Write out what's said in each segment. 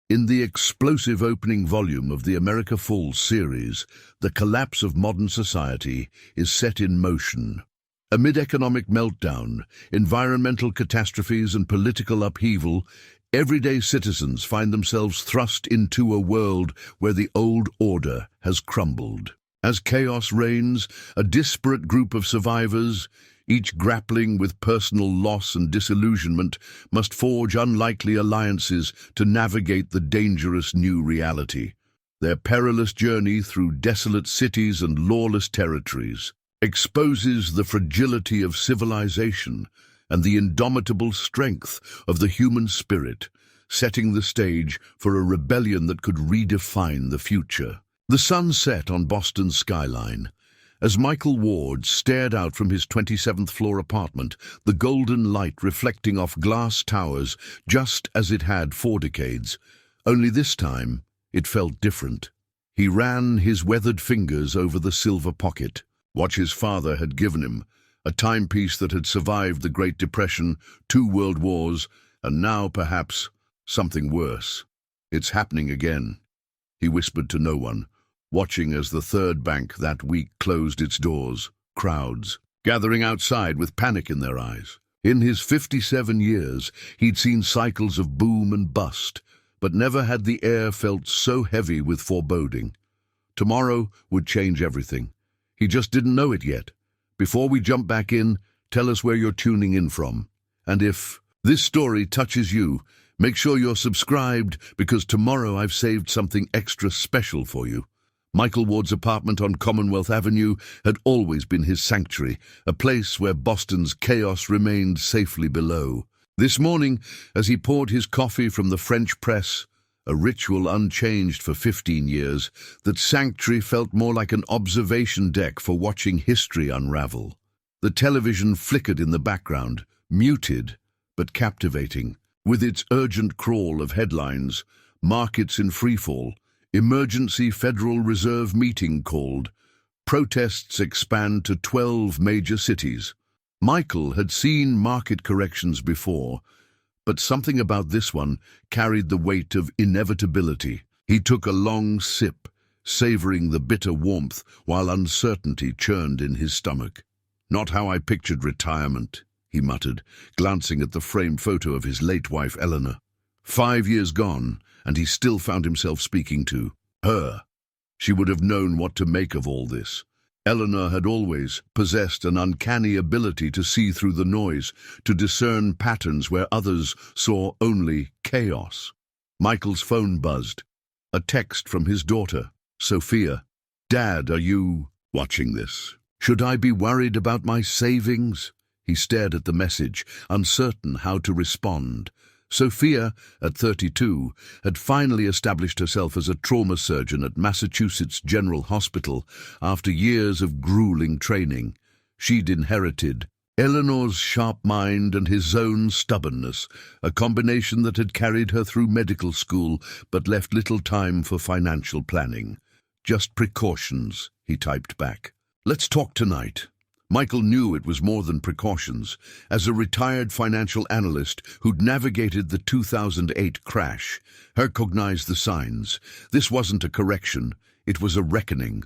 In the explosive opening volume of the America Falls series, the collapse of modern society is set in motion. Amid economic meltdown, environmental catastrophes and political upheaval, everyday citizens find themselves thrust into a world where the old order has crumbled. As chaos reigns, a disparate group of survivors, each grappling with personal loss and disillusionment, must forge unlikely alliances to navigate the dangerous new reality. Their perilous journey through desolate cities and lawless territories exposes the fragility of civilization and the indomitable strength of the human spirit, setting the stage for a rebellion that could redefine the future. The sun set on Boston's skyline. As Michael Ward stared out from his 27th floor apartment, the golden light reflecting off glass towers just as it had 4 decades. Only this time, it felt different. He ran his weathered fingers over the silver pocket, watch his father had given him, a timepiece that had survived the Great Depression, 2 world wars, and now, perhaps, something worse. "It's happening again," he whispered to no one, watching as the third bank that week closed its doors, crowds gathering outside with panic in their eyes. In his 57 years, he'd seen cycles of boom and bust, but never had the air felt so heavy with foreboding. Tomorrow would change everything. He just didn't know it yet. Before we jump back in, tell us where you're tuning in from. And if this story touches you, make sure you're subscribed, because tomorrow I've saved something extra special for you. Michael Ward's apartment on Commonwealth Avenue had always been his sanctuary, a place where Boston's chaos remained safely below. This morning, as he poured his coffee from the French press, a ritual unchanged for 15 years, that sanctuary felt more like an observation deck for watching history unravel. The television flickered in the background, muted but captivating, with its urgent crawl of headlines, markets in freefall, emergency Federal Reserve meeting called, protests expand to 12 major cities. Michael had seen market corrections before, but something about this one carried the weight of inevitability. He took a long sip, savoring the bitter warmth while uncertainty churned in his stomach. "Not how I pictured retirement," he muttered, glancing at the framed photo of his late wife Eleanor. 5 years gone, and he still found himself speaking to her. She would have known what to make of all this. Eleanor had always possessed an uncanny ability to see through the noise, to discern patterns where others saw only chaos. Michael's phone buzzed. A text from his daughter, Sophia. "Dad, are you watching this? Should I be worried about my savings?" He stared at the message, uncertain how to respond. Sophia, at 32, had finally established herself as a trauma surgeon at Massachusetts General Hospital after years of grueling training. She'd inherited Eleanor's sharp mind and his own stubbornness, a combination that had carried her through medical school but left little time for financial planning. "Just precautions," he typed back. "Let's talk tonight." Michael knew it was more than precautions. As a retired financial analyst who'd navigated the 2008 crash, recognized the signs. This wasn't a correction, it was a reckoning.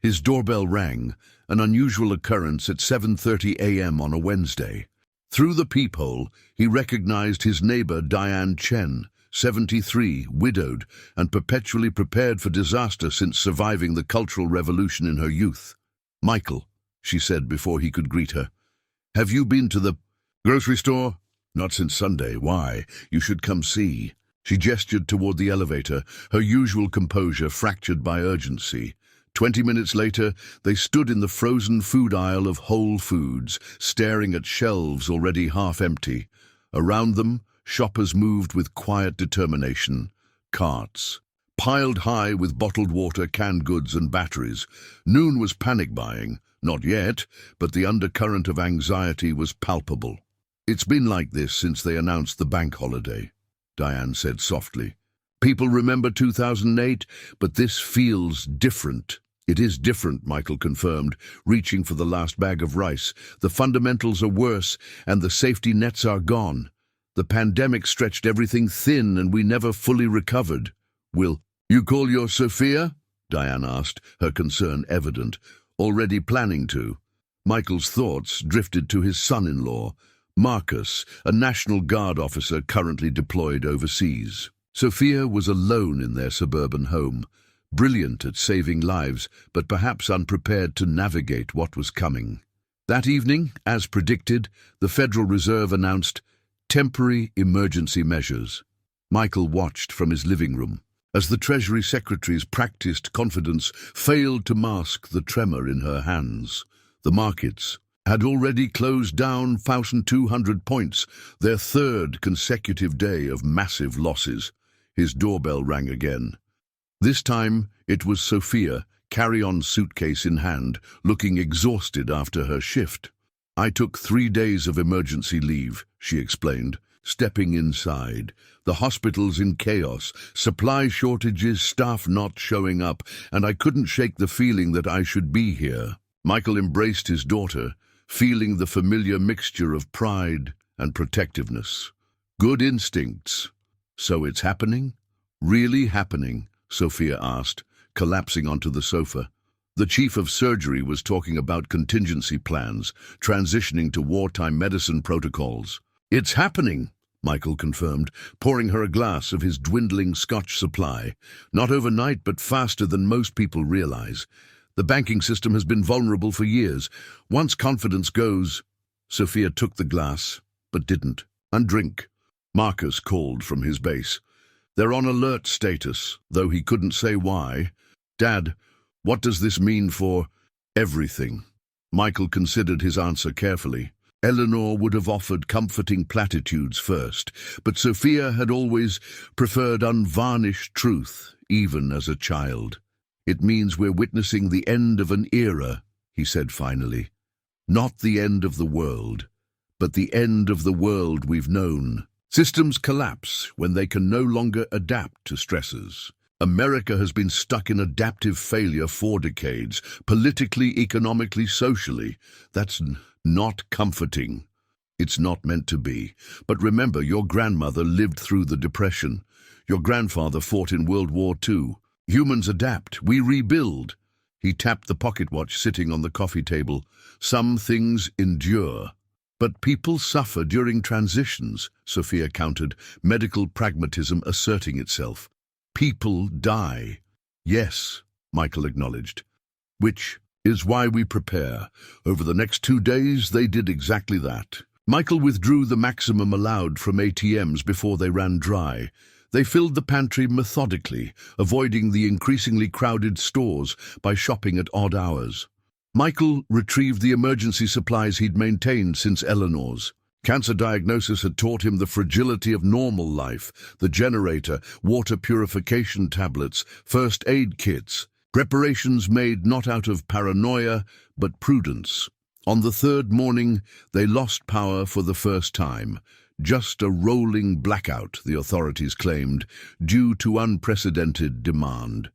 His doorbell rang, an unusual occurrence at 7:30 a.m. on a Wednesday. Through the peephole, he recognized his neighbor Diane Chen, 73, widowed, and perpetually prepared for disaster since surviving the Cultural Revolution in her youth. "Michael," she said before he could greet her, "have you been to the grocery store?" "Not since Sunday. Why? You should come see." She gestured toward the elevator, her usual composure fractured by urgency. 20 minutes later, they stood in the frozen food aisle of Whole Foods, staring at shelves already half empty. Around them, shoppers moved with quiet determination. Carts piled high with bottled water, canned goods, and batteries. Noon was panic buying. Not yet, but the undercurrent of anxiety was palpable. "It's been like this since they announced the bank holiday," Diane said softly. "People remember 2008, but this feels different." "It is different," Michael confirmed, reaching for the last bag of rice. "The fundamentals are worse, and the safety nets are gone." The pandemic stretched everything thin and we never fully recovered. Will you call your Sophia? Diane asked, her concern evident, already planning to. Michael's thoughts drifted to his son-in-law, Marcus, a National Guard officer currently deployed overseas. Sophia was alone in their suburban home, brilliant at saving lives, but perhaps unprepared to navigate what was coming. That evening, as predicted, the Federal Reserve announced temporary emergency measures. Michael watched from his living room as the Treasury Secretary's practiced confidence failed to mask the tremor in her hands. The markets had already closed down 1,200 points, their third consecutive day of massive losses. His doorbell rang again. This time it was Sophia, carry-on suitcase in hand, looking exhausted after her shift. "I took 3 days of emergency leave," she explained, stepping inside. "The hospital's in chaos, supply shortages, staff not showing up, and I couldn't shake the feeling that I should be here." Michael embraced his daughter, feeling the familiar mixture of pride and protectiveness. Good instincts. "So it's happening? Really happening?" Sophia asked, collapsing onto the sofa. The chief of surgery was talking about contingency plans, transitioning to wartime medicine protocols. "It's happening," Michael confirmed, pouring her a glass of his dwindling Scotch supply. "Not overnight, but faster than most people realize. The banking system has been vulnerable for years. Once confidence goes—" Sophia took the glass, but didn't. "Undrink." Marcus called from his base. "They're on alert status, though he couldn't say why." "Dad, what does this mean for—" "Everything." Michael considered his answer carefully. Eleanor would have offered comforting platitudes first, but Sophia had always preferred unvarnished truth, even as a child. "It means we're witnessing the end of an era," he said finally. "Not the end of the world, but the end of the world we've known. Systems collapse when they can no longer adapt to stresses. America has been stuck in adaptive failure for decades, politically, economically, socially. That's not comforting. It's not meant to be. But remember, your grandmother lived through the Depression. Your grandfather fought in World War II. Humans adapt. We rebuild." He tapped the pocket watch sitting on the coffee table. "Some things endure. But people suffer during transitions," Sophia countered, medical pragmatism asserting itself. "People die." "Yes," Michael acknowledged. "Which is why we prepare. Over the next 2 days, they did exactly that." Michael withdrew the maximum allowed from ATMs before they ran dry. They filled the pantry methodically, avoiding the increasingly crowded stores by shopping at odd hours. Michael retrieved the emergency supplies he'd maintained since Eleanor's. Cancer diagnosis had taught him the fragility of normal life: the generator, water purification tablets, first aid kits, preparations made not out of paranoia, but prudence. On the third morning, they lost power for the first time. Just a rolling blackout, the authorities claimed, due to unprecedented demand.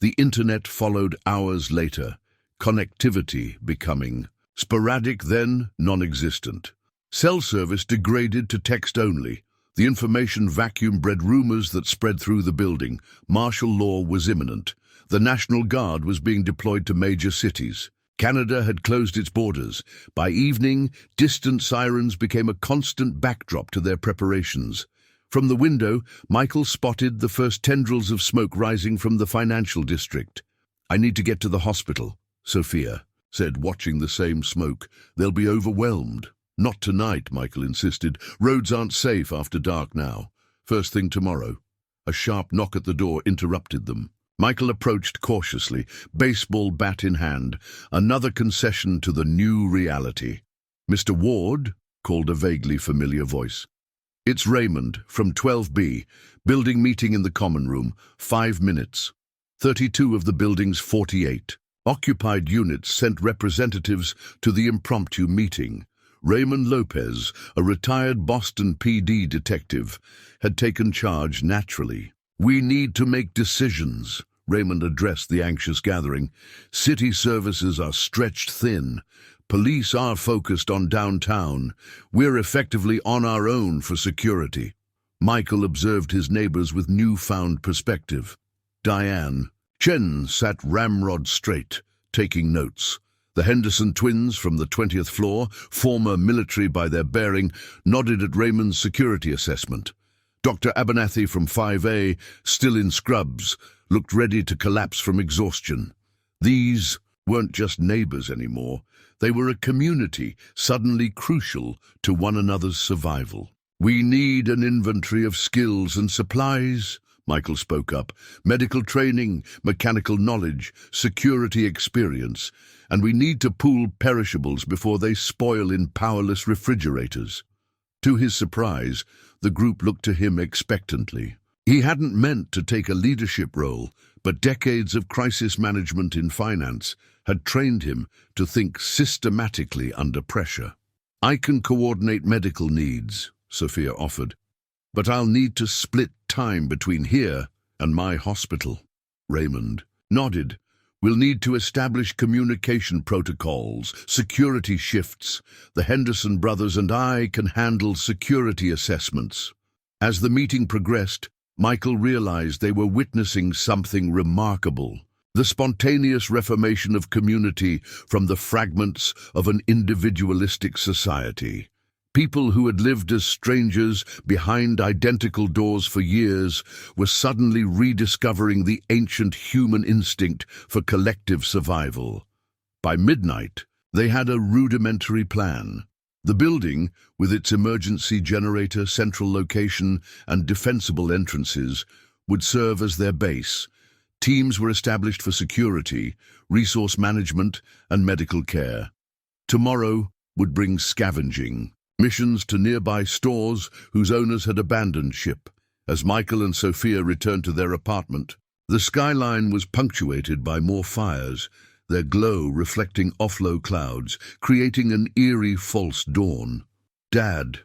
The internet followed hours later, connectivity becoming sporadic, then non-existent. Cell service degraded to text only. The information vacuum bred rumors that spread through the building. Martial law was imminent. The National Guard was being deployed to major cities. Canada had closed its borders. By evening, distant sirens became a constant backdrop to their preparations. From the window, Michael spotted the first tendrils of smoke rising from the financial district. "I need to get to the hospital," Sophia said, watching the same smoke. "They'll be overwhelmed." "Not tonight," Michael insisted. "Roads aren't safe after dark now. First thing tomorrow." A sharp knock at the door interrupted them. Michael approached cautiously, baseball bat in hand, another concession to the new reality. "Mr. Ward?" called a vaguely familiar voice. "It's Raymond, from 12B. Building meeting in the common room. 5 minutes. 32 of the building's 48. Occupied units sent representatives to the impromptu meeting. Raymond Lopez, a retired Boston PD detective, had taken charge naturally. "We need to make decisions," Raymond addressed the anxious gathering. "City services are stretched thin. Police are focused on downtown. We're effectively on our own for security." Michael observed his neighbors with newfound perspective. Diane, Chen sat ramrod straight, taking notes. The Henderson twins from the 20th floor, former military by their bearing, nodded at Raymond's security assessment. Dr. Abernathy from 5A, still in scrubs, looked ready to collapse from exhaustion. These weren't just neighbors anymore. They were a community, suddenly crucial to one another's survival. "We need an inventory of skills and supplies," Michael spoke up. "Medical training, mechanical knowledge, security experience, and we need to pool perishables before they spoil in powerless refrigerators." To his surprise, the group looked to him expectantly. He hadn't meant to take a leadership role, but decades of crisis management in finance had trained him to think systematically under pressure. "I can coordinate medical needs," Sophia offered, "but I'll need to split time between here and my hospital." Raymond nodded. "We'll need to establish communication protocols, security shifts. The Henderson brothers and I can handle security assessments." As the meeting progressed, Michael realized they were witnessing something remarkable. The spontaneous reformation of community from the fragments of an individualistic society. People who had lived as strangers behind identical doors for years were suddenly rediscovering the ancient human instinct for collective survival. By midnight, they had a rudimentary plan. The building, with its emergency generator, central location, and defensible entrances, would serve as their base. Teams were established for security, resource management, and medical care. Tomorrow would bring scavenging, missions to nearby stores whose owners had abandoned ship. As Michael and Sophia returned to their apartment, the skyline was punctuated by more fires, their glow reflecting off-low clouds, creating an eerie false dawn. "Dad,"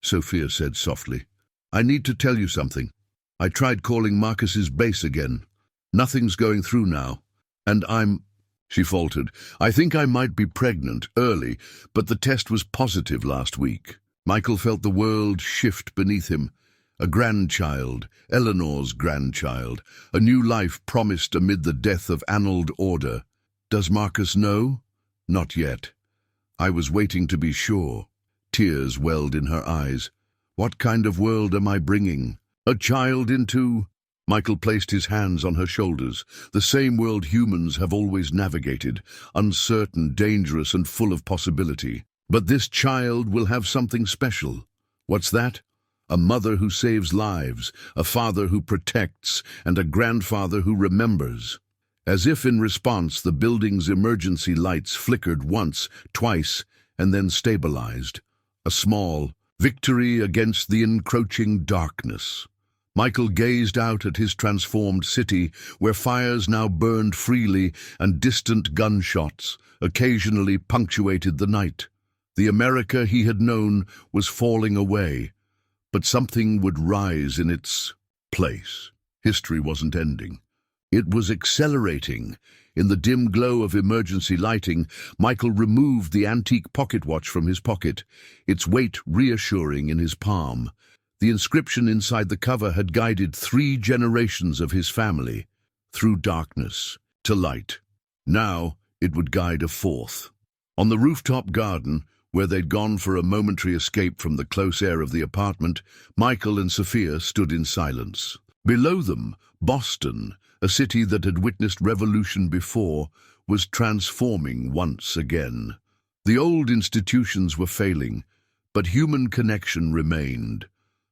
Sophia said softly, "I need to tell you something. I tried calling Marcus's base again. Nothing's going through now. And she faltered. "I think I might be pregnant, early, but the test was positive last week." Michael felt the world shift beneath him. A grandchild, Eleanor's grandchild, a new life promised amid the death of annulled order. "Does Marcus know?" "Not yet. I was waiting to be sure." Tears welled in her eyes. "What kind of world am I bringing a child into?" Michael placed his hands on her shoulders. "The same world humans have always navigated, uncertain, dangerous, and full of possibility. But this child will have something special." "What's that?" "A mother who saves lives, a father who protects, and a grandfather who remembers." As if in response, the building's emergency lights flickered once, twice, and then stabilized. A small victory against the encroaching darkness. Michael gazed out at his transformed city, where fires now burned freely and distant gunshots occasionally punctuated the night. The America he had known was falling away, but something would rise in its place. History wasn't ending. It was accelerating. In the dim glow of emergency lighting, Michael removed the antique pocket watch from his pocket, its weight reassuring in his palm. The inscription inside the cover had guided 3 generations of his family, through darkness to light. Now it would guide a 4th. On the rooftop garden, where they'd gone for a momentary escape from the close air of the apartment, Michael and Sophia stood in silence. Below them, Boston, a city that had witnessed revolution before, was transforming once again. The old institutions were failing, but human connection remained.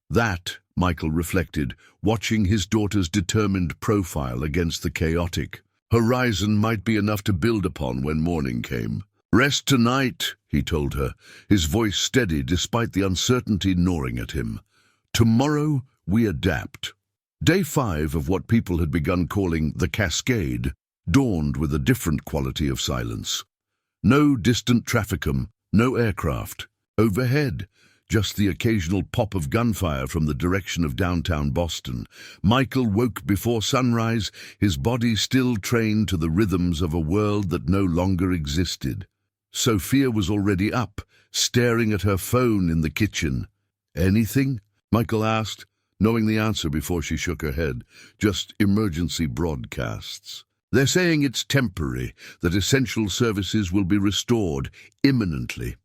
That, Michael reflected, watching his daughter's determined profile against the chaotic horizon, might be enough to build upon when morning came. "Rest tonight," he told her, his voice steady despite the uncertainty gnawing at him. "Tomorrow we adapt." Day 5 of what people had begun calling the Cascade dawned with a different quality of silence. No distant trafficum, no aircraft. Overhead, just the occasional pop of gunfire from the direction of downtown Boston. Michael woke before sunrise, his body still trained to the rhythms of a world that no longer existed. Sophia was already up, staring at her phone in the kitchen. "Anything?" Michael asked, knowing the answer before she shook her head. "Just emergency broadcasts. They're saying it's temporary, that essential services will be restored imminently."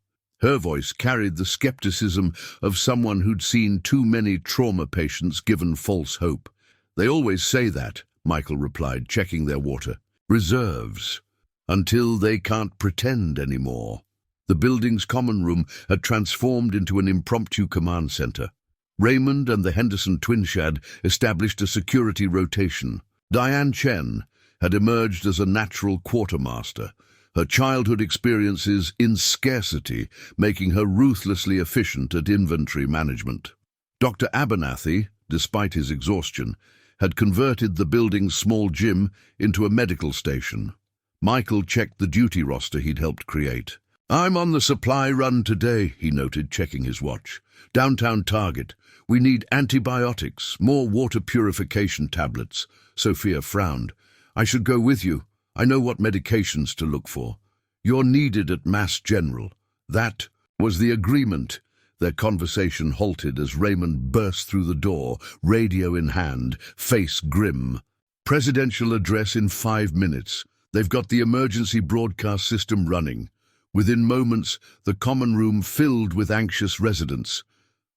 Her voice carried the skepticism of someone who'd seen too many trauma patients given false hope. "They always say that," Michael replied, checking their water. "Reserves. Until they can't pretend anymore." The building's common room had transformed into an impromptu command center. Raymond and the Henderson twins had established a security rotation. Diane Chen had emerged as a natural quartermaster, her childhood experiences in scarcity making her ruthlessly efficient at inventory management. Dr. Abernathy, despite his exhaustion, had converted the building's small gym into a medical station. Michael checked the duty roster he'd helped create. "I'm on the supply run today," he noted, checking his watch. "Downtown Target. We need antibiotics, more water purification tablets." Sophia frowned. "I should go with you. I know what medications to look for." "You're needed at Mass General." That was the agreement. Their conversation halted as Raymond burst through the door, radio in hand, face grim. "Presidential address in 5 minutes. They've got the emergency broadcast system running." Within moments, the common room filled with anxious residents.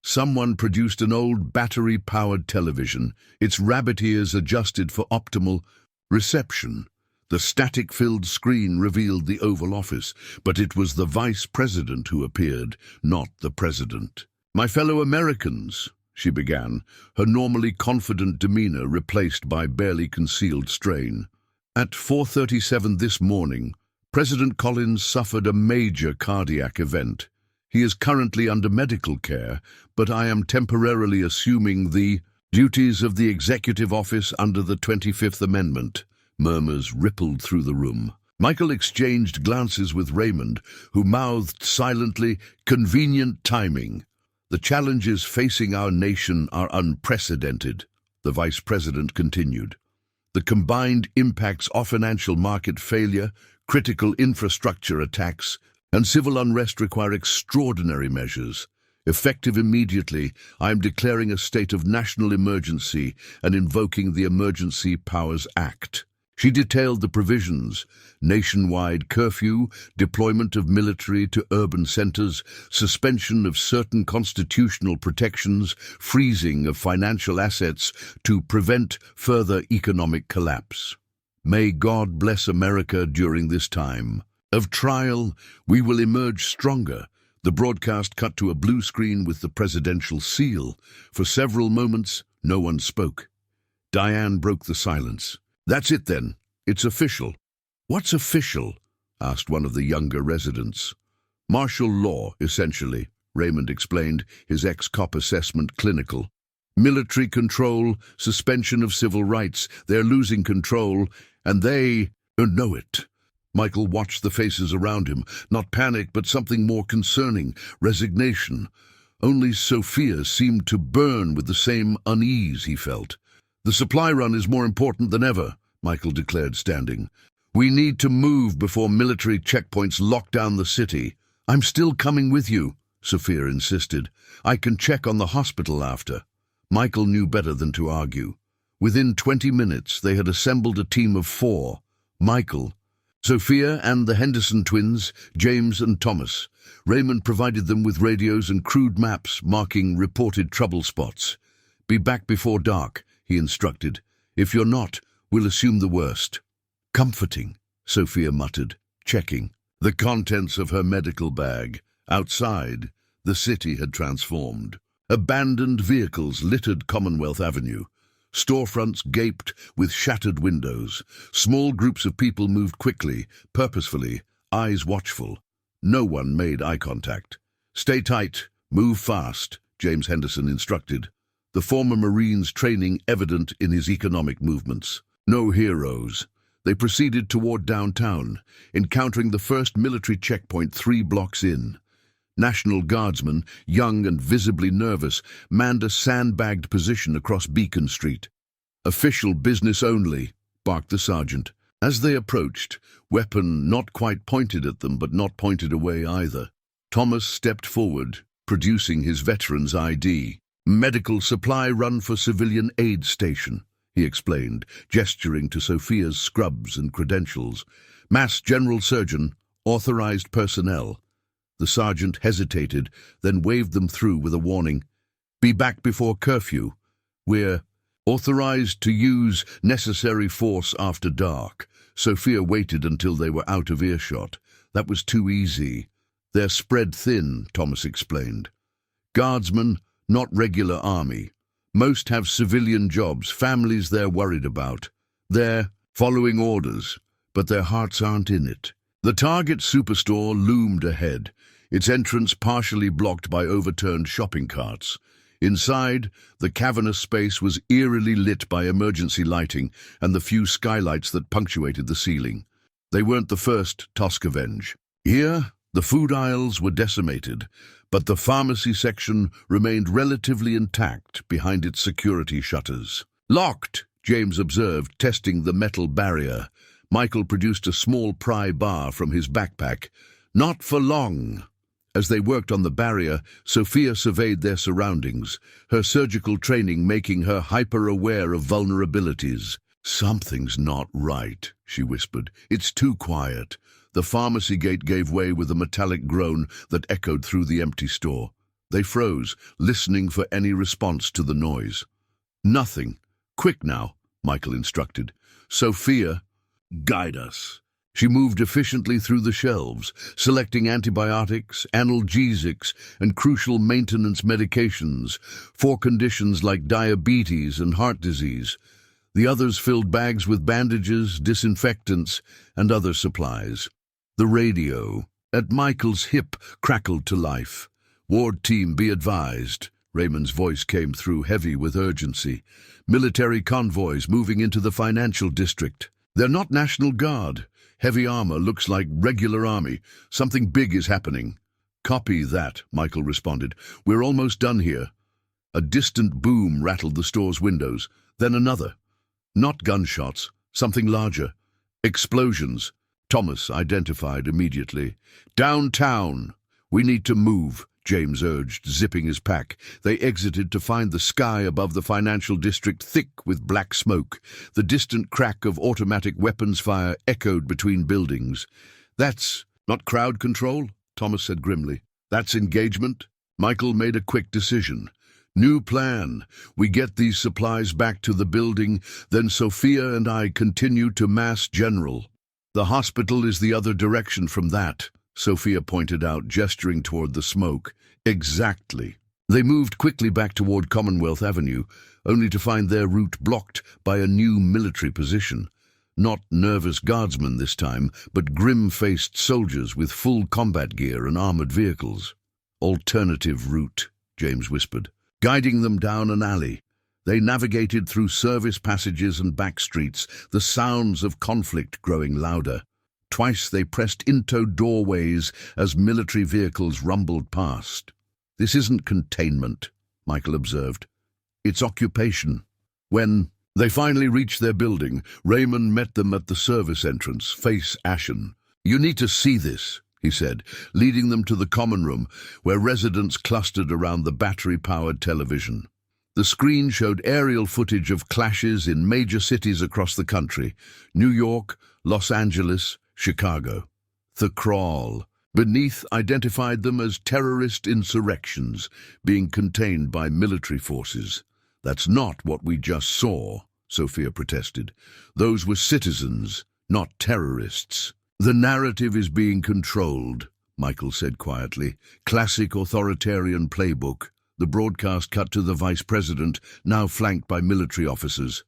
Someone produced an old battery-powered television, its rabbit ears adjusted for optimal reception. The static-filled screen revealed the Oval Office, but it was the Vice President who appeared, not the President. "My fellow Americans," she began, her normally confident demeanor replaced by barely concealed strain. "At 4:37 this morning, President Collins suffered a major cardiac event. He is currently under medical care, but I am temporarily assuming the duties of the executive office under the 25th Amendment." Murmurs rippled through the room. Michael exchanged glances with Raymond, who mouthed silently, "Convenient timing." "The challenges facing our nation are unprecedented," the Vice President continued. "The combined impacts of financial market failure, critical infrastructure attacks, and civil unrest require extraordinary measures. Effective immediately, I am declaring a state of national emergency and invoking the Emergency Powers Act." She detailed the provisions: nationwide curfew, deployment of military to urban centers, suspension of certain constitutional protections, freezing of financial assets to prevent further economic collapse. "May God bless America during this time of trial. We will emerge stronger." The broadcast cut to a blue screen with the presidential seal. For several moments, no one spoke. Diane broke the silence. "That's it then. It's official." "What's official?" asked one of the younger residents. "Martial law, essentially," Raymond explained, his ex-cop assessment clinical. "Military control, suspension of civil rights. They're losing control, and they know it." Michael watched the faces around him, not panic, but something more concerning: resignation. Only Sophia seemed to burn with the same unease he felt. "The supply run is more important than ever," Michael declared, standing. "We need to move before military checkpoints lock down the city." "I'm still coming with you," Sophia insisted. "I can check on the hospital after." Michael knew better than to argue. Within 20 minutes, they had assembled a team of 4. Michael, Sophia and the Henderson twins, James and Thomas. Raymond provided them with radios and crude maps marking reported trouble spots. "Be back before dark," he instructed. "If you're not, we'll assume the worst." "Comforting," Sophia muttered, checking the contents of her medical bag. Outside, the city had transformed. Abandoned vehicles littered Commonwealth Avenue. Storefronts gaped with shattered windows. Small groups of people moved quickly, purposefully, eyes watchful. No one made eye contact. "Stay tight, move fast," James Henderson instructed, the former Marine's training evident in his economic movements. No heroes. They proceeded toward downtown, encountering the first military checkpoint 3 blocks in. National Guardsmen, young and visibly nervous, manned a sandbagged position across Beacon Street. "Official business only," barked the sergeant. As they approached, weapon not quite pointed at them but not pointed away either, Thomas stepped forward, producing his veteran's ID. "Medical supply run for civilian aid station," he explained, gesturing to Sophia's scrubs and credentials. "Mass General Surgeon, authorized personnel." The sergeant hesitated, then waved them through with a warning. "Be back before curfew. We're authorized to use necessary force after dark." Sophia waited until they were out of earshot. That was too easy. "They're spread thin," Thomas explained. "Guardsmen, not regular army. Most have civilian jobs, families they're worried about. They're following orders, but their hearts aren't in it." The Target superstore loomed ahead, its entrance partially blocked by overturned shopping carts. Inside, the cavernous space was eerily lit by emergency lighting and the few skylights that punctuated the ceiling. They weren't the first Toskavenge. Here, the food aisles were decimated, but the pharmacy section remained relatively intact behind its security shutters. "Locked," James observed, testing the metal barrier. Michael produced a small pry bar from his backpack. "Not for long." As they worked on the barrier, Sophia surveyed their surroundings, her surgical training making her hyper-aware of vulnerabilities. "Something's not right," she whispered. "It's too quiet." The pharmacy gate gave way with a metallic groan that echoed through the empty store. They froze, listening for any response to the noise. "Nothing. Quick now," Michael instructed. "Sophia, guide us." She moved efficiently through the shelves, selecting antibiotics, analgesics, and crucial maintenance medications for conditions like diabetes and heart disease. The others filled bags with bandages, disinfectants, and other supplies. The radio at Michael's hip crackled to life. "Ward team, be advised." Raymond's voice came through heavy with urgency. "Military convoys moving into the financial district. They're not National Guard. Heavy armor looks like regular army. Something big is happening." "Copy that," Michael responded. "We're almost done here." A distant boom rattled the store's windows, then another. Not gunshots, something larger. Explosions. Thomas identified immediately. "Downtown. We need to move," James urged, zipping his pack. They exited to find the sky above the financial district thick with black smoke. The distant crack of automatic weapons fire echoed between buildings. "That's not crowd control," Thomas said grimly. "That's engagement." Michael made a quick decision. "New plan. We get these supplies back to the building, then Sophia and I continue to Mass General. The hospital is the other direction from that," Sophia pointed out, gesturing toward the smoke. "Exactly." They moved quickly back toward Commonwealth Avenue, only to find their route blocked by a new military position. Not nervous guardsmen this time, but grim-faced soldiers with full combat gear and armored vehicles. "Alternative route," James whispered, guiding them down an alley. They navigated through service passages and back streets, the sounds of conflict growing louder. Twice they pressed into doorways as military vehicles rumbled past. "This isn't containment," Michael observed. "It's occupation." When they finally reached their building, Raymond met them at the service entrance, face ashen. "You need to see this," he said, leading them to the common room, where residents clustered around the battery-powered television. The screen showed aerial footage of clashes in major cities across the country: New York, Los Angeles, Chicago. The crawl beneath identified them as terrorist insurrections being contained by military forces. "That's not what we just saw," Sophia protested. "Those were citizens, not terrorists." "The narrative is being controlled," Michael said quietly. "Classic authoritarian playbook." The broadcast cut to the vice president, now flanked by military officers.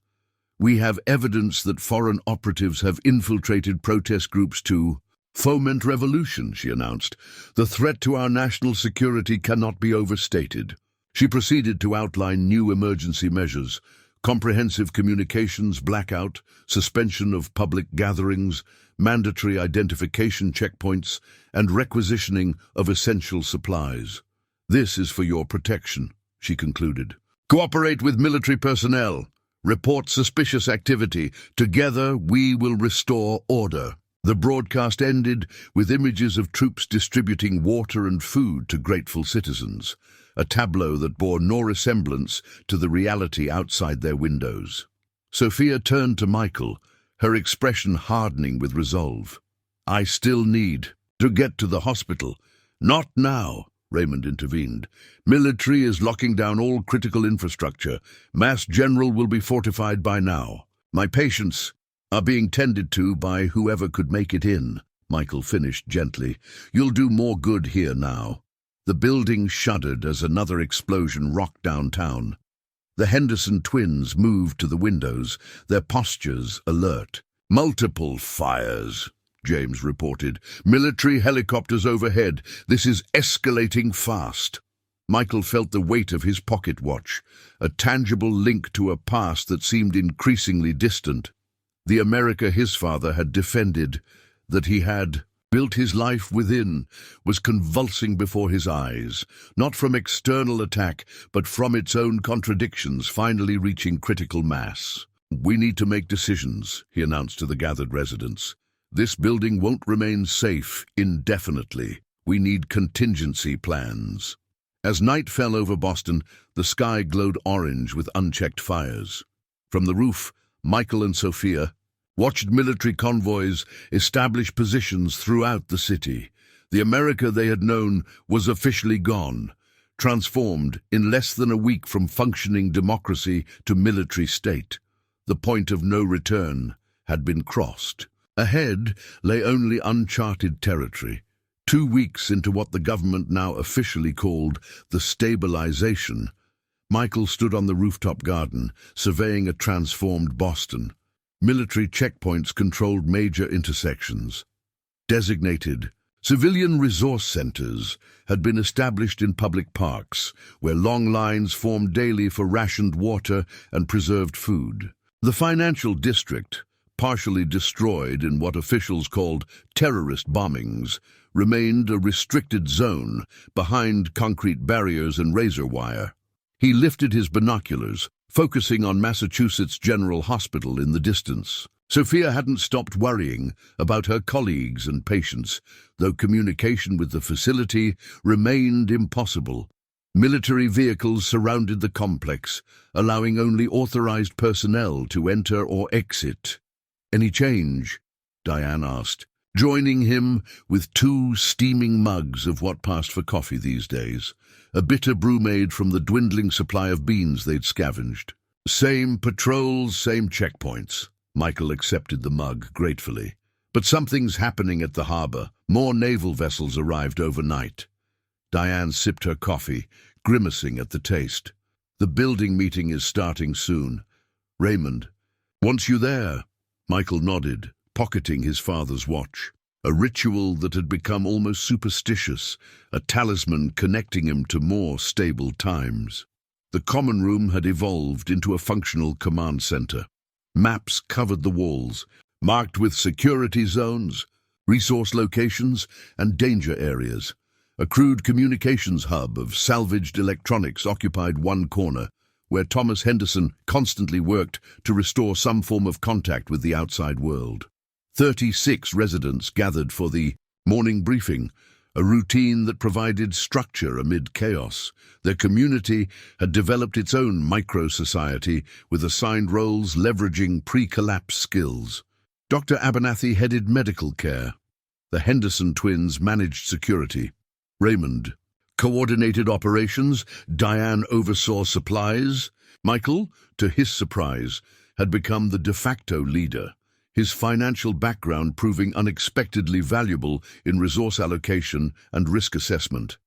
"We have evidence that foreign operatives have infiltrated protest groups to foment revolution," she announced. "The threat to our national security cannot be overstated." She proceeded to outline new emergency measures: comprehensive communications blackout, suspension of public gatherings, mandatory identification checkpoints, and requisitioning of essential supplies. "This is for your protection," she concluded. "Cooperate with military personnel," Report suspicious activity. Together we will restore order. The broadcast ended with images of troops distributing water and food to grateful citizens, a tableau that bore no resemblance to the reality outside their windows. Sophia turned to Michael, her expression hardening with resolve. "I still need to get to the hospital." "Not now," Raymond intervened. "Military is locking down all critical infrastructure. Mass General will be fortified by now. My patients are being tended to by whoever could make it in," Michael finished gently. "You'll do more good here now." The building shuddered as another explosion rocked downtown. The Henderson twins moved to the windows, their postures alert. "Multiple fires," James reported. "Military helicopters overhead. This is escalating fast." Michael felt the weight of his pocket watch, a tangible link to a past that seemed increasingly distant. The America his father had defended, that he had built his life within, was convulsing before his eyes, not from external attack, but from its own contradictions finally reaching critical mass. "We need to make decisions," he announced to the gathered residents. "This building won't remain safe indefinitely. We need contingency plans." As night fell over Boston, the sky glowed orange with unchecked fires. From the roof, Michael and Sophia watched military convoys establish positions throughout the city. The America they had known was officially gone, transformed in less than a week from functioning democracy to military state. The point of no return had been crossed. Ahead lay only uncharted territory. 2 weeks into what the government now officially called the stabilization, Michael stood on the rooftop garden, surveying a transformed Boston. Military checkpoints controlled major intersections. Designated civilian resource centers had been established in public parks, where long lines formed daily for rationed water and preserved food. The financial district, partially destroyed in what officials called terrorist bombings, remained a restricted zone behind concrete barriers and razor wire. He lifted his binoculars, focusing on Massachusetts General Hospital in the distance. Sophia hadn't stopped worrying about her colleagues and patients, though communication with the facility remained impossible. Military vehicles surrounded the complex, allowing only authorized personnel to enter or exit. "Any change?" Diane asked, joining him with 2 steaming mugs of what passed for coffee these days, a bitter brew made from the dwindling supply of beans they'd scavenged. "Same patrols, same checkpoints." Michael accepted the mug gratefully. "But something's happening at the harbor. More naval vessels arrived overnight." Diane sipped her coffee, grimacing at the taste. "The building meeting is starting soon. Raymond wants you there." Michael nodded, pocketing his father's watch. A ritual that had become almost superstitious, a talisman connecting him to more stable times. The common room had evolved into a functional command center. Maps covered the walls, marked with security zones, resource locations, and danger areas. A crude communications hub of salvaged electronics occupied one corner, where Thomas Henderson constantly worked to restore some form of contact with the outside world. 36 residents gathered for the morning briefing, a routine that provided structure amid chaos. Their community had developed its own micro-society with assigned roles leveraging pre-collapse skills. Dr. Abernathy headed medical care. The Henderson twins managed security. Raymond coordinated operations. Diane oversaw supplies. Michael, to his surprise, had become the de facto leader, his financial background proving unexpectedly valuable in resource allocation and risk assessment.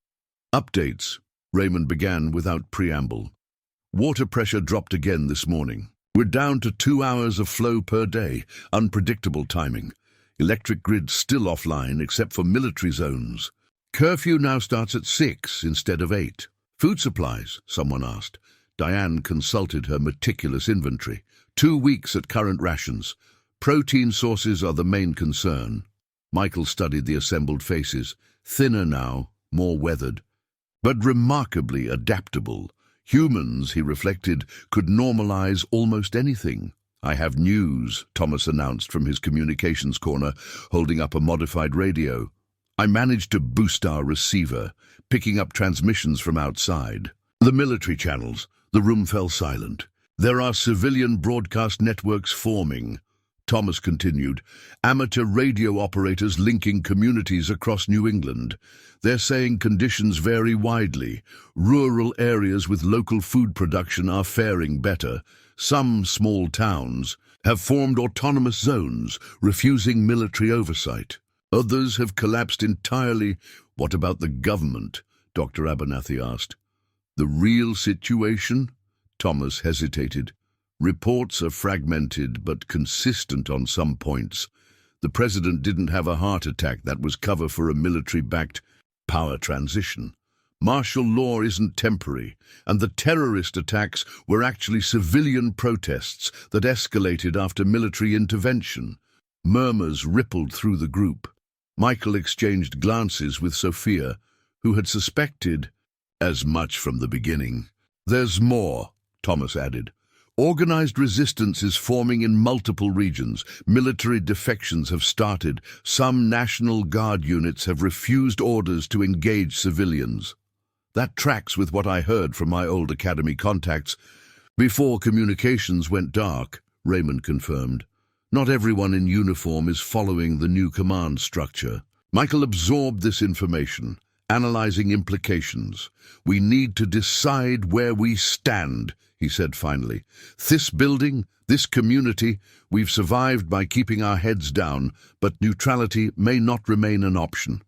"Updates," Raymond began without preamble. "Water pressure dropped again this morning. We're down to 2 hours of flow per day, unpredictable timing. Electric grid still offline except for military zones. Curfew now starts at 6 instead of 8. "Food supplies?" someone asked. Diane consulted her meticulous inventory. 2 weeks at current rations. Protein sources are the main concern. Michael studied the assembled faces, thinner now, more weathered, but remarkably adaptable. Humans, he reflected, could normalize almost anything. "I have news," Thomas announced from his communications corner, holding up a modified radio. "I managed to boost our receiver, picking up transmissions from outside. The military channels." The room fell silent. "There are civilian broadcast networks forming," Thomas continued. "Amateur radio operators linking communities across New England. They're saying conditions vary widely. Rural areas with local food production are faring better. Some small towns have formed autonomous zones, refusing military oversight. Others have collapsed entirely." "What about the government?" Dr. Abernathy asked. "The real situation?" Thomas hesitated. "Reports are fragmented but consistent on some points. The president didn't have a heart attack. That was cover for a military-backed power transition. Martial law isn't temporary, and the terrorist attacks were actually civilian protests that escalated after military intervention." Murmurs rippled through the group. Michael exchanged glances with Sophia, who had suspected as much from the beginning. "There's more," Thomas added. "Organized resistance is forming in multiple regions. Military defections have started. Some National Guard units have refused orders to engage civilians." "That tracks with what I heard from my old academy contacts before communications went dark," Raymond confirmed. "Not everyone in uniform is following the new command structure." Michael absorbed this information, analyzing implications. "We need to decide where we stand," he said finally. "This building, this community, we've survived by keeping our heads down, but neutrality may not remain an option."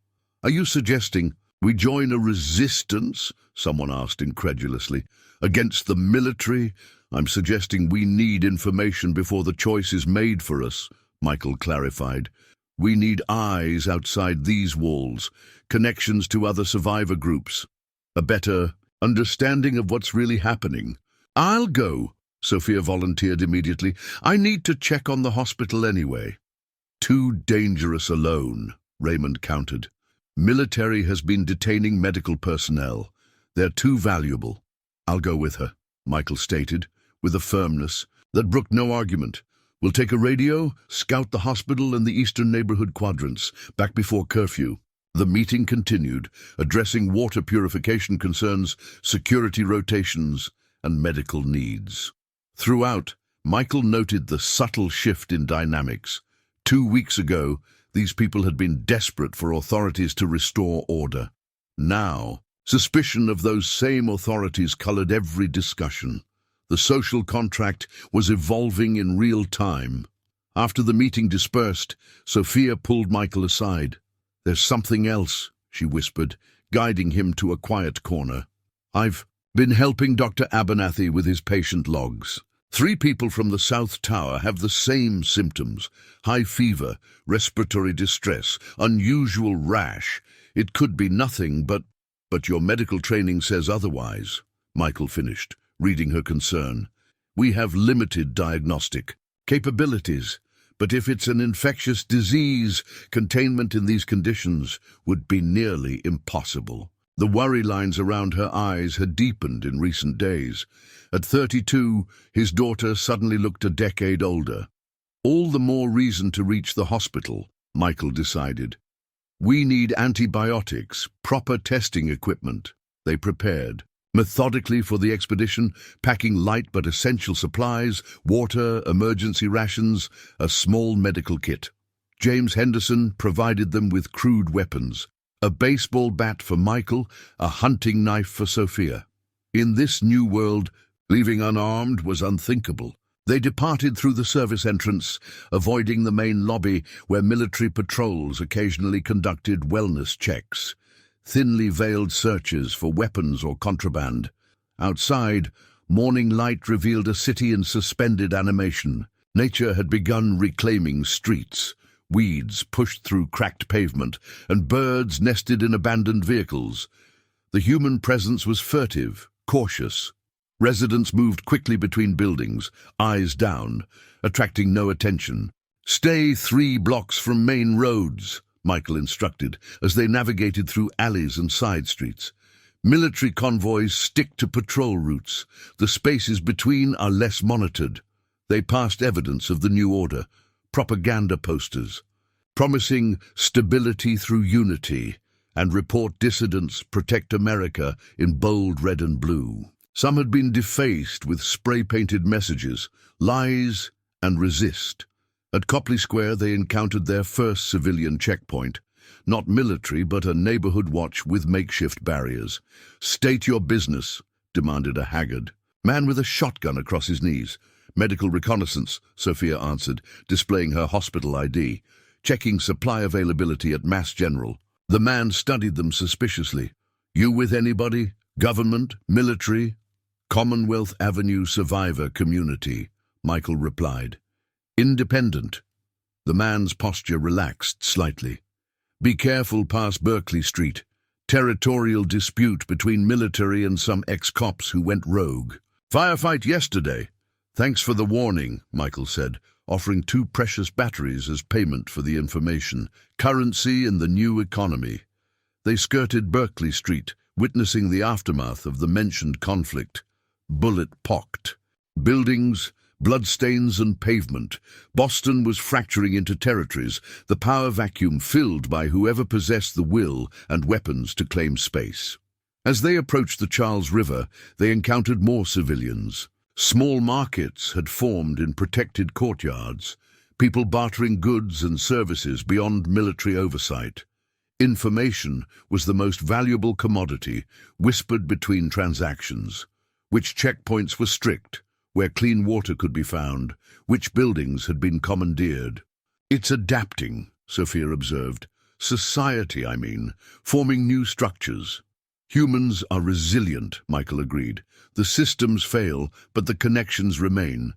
"Are you suggesting we join a resistance?" someone asked incredulously. "Against the military?" "I'm suggesting we need information before the choice is made for us," Michael clarified. "We need eyes outside these walls, connections to other survivor groups, a better understanding of what's really happening." "I'll go," Sophia volunteered immediately. "I need to check on the hospital anyway." "Too dangerous alone," Raymond countered. "Military has been detaining medical personnel. They're too valuable." "I'll go with her," Michael stated, with a firmness that brooked no argument. "We'll take a radio, scout the hospital and the eastern neighborhood quadrants, back before curfew." The meeting continued, addressing water purification concerns, security rotations, and medical needs. Throughout, Michael noted the subtle shift in dynamics. 2 weeks ago, these people had been desperate for authorities to restore order. Now, suspicion of those same authorities colored every discussion. The social contract was evolving in real time. After the meeting dispersed, Sophia pulled Michael aside. "There's something else," she whispered, guiding him to a quiet corner. "I've been helping Dr. Abernathy with his patient logs. 3 people from the South Tower have the same symptoms: high fever, respiratory distress, unusual rash. It could be nothing, but your medical training says otherwise," Michael finished, reading her concern. "We have limited diagnostic capabilities, but if it's an infectious disease, containment in these conditions would be nearly impossible." The worry lines around her eyes had deepened in recent days. At 32, his daughter suddenly looked a decade older. All the more reason to reach the hospital, Michael decided. "We need antibiotics, proper testing equipment." They prepared methodically for the expedition, packing light but essential supplies, water, emergency rations, a small medical kit. James Henderson provided them with crude weapons: a baseball bat for Michael, a hunting knife for Sophia. In this new world, leaving unarmed was unthinkable. They departed through the service entrance, avoiding the main lobby where military patrols occasionally conducted wellness checks, thinly veiled searches for weapons or contraband. Outside, morning light revealed a city in suspended animation. Nature had begun reclaiming streets. Weeds pushed through cracked pavement, and birds nested in abandoned vehicles. The human presence was furtive, cautious. Residents moved quickly between buildings, eyes down, attracting no attention. "Stay 3 blocks from main roads," Michael instructed, as they navigated through alleys and side streets. Military convoys stick to patrol routes. The spaces between are less monitored. They passed evidence of the new order, propaganda posters, promising stability through unity, and report dissidents, protect America in bold red and blue. Some had been defaced with spray-painted messages, lies and resist. At Copley Square they encountered their first civilian checkpoint. Not military, but a neighborhood watch with makeshift barriers. "State your business," demanded a haggard man with a shotgun across his knees. "Medical reconnaissance," Sophia answered, displaying her hospital ID. "Checking supply availability at Mass General." The man studied them suspiciously. "You with anybody? Government? Military?" "Commonwealth Avenue Survivor Community," Michael replied. "Independent." The man's posture relaxed slightly. "Be careful past Berkeley Street. Territorial dispute between military and some ex-cops who went rogue." "Firefight yesterday." "Thanks for the warning," Michael said, offering 2 precious batteries as payment for the information. Currency in the new economy. They skirted Berkeley Street, witnessing the aftermath of the mentioned conflict. Bullet-pocked. Buildings, bloodstains and pavement. Boston was fracturing into territories, the power vacuum filled by whoever possessed the will and weapons to claim space. As they approached the Charles River, they encountered more civilians. Small markets had formed in protected courtyards, people bartering goods and services beyond military oversight. Information was the most valuable commodity, whispered between transactions. Which checkpoints were strict, where clean water could be found, which buildings had been commandeered. "It's adapting," Sophia observed. "Society, I mean, forming new structures." "Humans are resilient," Michael agreed. "The systems fail, but the connections remain."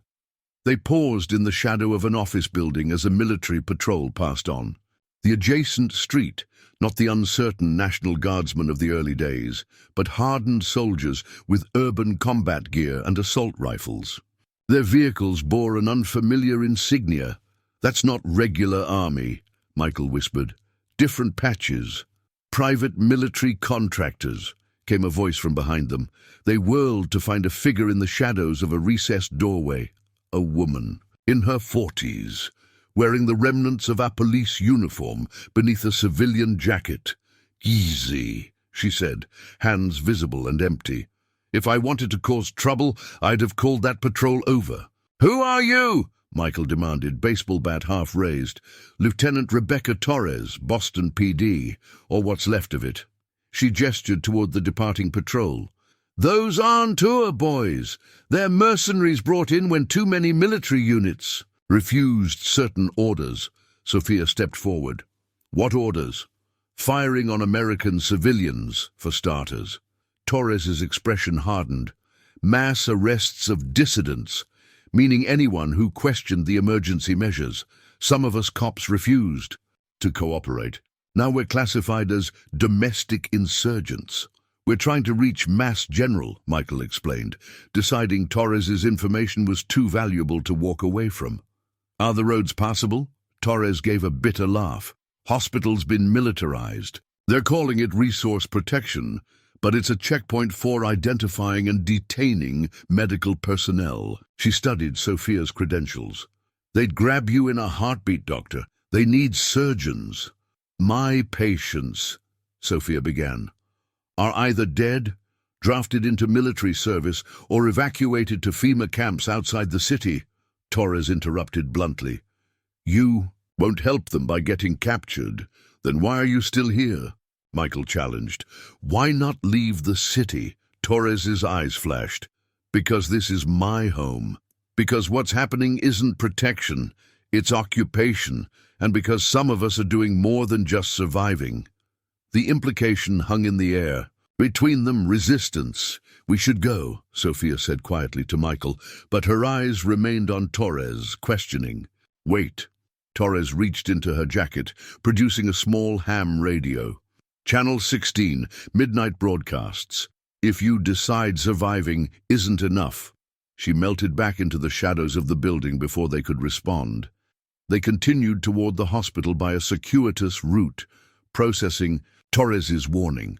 They paused in the shadow of an office building as a military patrol passed on. The adjacent street, not the uncertain National Guardsmen of the early days, but hardened soldiers with urban combat gear and assault rifles. Their vehicles bore an unfamiliar insignia. "That's not regular army," Michael whispered. "Different patches." "Private military contractors," came a voice from behind them. They whirled to find a figure in the shadows of a recessed doorway. A woman, in her 40s, wearing the remnants of a police uniform beneath a civilian jacket. "Easy," she said, hands visible and empty. "If I wanted to cause trouble, I'd have called that patrol over." "Who are you?" Michael demanded, baseball bat half raised. "Lieutenant Rebecca Torres, Boston PD, or what's left of it." She gestured toward the departing patrol. "Those aren't tour boys. They're mercenaries brought in when too many military units refused certain orders." Sophia stepped forward. "What orders?" "Firing on American civilians, for starters." Torres's expression hardened. "Mass arrests of dissidents, meaning anyone who questioned the emergency measures. Some of us cops refused to cooperate. Now we're classified as domestic insurgents. We're trying to reach Mass General," Michael explained, deciding Torres's information was too valuable to walk away from. "Are the roads passable?" Torres gave a bitter laugh. "Hospital's been militarized. They're calling it resource protection, but it's a checkpoint for identifying and detaining medical personnel." She studied Sophia's credentials. "They'd grab you in a heartbeat, doctor. They need surgeons." "My patients," Sophia began, "are either dead, drafted into military service, or evacuated to FEMA camps outside the city," Torres interrupted bluntly. "You won't help them by getting captured. Then why are you still here?" Michael challenged. "Why not leave the city?" Torres's eyes flashed. "Because this is my home. Because what's happening isn't protection, it's occupation. And because some of us are doing more than just surviving." The implication hung in the air. Between them, resistance. "We should go," Sophia said quietly to Michael, but her eyes remained on Torres, questioning. "Wait." Torres reached into her jacket, producing a small ham radio. "Channel 16, midnight broadcasts. If you decide surviving isn't enough." She melted back into the shadows of the building before they could respond. They continued toward the hospital by a circuitous route, processing Torres's warning.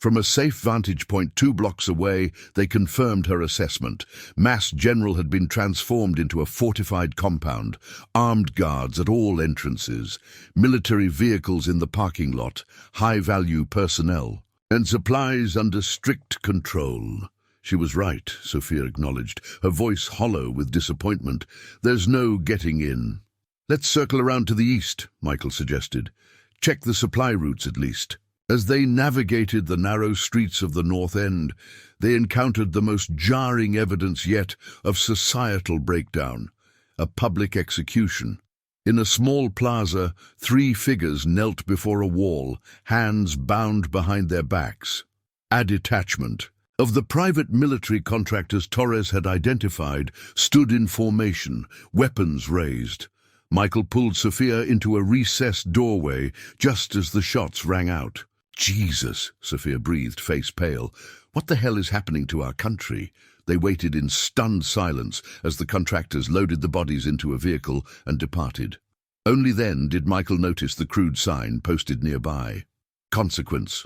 From a safe vantage point 2 blocks away, they confirmed her assessment. Mass General had been transformed into a fortified compound, armed guards at all entrances, military vehicles in the parking lot, high-value personnel, and supplies under strict control. She was right, Sophia acknowledged, her voice hollow with disappointment. There's no getting in. Let's circle around to the east, Michael suggested. Check the supply routes at least. As they navigated the narrow streets of the North End, they encountered the most jarring evidence yet of societal breakdown, a public execution. In a small plaza, 3 figures knelt before a wall, hands bound behind their backs. A detachment of the private military contractors Torres had identified stood in formation, weapons raised. Michael pulled Sophia into a recessed doorway just as the shots rang out. Jesus, Sophia breathed, face pale. What the hell is happening to our country? They waited in stunned silence as the contractors loaded the bodies into a vehicle and departed. Only then did Michael notice the crude sign posted nearby. Consequence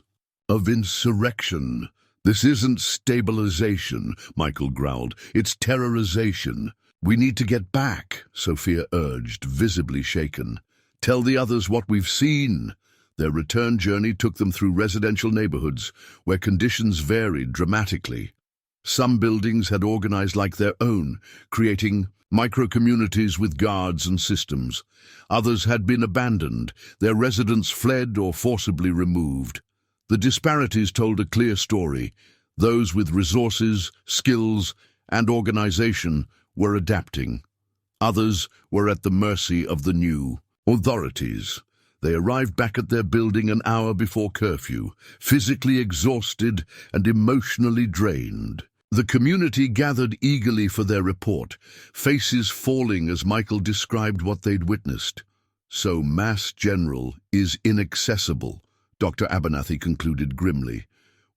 of insurrection. This isn't stabilization, Michael growled. It's terrorization. We need to get back, Sophia urged, visibly shaken. Tell the others what we've seen. Their return journey took them through residential neighborhoods where conditions varied dramatically. Some buildings had organized like their own, creating micro-communities with guards and systems. Others had been abandoned, their residents fled or forcibly removed. The disparities told a clear story. Those with resources, skills, and organization were adapting. Others were at the mercy of the new authorities. They arrived back at their building an hour before curfew, physically exhausted and emotionally drained. The community gathered eagerly for their report, faces falling as Michael described what they'd witnessed. So Mass General is inaccessible, Dr. Abernathy concluded grimly.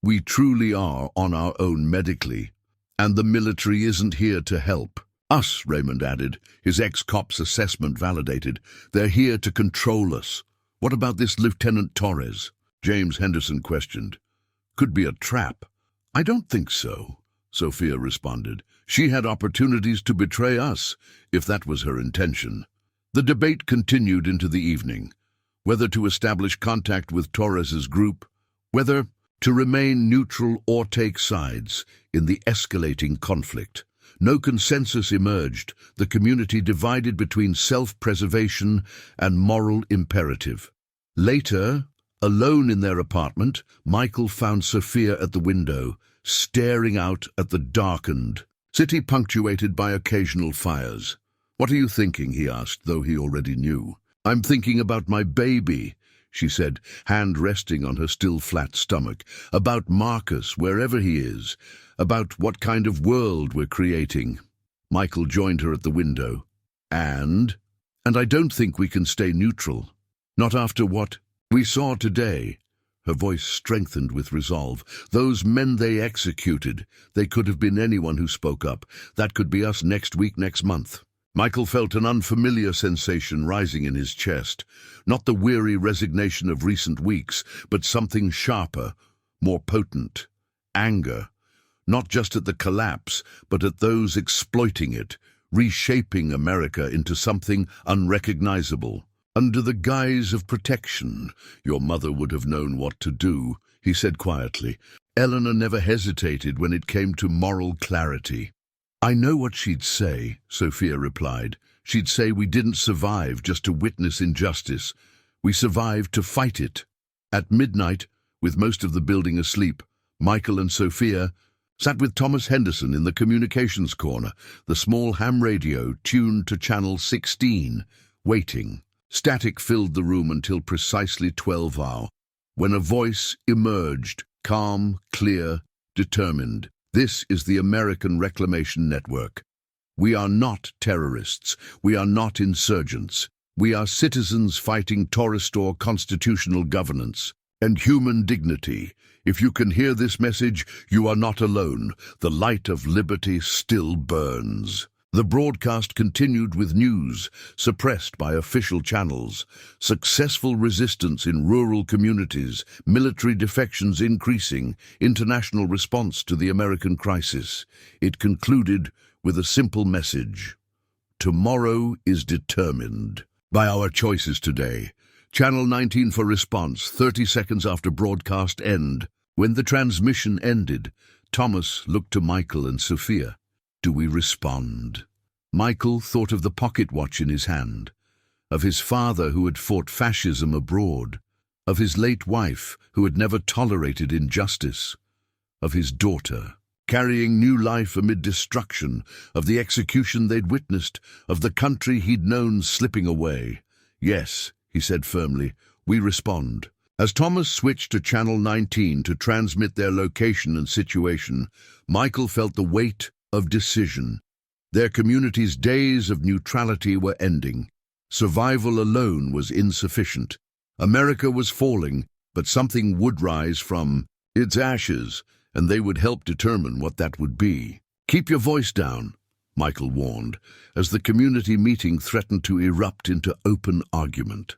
We truly are on our own medically, and the military isn't here to help. Us, Raymond added, his ex-cop's assessment validated. They're here to control us. What about this Lieutenant Torres? James Henderson questioned. Could be a trap. I don't think so, Sophia responded. She had opportunities to betray us, if that was her intention. The debate continued into the evening. Whether to establish contact with Torres's group, whether to remain neutral or take sides in the escalating conflict. No consensus emerged, the community divided between self-preservation and moral imperative. Later, alone in their apartment, Michael found Sophia at the window, staring out at the darkened city punctuated by occasional fires. What are you thinking? He asked, though he already knew. I'm thinking about my baby, she said, hand resting on her still flat stomach. About Marcus, wherever he is. About what kind of world we're creating. Michael joined her at the window. And I don't think we can stay neutral. Not after what we saw today. Her voice strengthened with resolve. Those men they executed, they could have been anyone who spoke up. That could be us next week, next month. Michael felt an unfamiliar sensation rising in his chest. Not the weary resignation of recent weeks, but something sharper, more potent. Anger. Not just at the collapse, but at those exploiting it, reshaping America into something unrecognizable. Under the guise of protection, your mother would have known what to do, he said quietly. Eleanor never hesitated when it came to moral clarity. I know what she'd say, Sophia replied. She'd say we didn't survive just to witness injustice. We survived to fight it. At midnight, with most of the building asleep, Michael and Sophia sat with Thomas Henderson in the communications corner, the small ham radio tuned to channel 16, waiting. Static filled the room until precisely 12 hours, when a voice emerged, calm, clear, determined. This is the American Reclamation Network. We are not terrorists. We are not insurgents. We are citizens fighting to restore constitutional governance and human dignity. If you can hear this message, you are not alone. The light of liberty still burns. The broadcast continued with news, suppressed by official channels, successful resistance in rural communities, military defections increasing, international response to the American crisis. It concluded with a simple message: tomorrow is determined by our choices today. Channel 19 for response, 30 seconds after broadcast end. When the transmission ended, Thomas looked to Michael and Sophia. Do we respond? Michael thought of the pocket watch in his hand, of his father who had fought fascism abroad, of his late wife who had never tolerated injustice, of his daughter carrying new life amid destruction, of the execution they'd witnessed, of the country he'd known slipping away. Yes, he said firmly, we respond. As Thomas switched to Channel 19 to transmit their location and situation, Michael felt the weight of decision. Their community's days of neutrality were ending. Survival alone was insufficient. America was falling, but something would rise from its ashes, and they would help determine what that would be. Keep your voice down, Michael warned, as the community meeting threatened to erupt into open argument.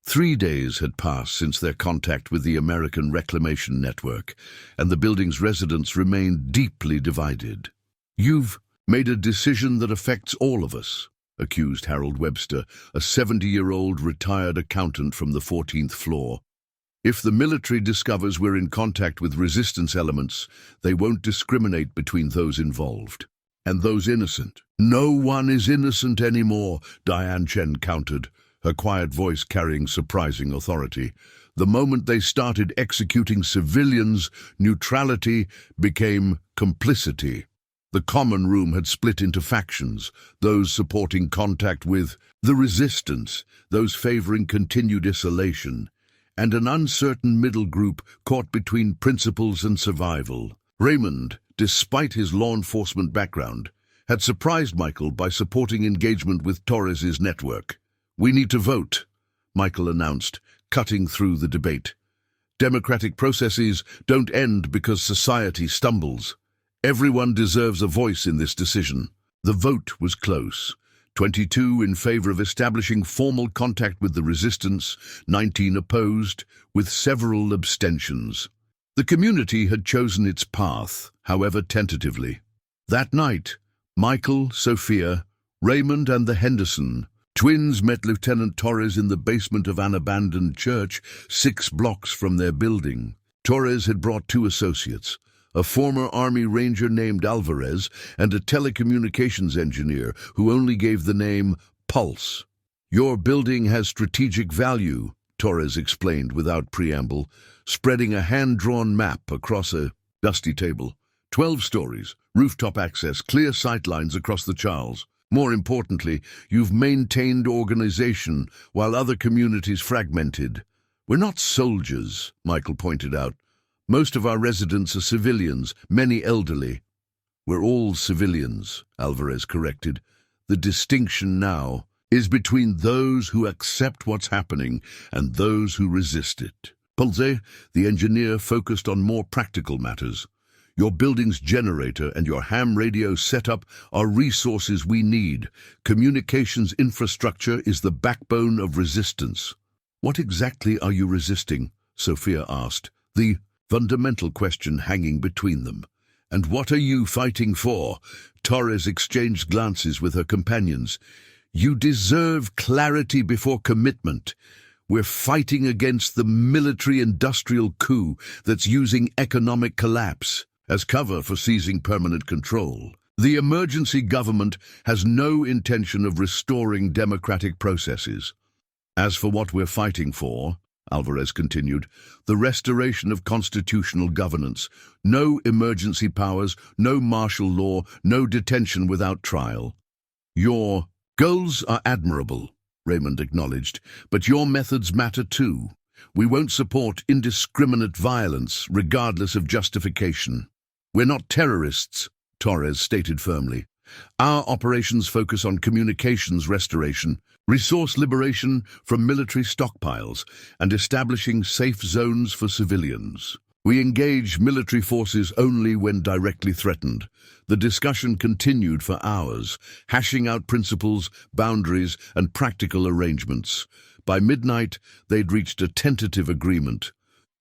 3 days had passed since their contact with the American Reclamation Network, and the building's residents remained deeply divided. You've made a decision that affects all of us, accused Harold Webster, a 70-year-old retired accountant from the 14th floor. If the military discovers we're in contact with resistance elements, they won't discriminate between those involved and those innocent. No one is innocent anymore, Diane Chen countered, her quiet voice carrying surprising authority. The moment they started executing civilians, neutrality became complicity. The common room had split into factions, those supporting contact with the resistance, those favoring continued isolation, and an uncertain middle group caught between principles and survival. Raymond, despite his law enforcement background, had surprised Michael by supporting engagement with Torres's network. We need to vote, Michael announced, cutting through the debate. Democratic processes don't end because society stumbles. Everyone deserves a voice in this decision. The vote was close. 22 in favor of establishing formal contact with the resistance, 19 opposed, with several abstentions. The community had chosen its path, however tentatively. That night, Michael, Sophia, Raymond and the Henderson twins met Lieutenant Torres in the basement of an abandoned church 6 blocks from their building. Torres had brought 2 associates, a former Army Ranger named Alvarez and a telecommunications engineer who only gave the name Pulse. Your building has strategic value, Torres explained without preamble, spreading a hand-drawn map across a dusty table. 12 stories, rooftop access, clear sightlines across the Charles. More importantly, you've maintained organization while other communities fragmented. We're not soldiers, Michael pointed out. Most of our residents are civilians, many elderly. We're all civilians, Alvarez corrected. The distinction now is between those who accept what's happening and those who resist it. Pulse, the engineer, focused on more practical matters. Your building's generator and your ham radio setup are resources we need. Communications infrastructure is the backbone of resistance. What exactly are you resisting? Sophia asked, the fundamental question hanging between them. And what are you fighting for? Torres exchanged glances with her companions. You deserve clarity before commitment. We're fighting against the military-industrial coup that's using economic collapse as cover for seizing permanent control. The emergency government has no intention of restoring democratic processes. As for what we're fighting for, Alvarez continued, the restoration of constitutional governance. No emergency powers, no martial law, no detention without trial. Your goals are admirable, Raymond acknowledged, but your methods matter too. We won't support indiscriminate violence, regardless of justification. We're not terrorists, Torres stated firmly. Our operations focus on communications restoration, resource liberation from military stockpiles, and establishing safe zones for civilians. We engage military forces only when directly threatened. The discussion continued for hours, hashing out principles, boundaries, and practical arrangements. By midnight, they'd reached a tentative agreement.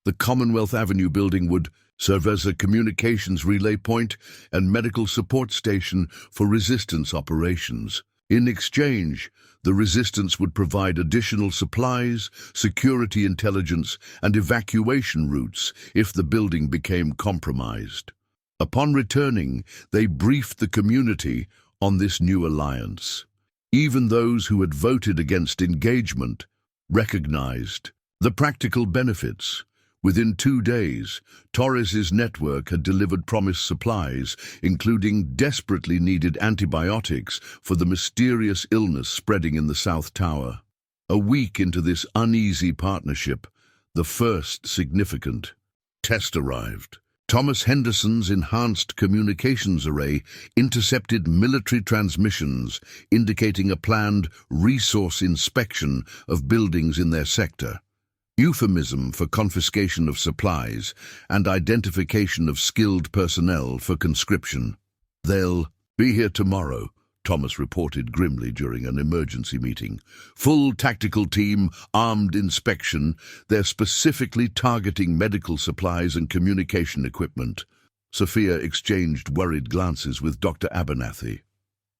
The Commonwealth Avenue building would serve as a communications relay point and medical support station for resistance operations. In exchange, the resistance would provide additional supplies, security intelligence, and evacuation routes if the building became compromised. Upon returning, they briefed the community on this new alliance. Even those who had voted against engagement recognized the practical benefits. Within 2 days, Torres's network had delivered promised supplies, including desperately needed antibiotics for the mysterious illness spreading in the South Tower. A week into this uneasy partnership, the first significant test arrived. Thomas Henderson's enhanced communications array intercepted military transmissions indicating a planned resource inspection of buildings in their sector. Euphemism for confiscation of supplies and identification of skilled personnel for conscription. "They'll be here tomorrow," Thomas reported grimly during an emergency meeting. "Full tactical team, armed inspection. They're specifically targeting medical supplies and communication equipment." Sophia exchanged worried glances with Dr. Abernathy.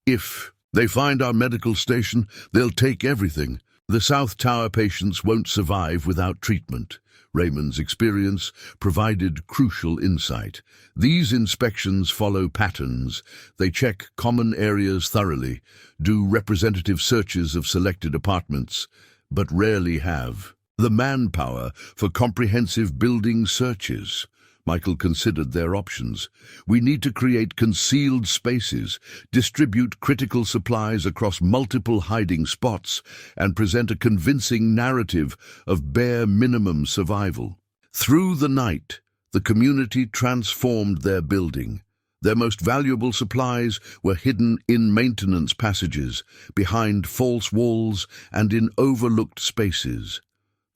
"If they find our medical station, they'll take everything. The South Tower patients won't survive without treatment." Raymond's experience provided crucial insight. These inspections follow patterns. They check common areas thoroughly, do representative searches of selected apartments, but rarely have the manpower for comprehensive building searches. Michael considered their options. "We need to create concealed spaces, distribute critical supplies across multiple hiding spots, and present a convincing narrative of bare minimum survival." Through the night, the community transformed their building. Their most valuable supplies were hidden in maintenance passages, behind false walls, and in overlooked spaces.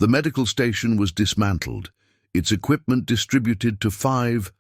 The medical station was dismantled, its equipment distributed to 5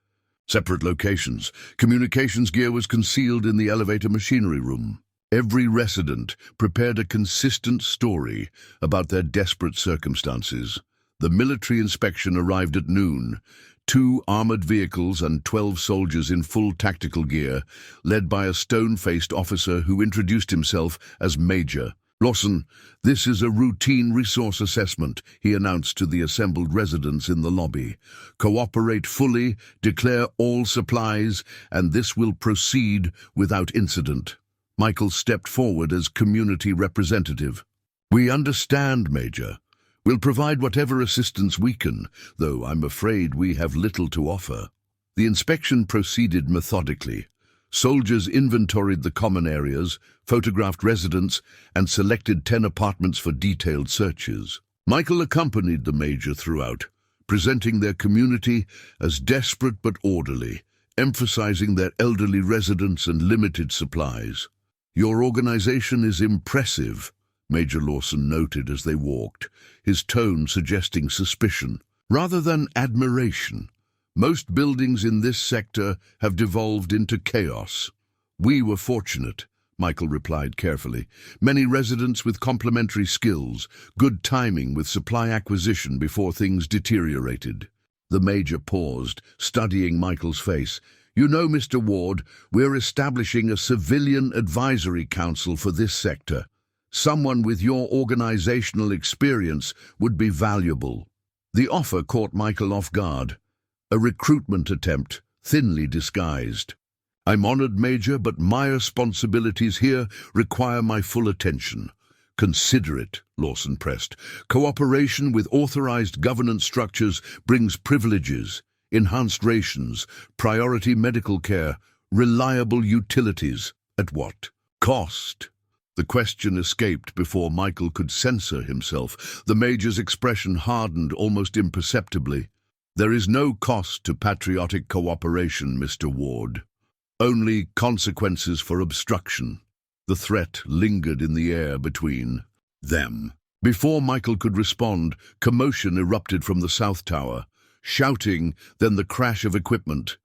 separate locations. Communications gear was concealed in the elevator machinery room. Every resident prepared a consistent story about their desperate circumstances. The military inspection arrived at noon. 2 armored vehicles and 12 soldiers in full tactical gear, led by a stone-faced officer who introduced himself as Major. "Lawson, this is a routine resource assessment," he announced to the assembled residents in the lobby. "Cooperate fully, declare all supplies, and this will proceed without incident." Michael stepped forward as community representative. "We understand, Major. We'll provide whatever assistance we can, though I'm afraid we have little to offer." The inspection proceeded methodically. Soldiers inventoried the common areas, photographed residents, and selected 10 apartments for detailed searches. Michael accompanied the Major throughout, presenting their community as desperate but orderly, emphasizing their elderly residents and limited supplies. "Your organization is impressive," Major Lawson noted as they walked, his tone suggesting suspicion rather than admiration. "Most buildings in this sector have devolved into chaos." "We were fortunate," Michael replied carefully. "Many residents with complementary skills, good timing with supply acquisition before things deteriorated." The Major paused, studying Michael's face. "You know, Mr. Ward, we're establishing a civilian advisory council for this sector. Someone with your organizational experience would be valuable." The offer caught Michael off guard. A recruitment attempt, thinly disguised. "I'm honored, Major, but my responsibilities here require my full attention." "Consider it," Lawson pressed. "Cooperation with authorized governance structures brings privileges, enhanced rations, priority medical care, reliable utilities. At what cost?" The question escaped before Michael could censor himself. The Major's expression hardened almost imperceptibly. "There is no cost to patriotic cooperation, Mr. Ward. Only consequences for obstruction." The threat lingered in the air between them. Before Michael could respond, commotion erupted from the South Tower. shouting, then the crash of equipment.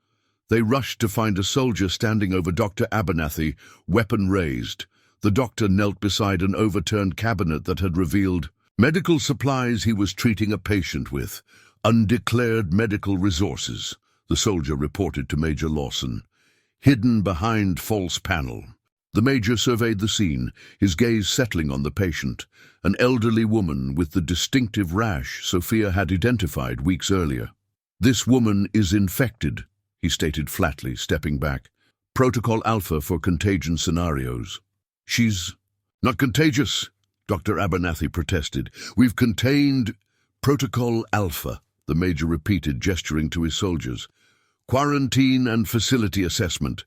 They rushed to find a soldier standing over Dr. Abernathy, weapon raised. The doctor knelt beside an overturned cabinet that had revealed medical supplies he was treating a patient with. Undeclared medical resources, the soldier reported to Major Lawson. Hidden behind false panel. The major surveyed the scene, his gaze settling on the patient, an elderly woman with the distinctive rash Sophia had identified weeks earlier. "This woman is infected," he stated flatly, stepping back. "Protocol Alpha for contagion scenarios." "She's not contagious," Dr. Abernathy protested. "We've contained Protocol Alpha," the major repeated, gesturing to his soldiers. "Quarantine and facility assessment."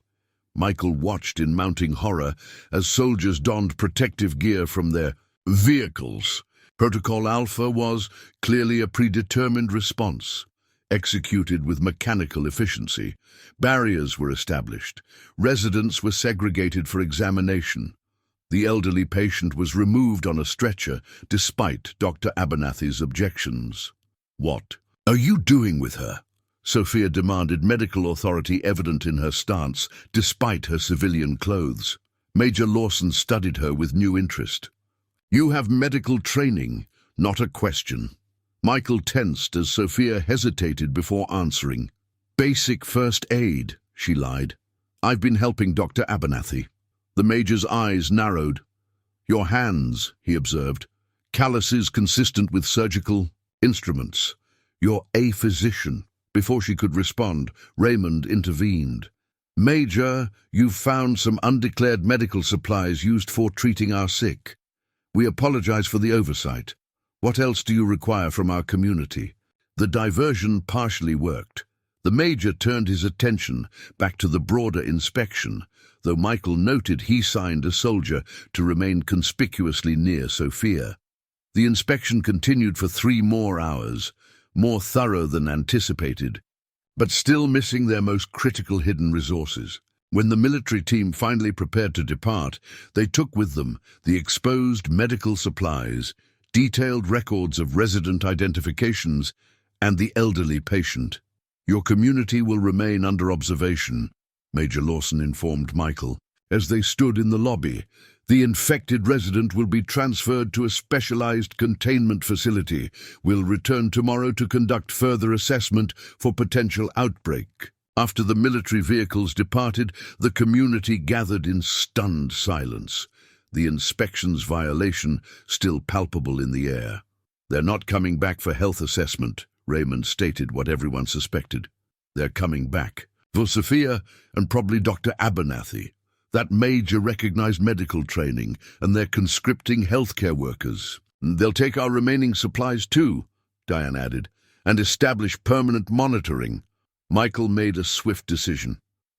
Michael watched in mounting horror as soldiers donned protective gear from their vehicles. Protocol Alpha was clearly a predetermined response, executed with mechanical efficiency. Barriers were established. Residents were segregated for examination. The elderly patient was removed on a stretcher, despite Dr. Abernathy's objections. "What are you doing with her?" Sophia demanded, medical authority evident in her stance, despite her civilian clothes. Major Lawson studied her with new interest. "You have medical training, not a question." Michael tensed as Sophia hesitated before answering. "Basic first aid," she lied. "I've been helping Dr. Abernathy." The major's eyes narrowed. "Your hands," he observed. "Calluses consistent with surgical instruments. You're a physician." Before she could respond, Raymond intervened. "Major, you've found some undeclared medical supplies used for treating our sick. We apologize for the oversight. What else do you require from our community?" The diversion partially worked. The major turned his attention back to the broader inspection, though Michael noted he signed a soldier to remain conspicuously near Sophia. The inspection continued for 3 more hours, more thorough than anticipated, but still missing their most critical hidden resources. When the military team finally prepared to depart, they took with them the exposed medical supplies, detailed records of resident identifications, and the elderly patient. "Your community will remain under observation," Major Lawson informed Michael. As they stood in the lobby, "The infected resident will be transferred to a specialized containment facility. We'll return tomorrow to conduct further assessment for potential outbreak." After the military vehicles departed, the community gathered in stunned silence, the inspection's violation still palpable in the air. "They're not coming back for health assessment," Raymond stated what everyone suspected. "They're coming back for Sophia and probably Dr. Abernathy. That major recognized medical training, and they're conscripting healthcare workers. They'll take our remaining supplies too," Diane added, "and establish permanent monitoring." Michael made a swift decision.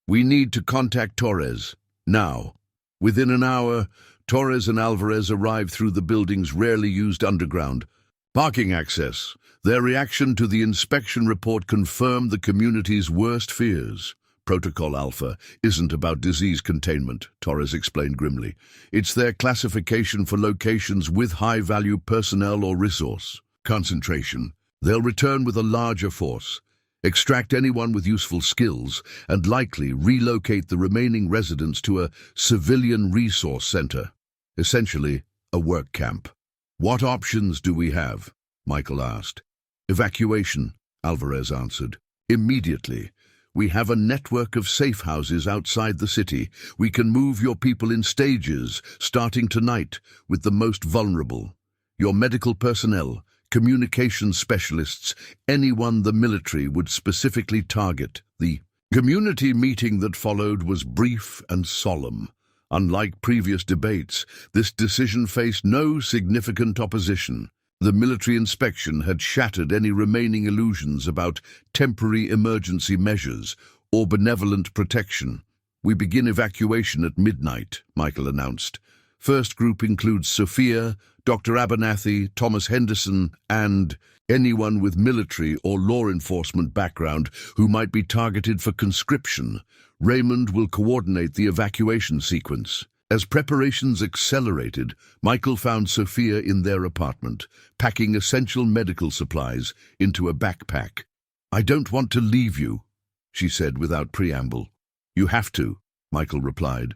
"We need to contact Torres, now." Within an hour, Torres and Alvarez arrived through the building's rarely used underground parking access. Their reaction to the inspection report confirmed the community's worst fears. "Protocol Alpha isn't about disease containment," Torres explained grimly. "It's their classification for locations with high-value personnel or resource concentration. They'll return with a larger force, extract anyone with useful skills, and likely relocate the remaining residents to a civilian resource center, essentially a work camp." "What options do we have?" Michael asked. "Evacuation," Alvarez answered. "Immediately. We have a network of safe houses outside the city. We can move your people in stages, starting tonight with the most vulnerable. Your medical personnel, communications specialists, anyone the military would specifically target." The community meeting that followed was brief and solemn. Unlike previous debates, this decision faced no significant opposition. The military inspection had shattered any remaining illusions about temporary emergency measures or benevolent protection. "We begin evacuation at midnight," Michael announced. "First group includes Sophia, Dr. Abernathy, Thomas Henderson, and anyone with military or law enforcement background who might be targeted for conscription. Raymond will coordinate the evacuation sequence." As preparations accelerated, Michael found Sophia in their apartment, packing essential medical supplies into a backpack. "I don't want to leave you," she said without preamble. "You have to," Michael replied,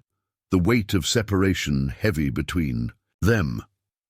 the weight of separation heavy between them.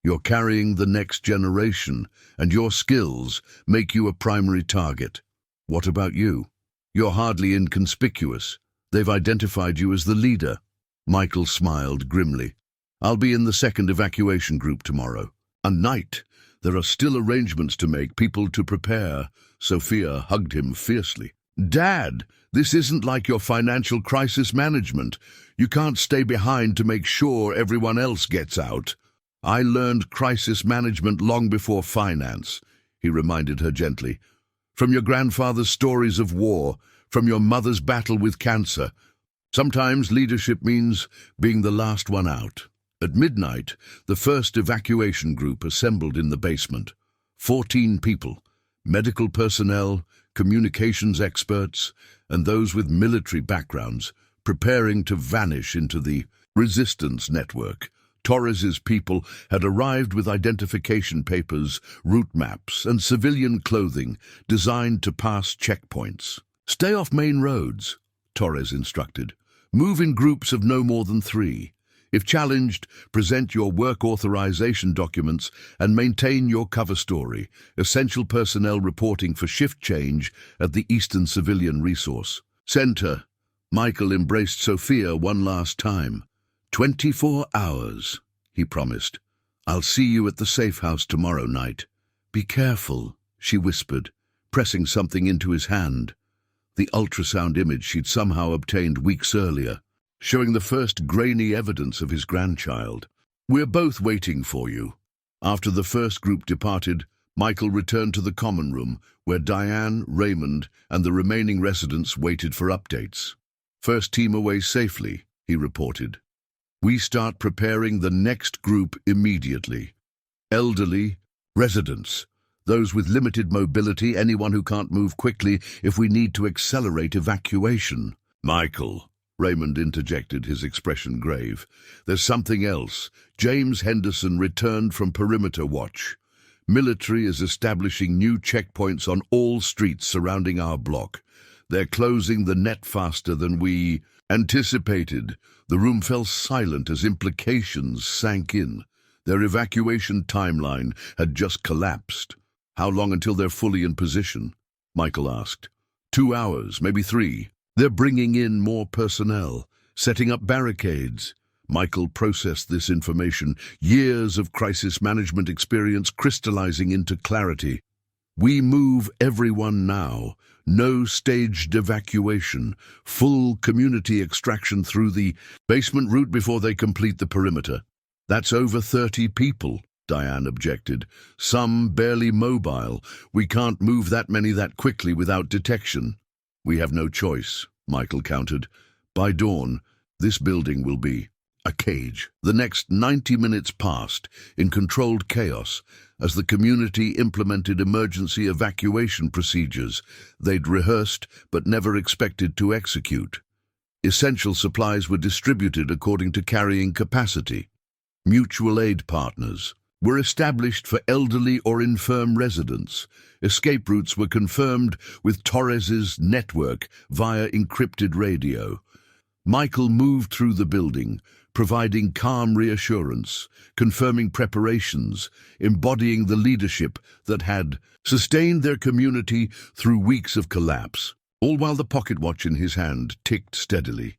"You're carrying the next generation, and your skills make you a primary target. What about you? You're hardly inconspicuous. They've identified you as the leader." Michael smiled grimly. "I'll be in the second evacuation group tomorrow." "A night. There are still arrangements to make, people to prepare." Sophia hugged him fiercely. "Dad, this isn't like your financial crisis management. You can't stay behind to make sure everyone else gets out." "I learned crisis management long before finance," he reminded her gently. "From your grandfather's stories of war, from your mother's battle with cancer. Sometimes leadership means being the last one out." At midnight, the first evacuation group assembled in the basement. 14 people, medical personnel, communications experts, and those with military backgrounds, preparing to vanish into the resistance network. Torres's people had arrived with identification papers, route maps, and civilian clothing designed to pass checkpoints. "Stay off main roads," Torres instructed. "Move in groups of no more than 3. If challenged, present your work authorization documents and maintain your cover story. Essential personnel reporting for shift change at the Eastern Civilian Resource Center." Michael embraced Sophia one last time. 24 hours, he promised. "I'll see you at the safe house tomorrow night." "Be careful," she whispered, pressing something into his hand. The ultrasound image she'd somehow obtained weeks earlier, showing the first grainy evidence of his grandchild. "We're both waiting for you." After the first group departed, Michael returned to the common room, where Diane, Raymond, and the remaining residents waited for updates. "First team away safely," he reported. "We start preparing the next group immediately. Elderly, residents, those with limited mobility, anyone who can't move quickly if we need to accelerate evacuation." "Michael," Raymond interjected, his expression grave, "there's something else. James Henderson returned from perimeter watch. Military is establishing new checkpoints on all streets surrounding our block. They're closing the net faster than we anticipated." The room fell silent as implications sank in. Their evacuation timeline had just collapsed. "How long until they're fully in position?" Michael asked. 2 hours, maybe 3. "They're bringing in more personnel, setting up barricades." Michael processed this information, years of crisis management experience crystallizing into clarity. "We move everyone now. No staged evacuation. Full community extraction through the basement route before they complete the perimeter." "That's over 30 people," Diane objected. "Some barely mobile. We can't move that many that quickly without detection." "We have no choice," Michael countered. "By dawn, this building will be a cage." The next 90 minutes passed in controlled chaos as the community implemented emergency evacuation procedures they'd rehearsed but never expected to execute. Essential supplies were distributed according to carrying capacity. Mutual aid partners were established for elderly or infirm residents. Escape routes were confirmed with Torres's network via encrypted radio. Michael moved through the building, providing calm reassurance, confirming preparations, embodying the leadership that had sustained their community through weeks of collapse, all while the pocket watch in his hand ticked steadily,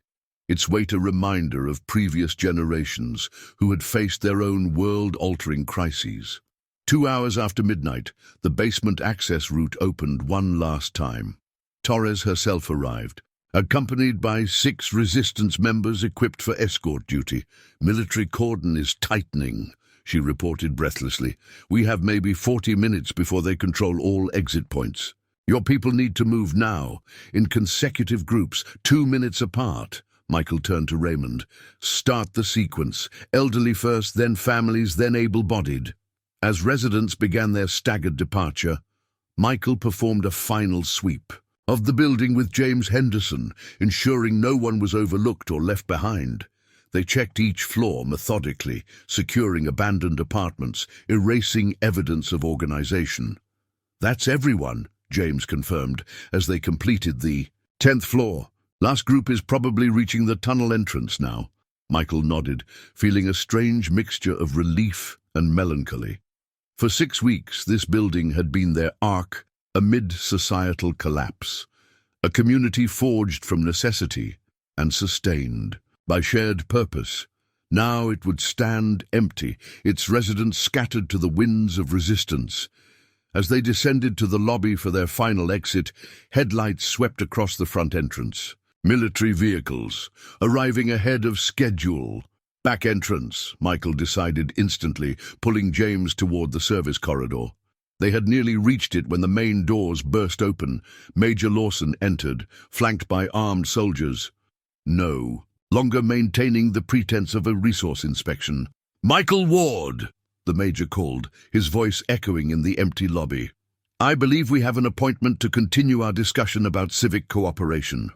its weight a reminder of previous generations who had faced their own world-altering crises. 2 hours after midnight, the basement access route opened one last time. Torres herself arrived, accompanied by 6 resistance members equipped for escort duty. "Military cordon is tightening," she reported breathlessly. "We have maybe 40 minutes before they control all exit points. Your people need to move now, in consecutive groups, 2 minutes apart." Michael turned to Raymond. "Start the sequence. Elderly first, then families, then able-bodied." As residents began their staggered departure, Michael performed a final sweep of the building with James Henderson, ensuring no one was overlooked or left behind. They checked each floor methodically, securing abandoned apartments, erasing evidence of organization. "That's everyone," James confirmed, as they completed the 10th floor. Last group is probably reaching the tunnel entrance now. Michael nodded, feeling a strange mixture of relief and melancholy. For 6 weeks, this building had been their ark amid societal collapse, a community forged from necessity and sustained by shared purpose. Now it would stand empty, its residents scattered to the winds of resistance. As they descended to the lobby for their final exit, headlights swept across the front entrance. Military vehicles, arriving ahead of schedule. Back entrance, Michael decided instantly, pulling James toward the service corridor. They had nearly reached it when the main doors burst open. Major Lawson entered, flanked by armed soldiers. No longer maintaining the pretense of a resource inspection. "Michael Ward!" the Major called, his voice echoing in the empty lobby. "I believe we have an appointment to continue our discussion about civic cooperation."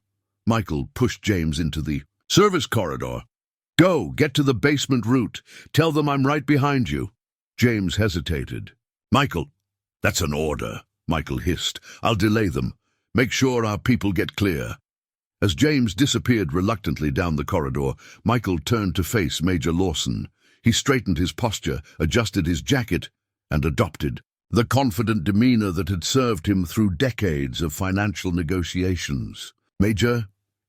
Michael pushed James into the service corridor. "Go, get to the basement route. Tell them I'm right behind you." James hesitated. "Michael, that's an order," Michael hissed. "I'll delay them. Make sure our people get clear." As James disappeared reluctantly down the corridor, Michael turned to face Major Lawson. He straightened his posture, adjusted his jacket, and adopted the confident demeanor that had served him through decades of financial negotiations. "Major,"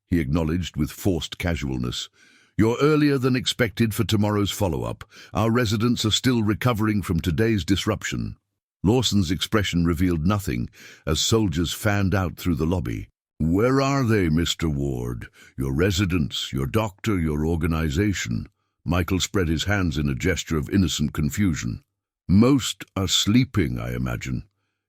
he acknowledged with forced casualness, "you're earlier than expected for tomorrow's follow-up. Our residents are still recovering from today's disruption." Lawson's expression revealed nothing as soldiers fanned out through the lobby. "Where are they, Mr. Ward? Your residents, your doctor, your organization?" Michael spread his hands in a gesture of innocent confusion. "Most are sleeping, I imagine.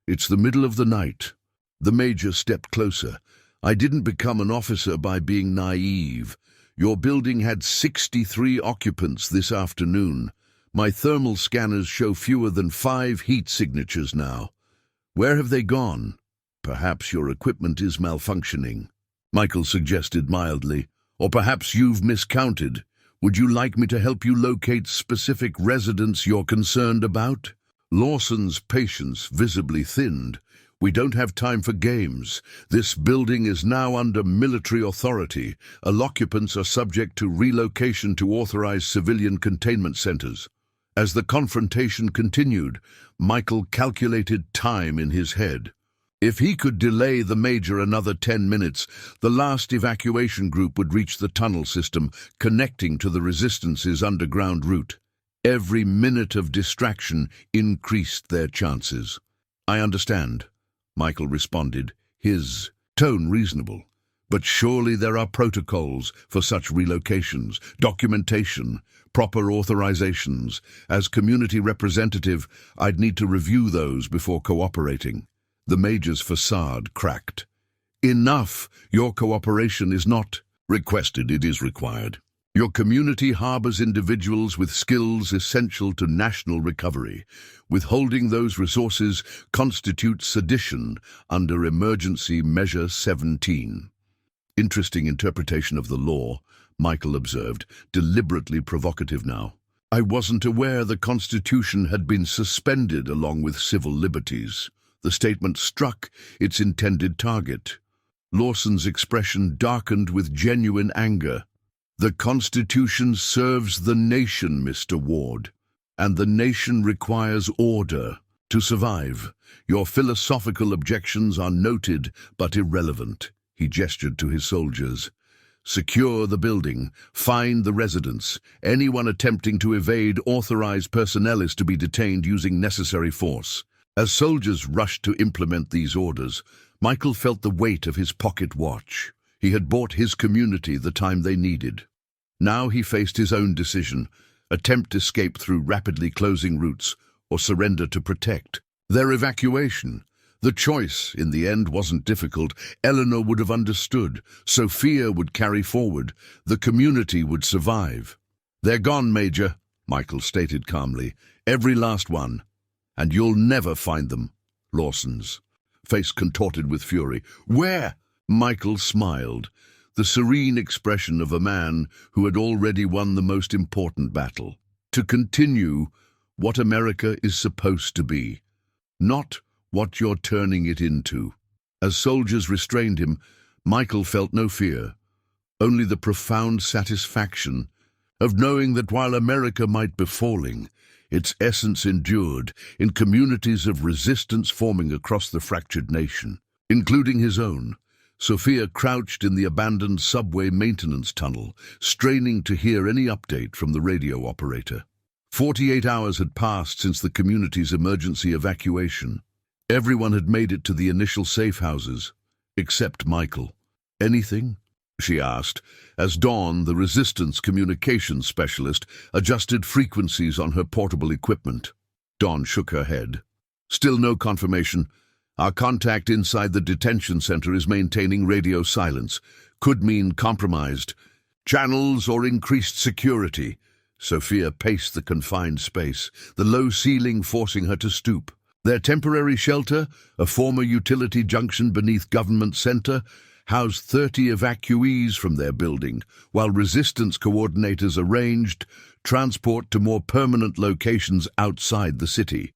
It's the middle of the night." The Major stepped closer. "I didn't become an officer by being naive. Your building had 63 occupants this afternoon. My thermal scanners show fewer than 5 heat signatures now. Where have they gone?" "Perhaps your equipment is malfunctioning," Michael suggested mildly. "Or perhaps you've miscounted. Would you like me to help you locate specific residents you're concerned about?" Lawson's patience visibly thinned. "We don't have time for games. This building is now under military authority. All occupants are subject to relocation to authorized civilian containment centers." As the confrontation continued, Michael calculated time in his head. If he could delay the Major another 10 minutes, the last evacuation group would reach the tunnel system, connecting to the Resistance's underground route. Every minute of distraction increased their chances. "I understand," Michael responded, his tone reasonable. "But surely there are protocols for such relocations, documentation, proper authorizations. As community representative, I'd need to review those before cooperating." The Major's facade cracked. "Enough! Your cooperation is not requested, it is required. Your community harbors individuals with skills essential to national recovery. Withholding those resources constitutes sedition under Emergency Measure 17. "Interesting interpretation of the law," Michael observed, deliberately provocative now. "I wasn't aware the Constitution had been suspended along with civil liberties." The statement struck its intended target. Lawson's expression darkened with genuine anger. "The Constitution serves the nation, Mr. Ward, and the nation requires order to survive. Your philosophical objections are noted but irrelevant." He gestured to his soldiers. "Secure the building, find the residents. Anyone attempting to evade authorized personnel is to be detained using necessary force." As soldiers rushed to implement these orders, Michael felt the weight of his pocket watch. He had bought his community the time they needed. Now he faced his own decision: attempt escape through rapidly closing routes or surrender to protect their evacuation. The choice, in the end, wasn't difficult. Eleanor would have understood. Sophia would carry forward. The community would survive. "They're gone, Major," Michael stated calmly. "Every last one. And you'll never find them." Lawson's face contorted with fury. "Where?" Michael smiled, the serene expression of a man who had already won the most important battle. "To continue what America is supposed to be, not what you're turning it into." As soldiers restrained him, Michael felt no fear, only the profound satisfaction of knowing that while America might be falling, its essence endured in communities of resistance forming across the fractured nation, including his own. Sophia crouched in the abandoned subway maintenance tunnel, straining to hear any update from the radio operator. 48 hours had passed since the community's emergency evacuation. Everyone had made it to the initial safe houses, except Michael. "Anything?" she asked, as Dawn, the resistance communications specialist, adjusted frequencies on her portable equipment. Dawn shook her head. "Still no confirmation. Our contact inside the detention center is maintaining radio silence. Could mean compromised channels or increased security." Sophia paced the confined space, the low ceiling forcing her to stoop. Their temporary shelter, a former utility junction beneath Government Center, housed 30 evacuees from their building, while resistance coordinators arranged transport to more permanent locations outside the city.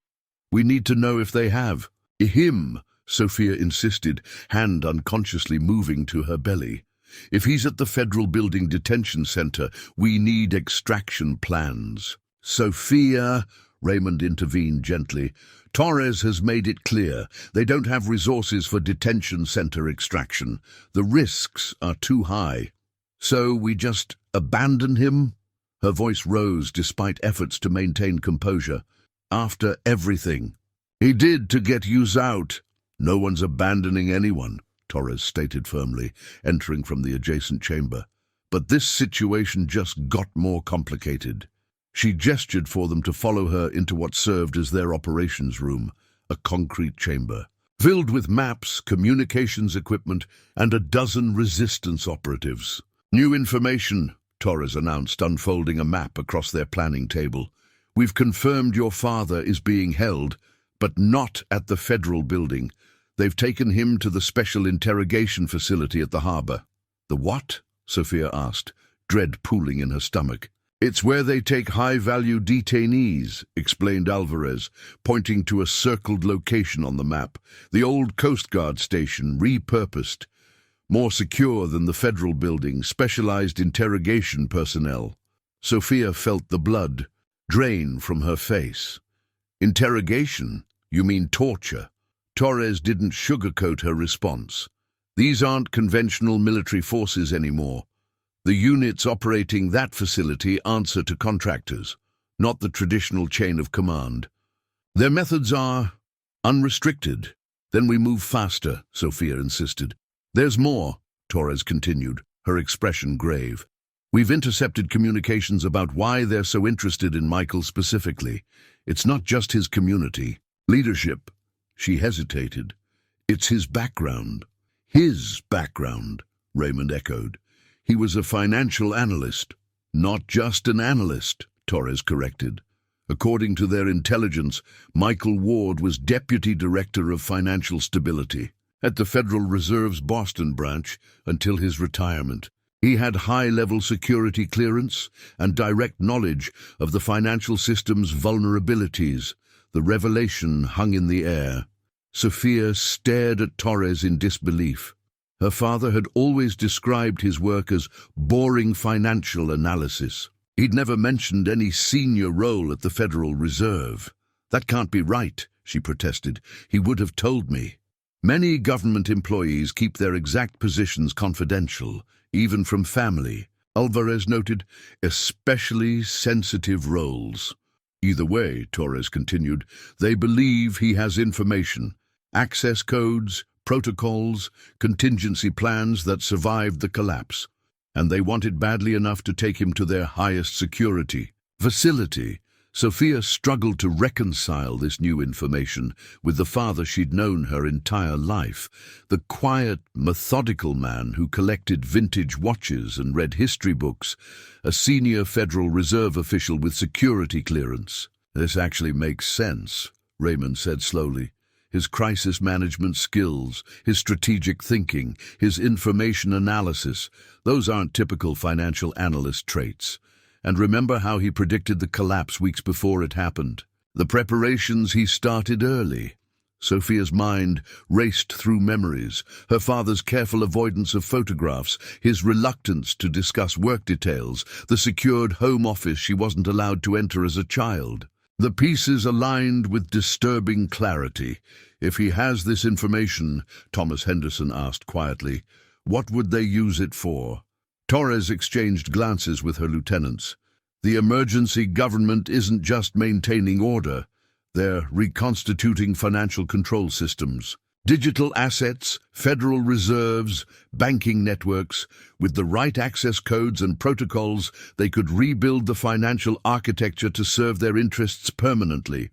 "We need to know if they have." "Him," Sophia insisted, hand unconsciously moving to her belly. "If he's at the Federal Building Detention Center, we need extraction plans." "Sophia," Raymond intervened gently, "Torres has made it clear they don't have resources for detention center extraction. The risks are too high." "So we just abandon him?" Her voice rose despite efforts to maintain composure. "After everything he did to get yous out." "No one's abandoning anyone," Torres stated firmly, entering from the adjacent chamber. "But this situation just got more complicated." She gestured for them to follow her into what served as their operations room, a concrete chamber, filled with maps, communications equipment, and a dozen resistance operatives. "New information," Torres announced, unfolding a map across their planning table. "We've confirmed your father is being held, but not at the federal building. They've taken him to the special interrogation facility at the harbor." "The what?" Sophia asked, dread pooling in her stomach. "It's where they take high-value detainees," explained Alvarez, pointing to a circled location on the map. "The old Coast Guard station, repurposed. More secure than the federal building, specialized interrogation personnel." Sophia felt the blood drain from her face. "Interrogation? You mean torture?" Torres didn't sugarcoat her response. "These aren't conventional military forces anymore. The units operating that facility answer to contractors, not the traditional chain of command. Their methods are unrestricted." "Then we move faster," Sophia insisted. "There's more," Torres continued, her expression grave. "We've intercepted communications about why they're so interested in Michael specifically. It's not just his community. Leadership." She hesitated. "It's his background." "His background," Raymond echoed. "He was a financial analyst." "Not just an analyst," Torres corrected. "According to their intelligence, Michael Ward was Deputy Director of Financial Stability at the Federal Reserve's Boston branch until his retirement. He had high-level security clearance and direct knowledge of the financial system's vulnerabilities. The revelation hung in the air." Sophia stared at Torres in disbelief. Her father had always described his work as boring financial analysis. He'd never mentioned any senior role at the Federal Reserve. "That can't be right," she protested. "He would have told me." "Many government employees keep their exact positions confidential, even from family," Alvarez noted, "especially sensitive roles." "Either way," Torres continued, "they believe he has information, access codes, protocols, contingency plans that survived the collapse, and they want it badly enough to take him to their highest security facility." Sophia struggled to reconcile this new information with the father she'd known her entire life, the quiet, methodical man who collected vintage watches and read history books, a senior Federal Reserve official with security clearance. "This actually makes sense," Raymond said slowly. "His crisis management skills, his strategic thinking, his information analysis, those aren't typical financial analyst traits. And remember how he predicted the collapse weeks before it happened. The preparations he started early." Sophia's mind raced through memories, her father's careful avoidance of photographs, his reluctance to discuss work details, the secured home office she wasn't allowed to enter as a child. The pieces aligned with disturbing clarity. If he has this information, Thomas Henderson asked quietly, what would they use it for? Torres exchanged glances with her lieutenants. The emergency government isn't just maintaining order. They're reconstituting financial control systems. Digital assets, federal reserves, banking networks. With the right access codes and protocols, they could rebuild the financial architecture to serve their interests permanently.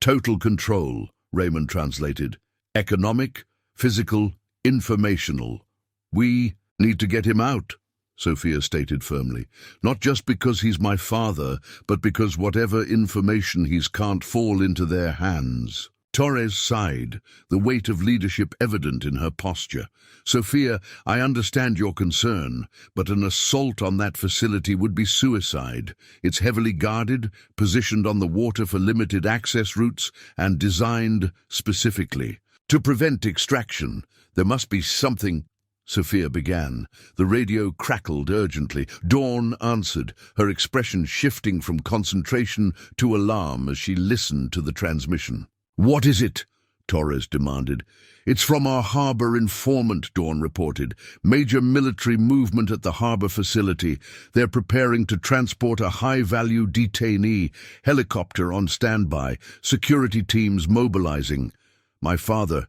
Total control, Raymond translated. Economic, physical, informational. We need to get him out, Sophia stated firmly. Not just because he's my father, but because whatever information he's can't fall into their hands. Torres sighed, the weight of leadership evident in her posture. Sophia, I understand your concern, but an assault on that facility would be suicide. It's heavily guarded, positioned on the water for limited access routes, and designed specifically to prevent extraction. There must be something. Sophia began. The radio crackled urgently. Dawn answered, her expression shifting from concentration to alarm as she listened to the transmission. What is it? Torres demanded. It's from our harbor informant, Dawn reported. Major military movement at the harbor facility. They're preparing to transport a high-value detainee. Helicopter on standby. Security teams mobilizing. My father,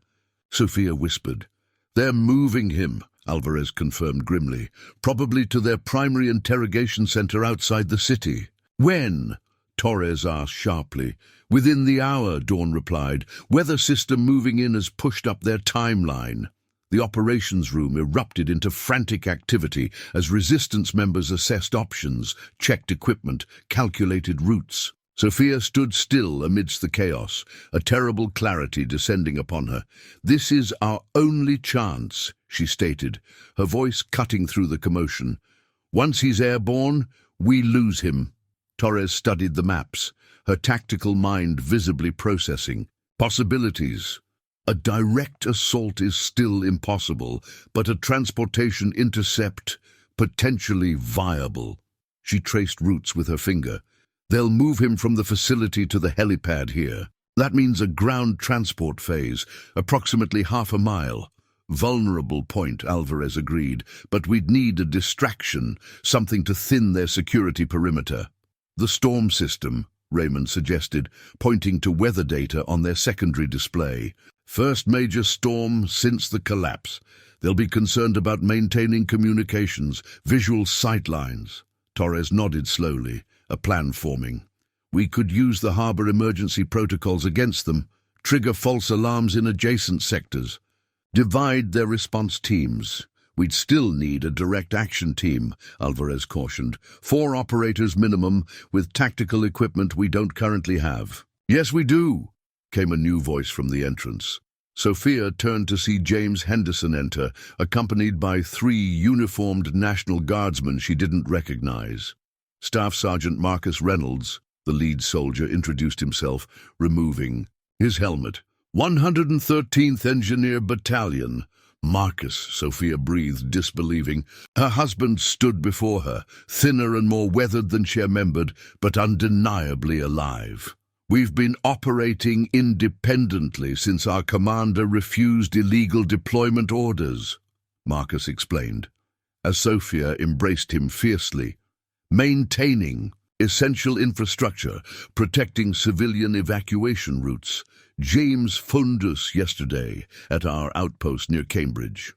Sophia whispered. They're moving him, Alvarez confirmed grimly, probably to their primary interrogation center outside the city. When? Torres asked sharply. Within the hour, Dawn replied. Weather system moving in has pushed up their timeline. The operations room erupted into frantic activity as resistance members assessed options, checked equipment, calculated routes. Sophia stood still amidst the chaos, a terrible clarity descending upon her. This is our only chance, she stated, her voice cutting through the commotion. Once he's airborne, we lose him. Torres studied the maps, her tactical mind visibly processing. Possibilities. A direct assault is still impossible, but a transportation intercept, potentially viable. She traced routes with her finger. They'll move him from the facility to the helipad here. That means a ground transport phase, approximately half a mile. Vulnerable point, Alvarez agreed, but we'd need a distraction, something to thin their security perimeter. The storm system, Raymond suggested, pointing to weather data on their secondary display. First major storm since the collapse. They'll be concerned about maintaining communications, visual sightlines. Torres nodded slowly, a plan forming. We could use the harbor emergency protocols against them, trigger false alarms in adjacent sectors, divide their response teams. We'd still need a direct action team, Alvarez cautioned. 4 operators minimum, with tactical equipment we don't currently have. Yes, we do, came a new voice from the entrance. Sophia turned to see James Henderson enter, accompanied by 3 uniformed National Guardsmen she didn't recognize. Staff Sergeant Marcus Reynolds, the lead soldier, introduced himself, removing his helmet. 113th Engineer Battalion. Marcus, Sophia breathed, disbelieving. Her husband stood before her, thinner and more weathered than she remembered, but undeniably alive. We've been operating independently since our commander refused illegal deployment orders, Marcus explained, as Sophia embraced him fiercely. Maintaining essential infrastructure, protecting civilian evacuation routes. James Fundus yesterday at our outpost near Cambridge.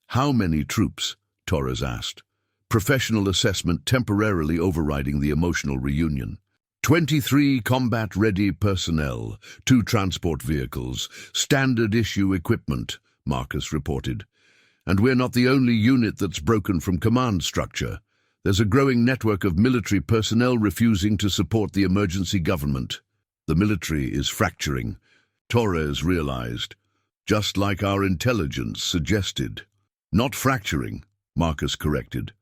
How many troops? Torres asked. Professional assessment temporarily overriding the emotional reunion. 23 combat-ready personnel, 2 transport vehicles, standard-issue equipment, Marcus reported. And we're not the only unit that's broken from command structure. There's a growing network of military personnel refusing to support the emergency government. The military is fracturing, Torres realized, just like our intelligence suggested. Not fracturing, Marcus corrected.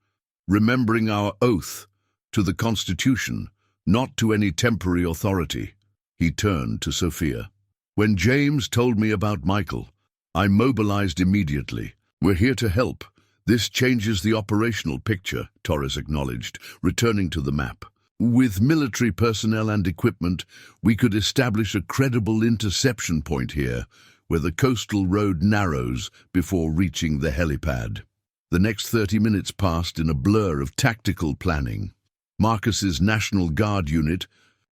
Remembering our oath to the Constitution, not to any temporary authority. He turned to Sophia. When James told me about Michael, I mobilized immediately. We're here to help. This changes the operational picture, Torres acknowledged, returning to the map. With military personnel and equipment, we could establish a credible interception point here, where the coastal road narrows before reaching the helipad. The next 30 minutes passed in a blur of tactical planning. Marcus's National Guard unit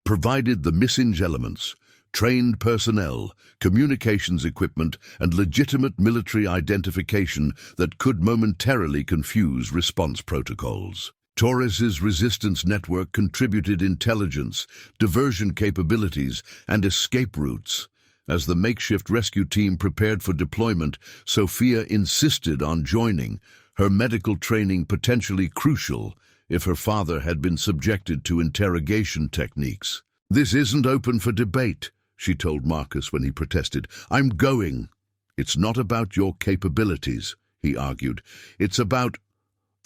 provided the missing elements, trained personnel, communications equipment, and legitimate military identification that could momentarily confuse response protocols. Torres's resistance network contributed intelligence, diversion capabilities, and escape routes. As the makeshift rescue team prepared for deployment, Sophia insisted on joining, her medical training potentially crucial if her father had been subjected to interrogation techniques. "This isn't open for debate," she told Marcus when he protested. "I'm going." "It's not about your capabilities," he argued. "It's about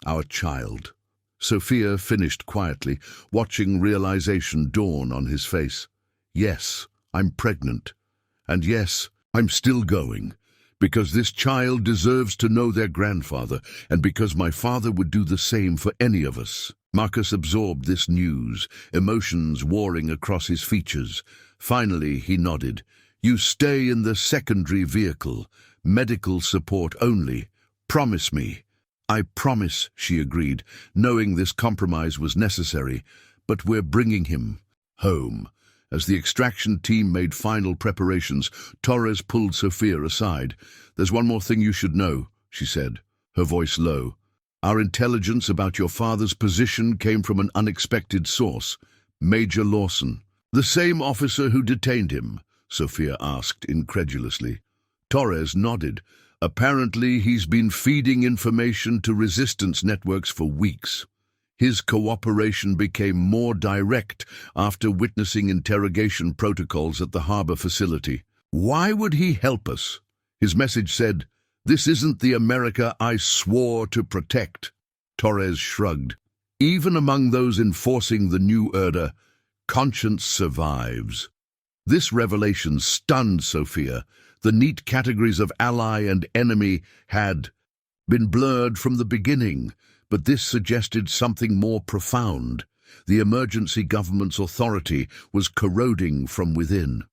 our child." Sophia finished quietly, watching realization dawn on his face. "Yes, I'm pregnant. And yes, I'm still going. Because this child deserves to know their grandfather, and because my father would do the same for any of us." Marcus absorbed this news, emotions warring across his features. Finally, he nodded. "You stay in the secondary vehicle. Medical support only. Promise me." "I promise," she agreed, knowing this compromise was necessary. "But we're bringing him home." As the extraction team made final preparations, Torres pulled Sophia aside. "There's one more thing you should know," she said, her voice low. "Our intelligence about your father's position came from an unexpected source, Major Lawson." "The same officer who detained him?" Sophia asked incredulously. Torres nodded. "Apparently he's been feeding information to resistance networks for weeks. His cooperation became more direct after witnessing interrogation protocols at the harbor facility." "Why would he help us?" His message said, "This isn't the America I swore to protect." Torres shrugged. "Even among those enforcing the new order, conscience survives." This revelation stunned Sophia. The neat categories of ally and enemy had been blurred from the beginning, but this suggested something more profound. The emergency government's authority was corroding from within.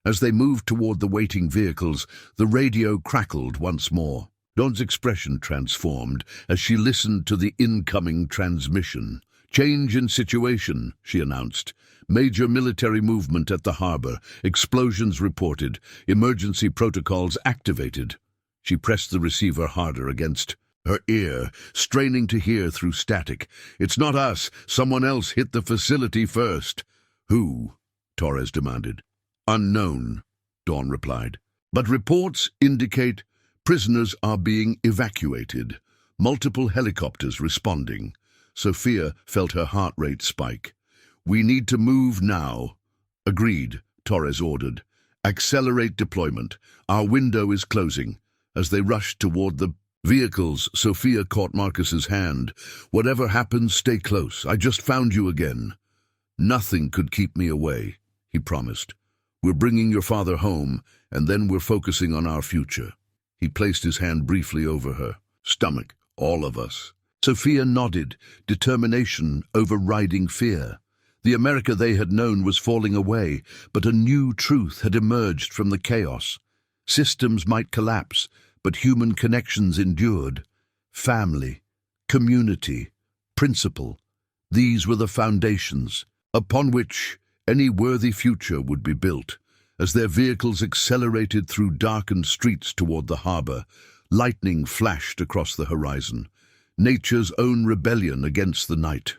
As they moved toward the waiting vehicles, the radio crackled once more. Dawn's expression transformed as she listened to the incoming transmission. "Change in situation," she announced. "Major military movement at the harbor. Explosions reported. Emergency protocols activated." She pressed the receiver harder against her ear, straining to hear through static. "It's not us. Someone else hit the facility first." "Who?" Torres demanded. "Unknown," Dawn replied. "But reports indicate prisoners are being evacuated. Multiple helicopters responding." Sophia felt her heart rate spike. "We need to move now." "Agreed," Torres ordered. "Accelerate deployment. Our window is closing." As they rushed toward the vehicles, Sophia caught Marcus's hand. "Whatever happens, stay close. I just found you again." "Nothing could keep me away," he promised. "We're bringing your father home, and then we're focusing on our future." He placed his hand briefly over her stomach. "All of us." Sophia nodded, determination overriding fear. The America they had known was falling away, but a new truth had emerged from the chaos. Systems might collapse, but human connections endured. Family, community, principle. These were the foundations upon which any worthy future would be built. As their vehicles accelerated through darkened streets toward the harbor, lightning flashed across the horizon. Nature's own rebellion against the night.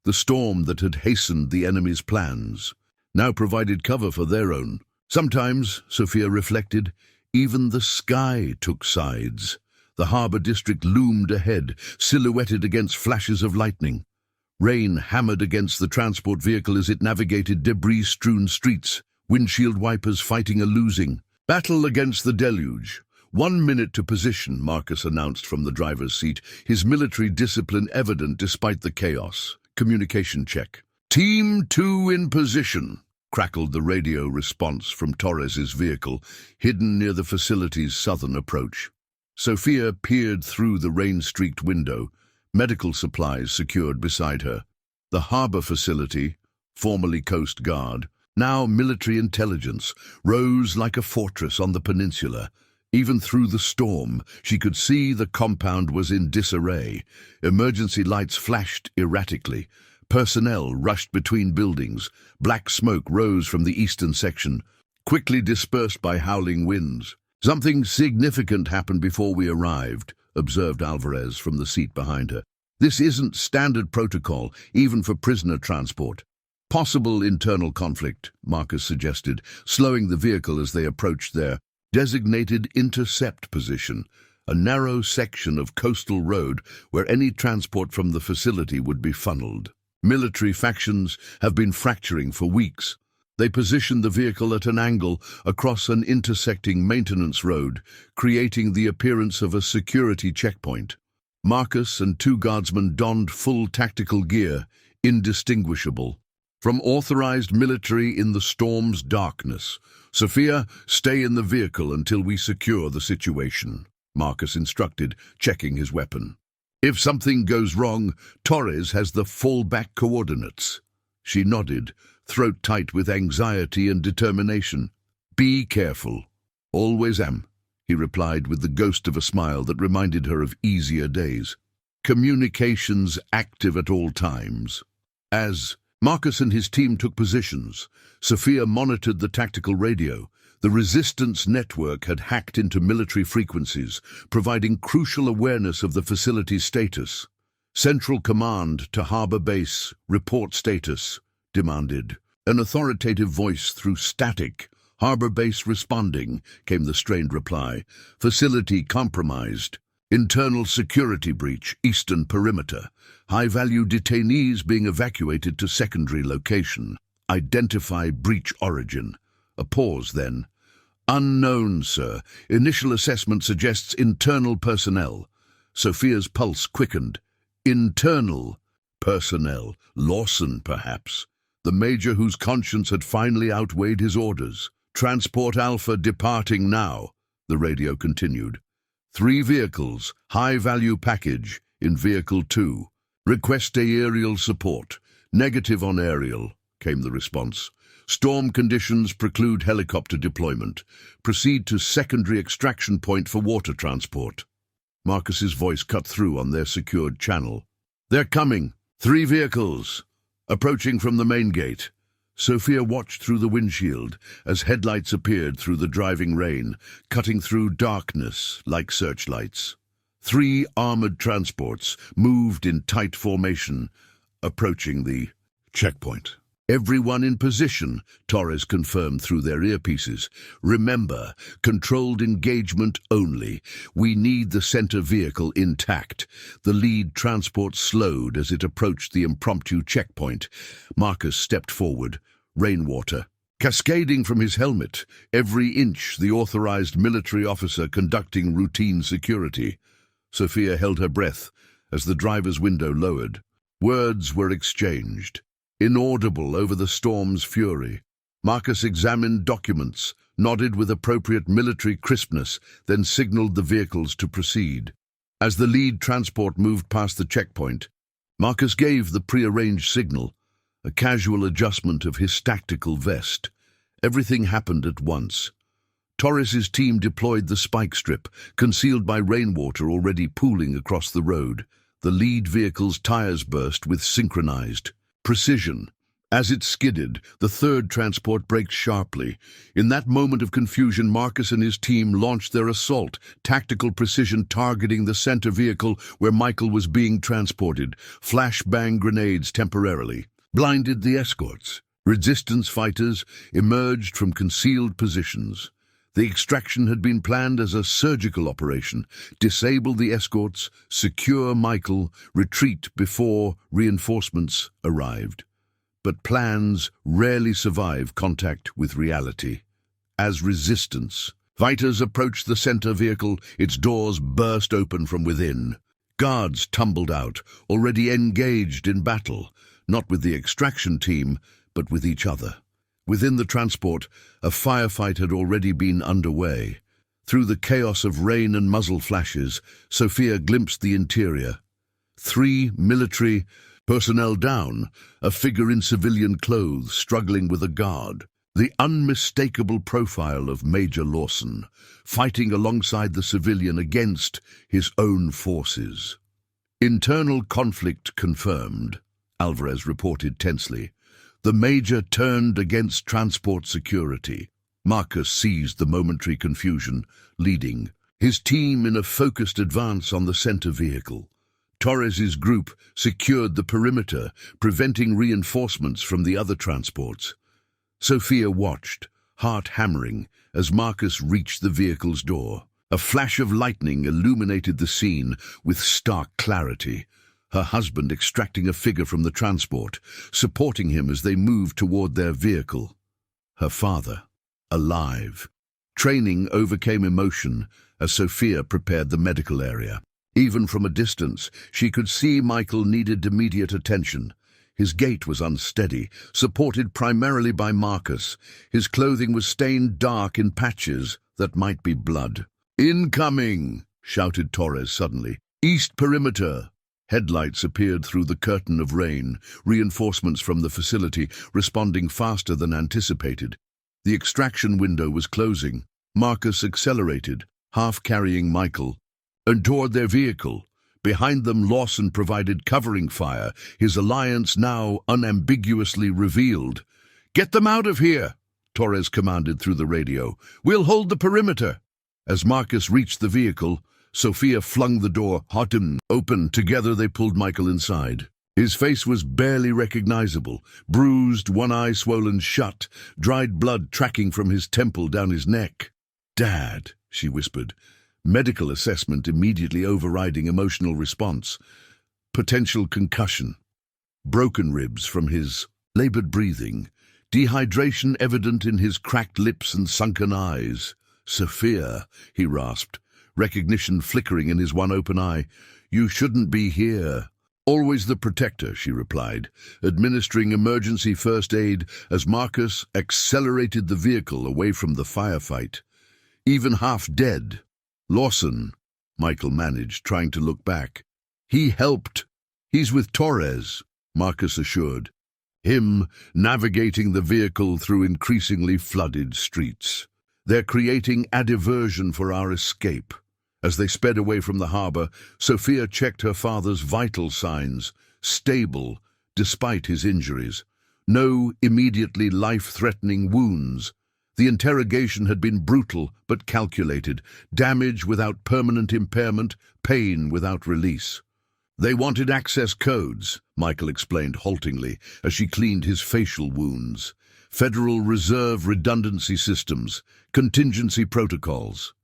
The storm that had hastened the enemy's plans now provided cover for their own. Sometimes, Sophia reflected, even the sky took sides. The harbor district loomed ahead, silhouetted against flashes of lightning. Rain hammered against the transport vehicle as it navigated debris-strewn streets, windshield wipers fighting a losing battle against the deluge. 1 minute to position, Marcus announced from the driver's seat, his military discipline evident despite the chaos. Communication check. "Team 2 in position." crackled the radio response from Torres's vehicle, hidden near the facility's southern approach. Sophia peered through the rain-streaked window, medical supplies secured beside her. The harbor facility, formerly Coast Guard, now military intelligence, rose like a fortress on the peninsula. Even through the storm, she could see the compound was in disarray. Emergency lights flashed erratically. Personnel rushed between buildings. Black smoke rose from the eastern section, quickly dispersed by howling winds. "Something significant happened before we arrived," observed Alvarez from the seat behind her. "This isn't standard protocol, even for prisoner transport." "Possible internal conflict," Marcus suggested, slowing the vehicle as they approached their designated intercept position, a narrow section of coastal road where any transport from the facility would be funneled. Military factions have been fracturing for weeks. They positioned the vehicle at an angle across an intersecting maintenance road, creating the appearance of a security checkpoint. Marcus and two guardsmen donned full tactical gear, indistinguishable from authorized military in the storm's darkness. "Sophia, stay in the vehicle until we secure the situation," Marcus instructed, checking his weapon. "If something goes wrong, Torres has the fallback coordinates." She nodded, throat tight with anxiety and determination. "Be careful." "Always am," he replied with the ghost of a smile that reminded her of easier days. "Communications active at all times." As Marcus and his team took positions, Sophia monitored the tactical radio. The resistance network had hacked into military frequencies, providing crucial awareness of the facility's status. "Central Command to Harbor Base, report status," demanded. An authoritative voice through static. "Harbor Base responding," came the strained reply. "Facility compromised. Internal security breach, eastern perimeter. High-value detainees being evacuated to secondary location. Identify breach origin." A pause then. "Unknown, sir. Initial assessment suggests internal personnel." Sophia's pulse quickened. Internal personnel. Lawson, perhaps. The major whose conscience had finally outweighed his orders. "Transport Alpha departing now," the radio continued. 3 vehicles, high-value package, in Vehicle 2. "Request aerial support." "Negative on aerial," came the response. "Storm conditions preclude helicopter deployment. Proceed to secondary extraction point for water transport." Marcus's voice cut through on their secured channel. "They're coming. 3 vehicles. Approaching from the main gate." Sophia watched through the windshield as headlights appeared through the driving rain, cutting through darkness like searchlights. 3 armored transports moved in tight formation, approaching the checkpoint. "Everyone in position," Torres confirmed through their earpieces. "Remember, controlled engagement only. We need the center vehicle intact." The lead transport slowed as it approached the impromptu checkpoint. Marcus stepped forward, rainwater cascading from his helmet, every inch the authorized military officer conducting routine security. Sophia held her breath as the driver's window lowered. Words were exchanged, inaudible over the storm's fury. Marcus examined documents, nodded with appropriate military crispness, then signaled the vehicles to proceed. As the lead transport moved past the checkpoint, Marcus gave the prearranged signal, a casual adjustment of his tactical vest. Everything happened at once. Torres's team deployed the spike strip, concealed by rainwater already pooling across the road. The lead vehicle's tires burst with synchronized precision. As it skidded, the third transport braked sharply. In that moment of confusion, Marcus and his team launched their assault, tactical precision targeting the center vehicle where Michael was being transported. Flashbang grenades temporarily blinded the escorts. Resistance fighters emerged from concealed positions. The extraction had been planned as a surgical operation. Disable the escorts, secure Michael, retreat before reinforcements arrived. But plans rarely survive contact with reality. As resistance, fighters approached the center vehicle, its doors burst open from within. Guards tumbled out, already engaged in battle, not with the extraction team, but with each other. Within the transport, a firefight had already been underway. Through the chaos of rain and muzzle flashes, Sophia glimpsed the interior. 3 military personnel down, a figure in civilian clothes struggling with a guard. The unmistakable profile of Major Lawson, fighting alongside the civilian against his own forces. Internal conflict confirmed, Alvarez reported tensely. The Major turned against transport security. Marcus seized the momentary confusion, leading his team in a focused advance on the center vehicle. Torres's group secured the perimeter, preventing reinforcements from the other transports. Sophia watched, heart hammering, as Marcus reached the vehicle's door. A flash of lightning illuminated the scene with stark clarity. Her husband extracting a figure from the transport, supporting him as they moved toward their vehicle. Her father, alive. Training overcame emotion as Sophia prepared the medical area. Even from a distance, she could see Michael needed immediate attention. His gait was unsteady, supported primarily by Marcus. His clothing was stained dark in patches that might be blood. "Incoming!" shouted Torres suddenly. "East perimeter!" Headlights appeared through the curtain of rain, reinforcements from the facility responding faster than anticipated. The extraction window was closing. Marcus accelerated, half-carrying Michael, and toward their vehicle. Behind them, Lawson provided covering fire, his alliance now unambiguously revealed. "Get them out of here!" Torres commanded through the radio. "We'll hold the perimeter." As Marcus reached the vehicle, Sophia flung the door open. Together they pulled Michael inside. His face was barely recognizable, bruised, one eye swollen shut, dried blood tracking from his temple down his neck. "Dad," she whispered, medical assessment immediately overriding emotional response. Potential concussion. Broken ribs from his labored breathing. Dehydration evident in his cracked lips and sunken eyes. "Sophia," he rasped, recognition flickering in his one open eye. "You shouldn't be here." "Always the protector," she replied, administering emergency first aid as Marcus accelerated the vehicle away from the firefight. "Even half dead." "Lawson," Michael managed, trying to look back. "He helped." "He's with Torres," Marcus assured. "Him navigating the vehicle through increasingly flooded streets. They're creating a diversion for our escape." As they sped away from the harbor, Sophia checked her father's vital signs, stable despite his injuries. No immediately life-threatening wounds. The interrogation had been brutal but calculated, damage without permanent impairment, pain without release. "They wanted access codes," Michael explained haltingly as she cleaned his facial wounds. "Federal Reserve redundancy systems, contingency protocols."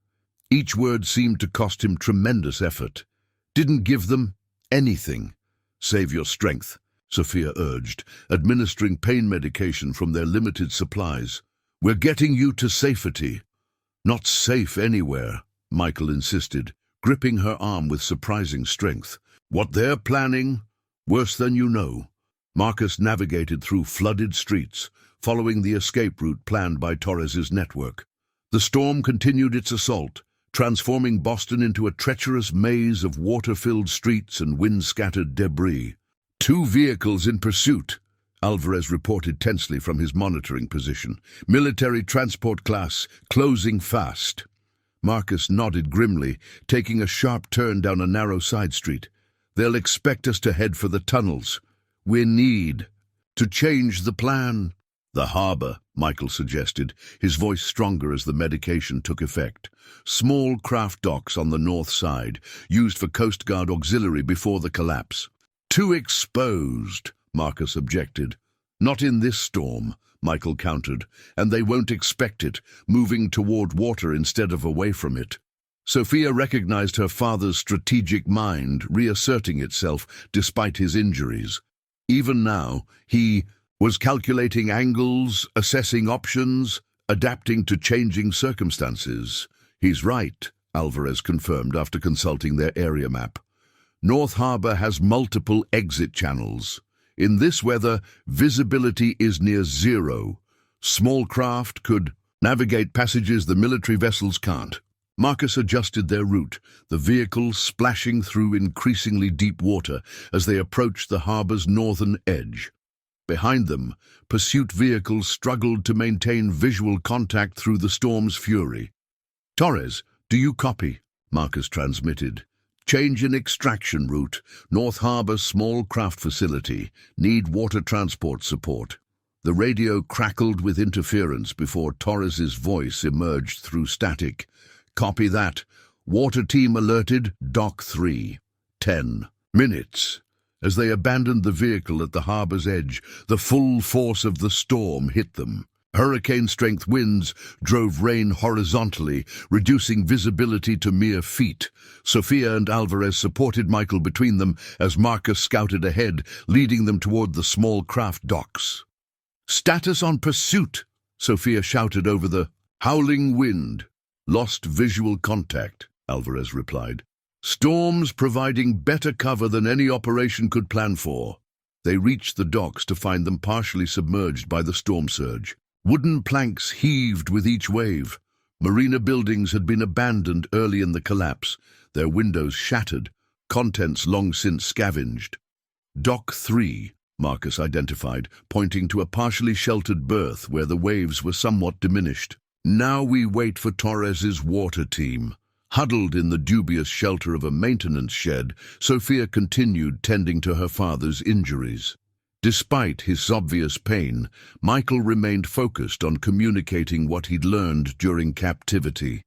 Each word seemed to cost him tremendous effort. "Didn't give them anything." "Save your strength," Sophia urged, administering pain medication from their limited supplies. "We're getting you to safety." "Not safe anywhere," Michael insisted, gripping her arm with surprising strength. "What they're planning, worse than you know." Marcus navigated through flooded streets, following the escape route planned by Torres's network. The storm continued its assault, transforming Boston into a treacherous maze of water-filled streets and wind-scattered debris. "2 vehicles in pursuit," Alvarez reported tensely from his monitoring position. "Military transport class, closing fast." Marcus nodded grimly, taking a sharp turn down a narrow side street. "They'll expect us to head for the tunnels. We need to change the plan." "The harbor," Michael suggested, his voice stronger as the medication took effect. "Small craft docks on the north side, used for Coast Guard auxiliary before the collapse." "Too exposed," Marcus objected. "Not in this storm," Michael countered, "and they won't expect it, moving toward water instead of away from it." Sophia recognized her father's strategic mind reasserting itself despite his injuries. Even now, he was calculating angles, assessing options, adapting to changing circumstances. "He's right," Alvarez confirmed after consulting their area map. "North Harbor has multiple exit channels. In this weather, visibility is near zero. Small craft could navigate passages the military vessels can't. Marcus adjusted their route, the vehicle splashing through increasingly deep water as they approached the harbor's northern edge. Behind them, pursuit vehicles struggled to maintain visual contact through the storm's fury. "Torres, do you copy?" Marcus transmitted. "Change in extraction route. North Harbor small craft facility. Need water transport support." The radio crackled with interference before Torres's voice emerged through static. "Copy that. Water team alerted. Dock 3. 10 minutes." As they abandoned the vehicle at the harbor's edge, the full force of the storm hit them. Hurricane-strength winds drove rain horizontally, reducing visibility to mere feet. Sophia and Alvarez supported Michael between them as Marcus scouted ahead, leading them toward the small craft docks. "Status on pursuit," Sophia shouted over the howling wind. "Lost visual contact," Alvarez replied. "Storms providing better cover than any operation could plan for." They reached the docks to find them partially submerged by the storm surge. Wooden planks heaved with each wave. Marina buildings had been abandoned early in the collapse, their windows shattered, contents long since scavenged. "Dock 3, Marcus identified, pointing to a partially sheltered berth where the waves were somewhat diminished. "Now we wait for Torres's water team." Huddled in the dubious shelter of a maintenance shed, Sophia continued tending to her father's injuries. Despite his obvious pain, Michael remained focused on communicating what he'd learned during captivity.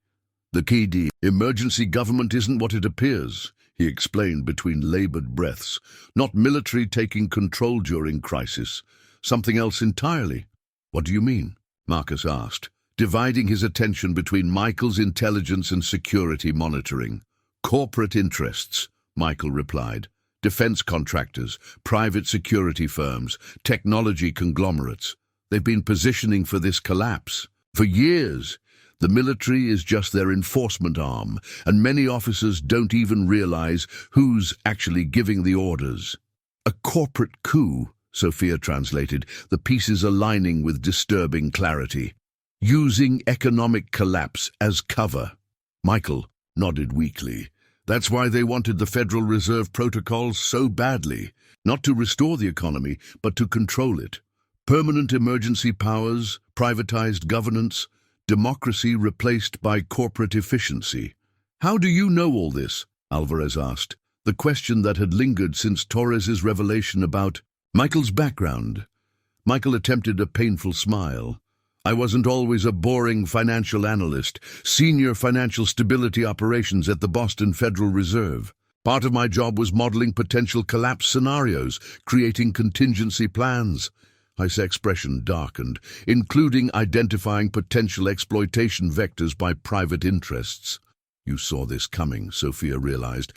"The key to emergency government isn't what it appears," he explained between labored breaths. "Not military taking control during crisis. Something else entirely." "What do you mean?" Marcus asked, dividing his attention between Michael's intelligence and security monitoring. "Corporate interests," Michael replied. "Defense contractors, private security firms, technology conglomerates. They've been positioning for this collapse for years. The military is just their enforcement arm, and many officers don't even realize who's actually giving the orders." "A corporate coup," Sophia translated, the pieces aligning with disturbing clarity. "Using economic collapse as cover." Michael nodded weakly. "That's why they wanted the Federal Reserve protocols so badly. Not to restore the economy, but to control it. Permanent emergency powers, privatized governance, democracy replaced by corporate efficiency." "How do you know all this?" Alvarez asked, the question that had lingered since Torres's revelation about Michael's background. Michael attempted a painful smile. "I wasn't always a boring financial analyst, senior financial stability operations at the Boston Federal Reserve. Part of my job was modeling potential collapse scenarios, creating contingency plans." His expression darkened, "including identifying potential exploitation vectors by private interests." "You saw this coming," Sophia realized.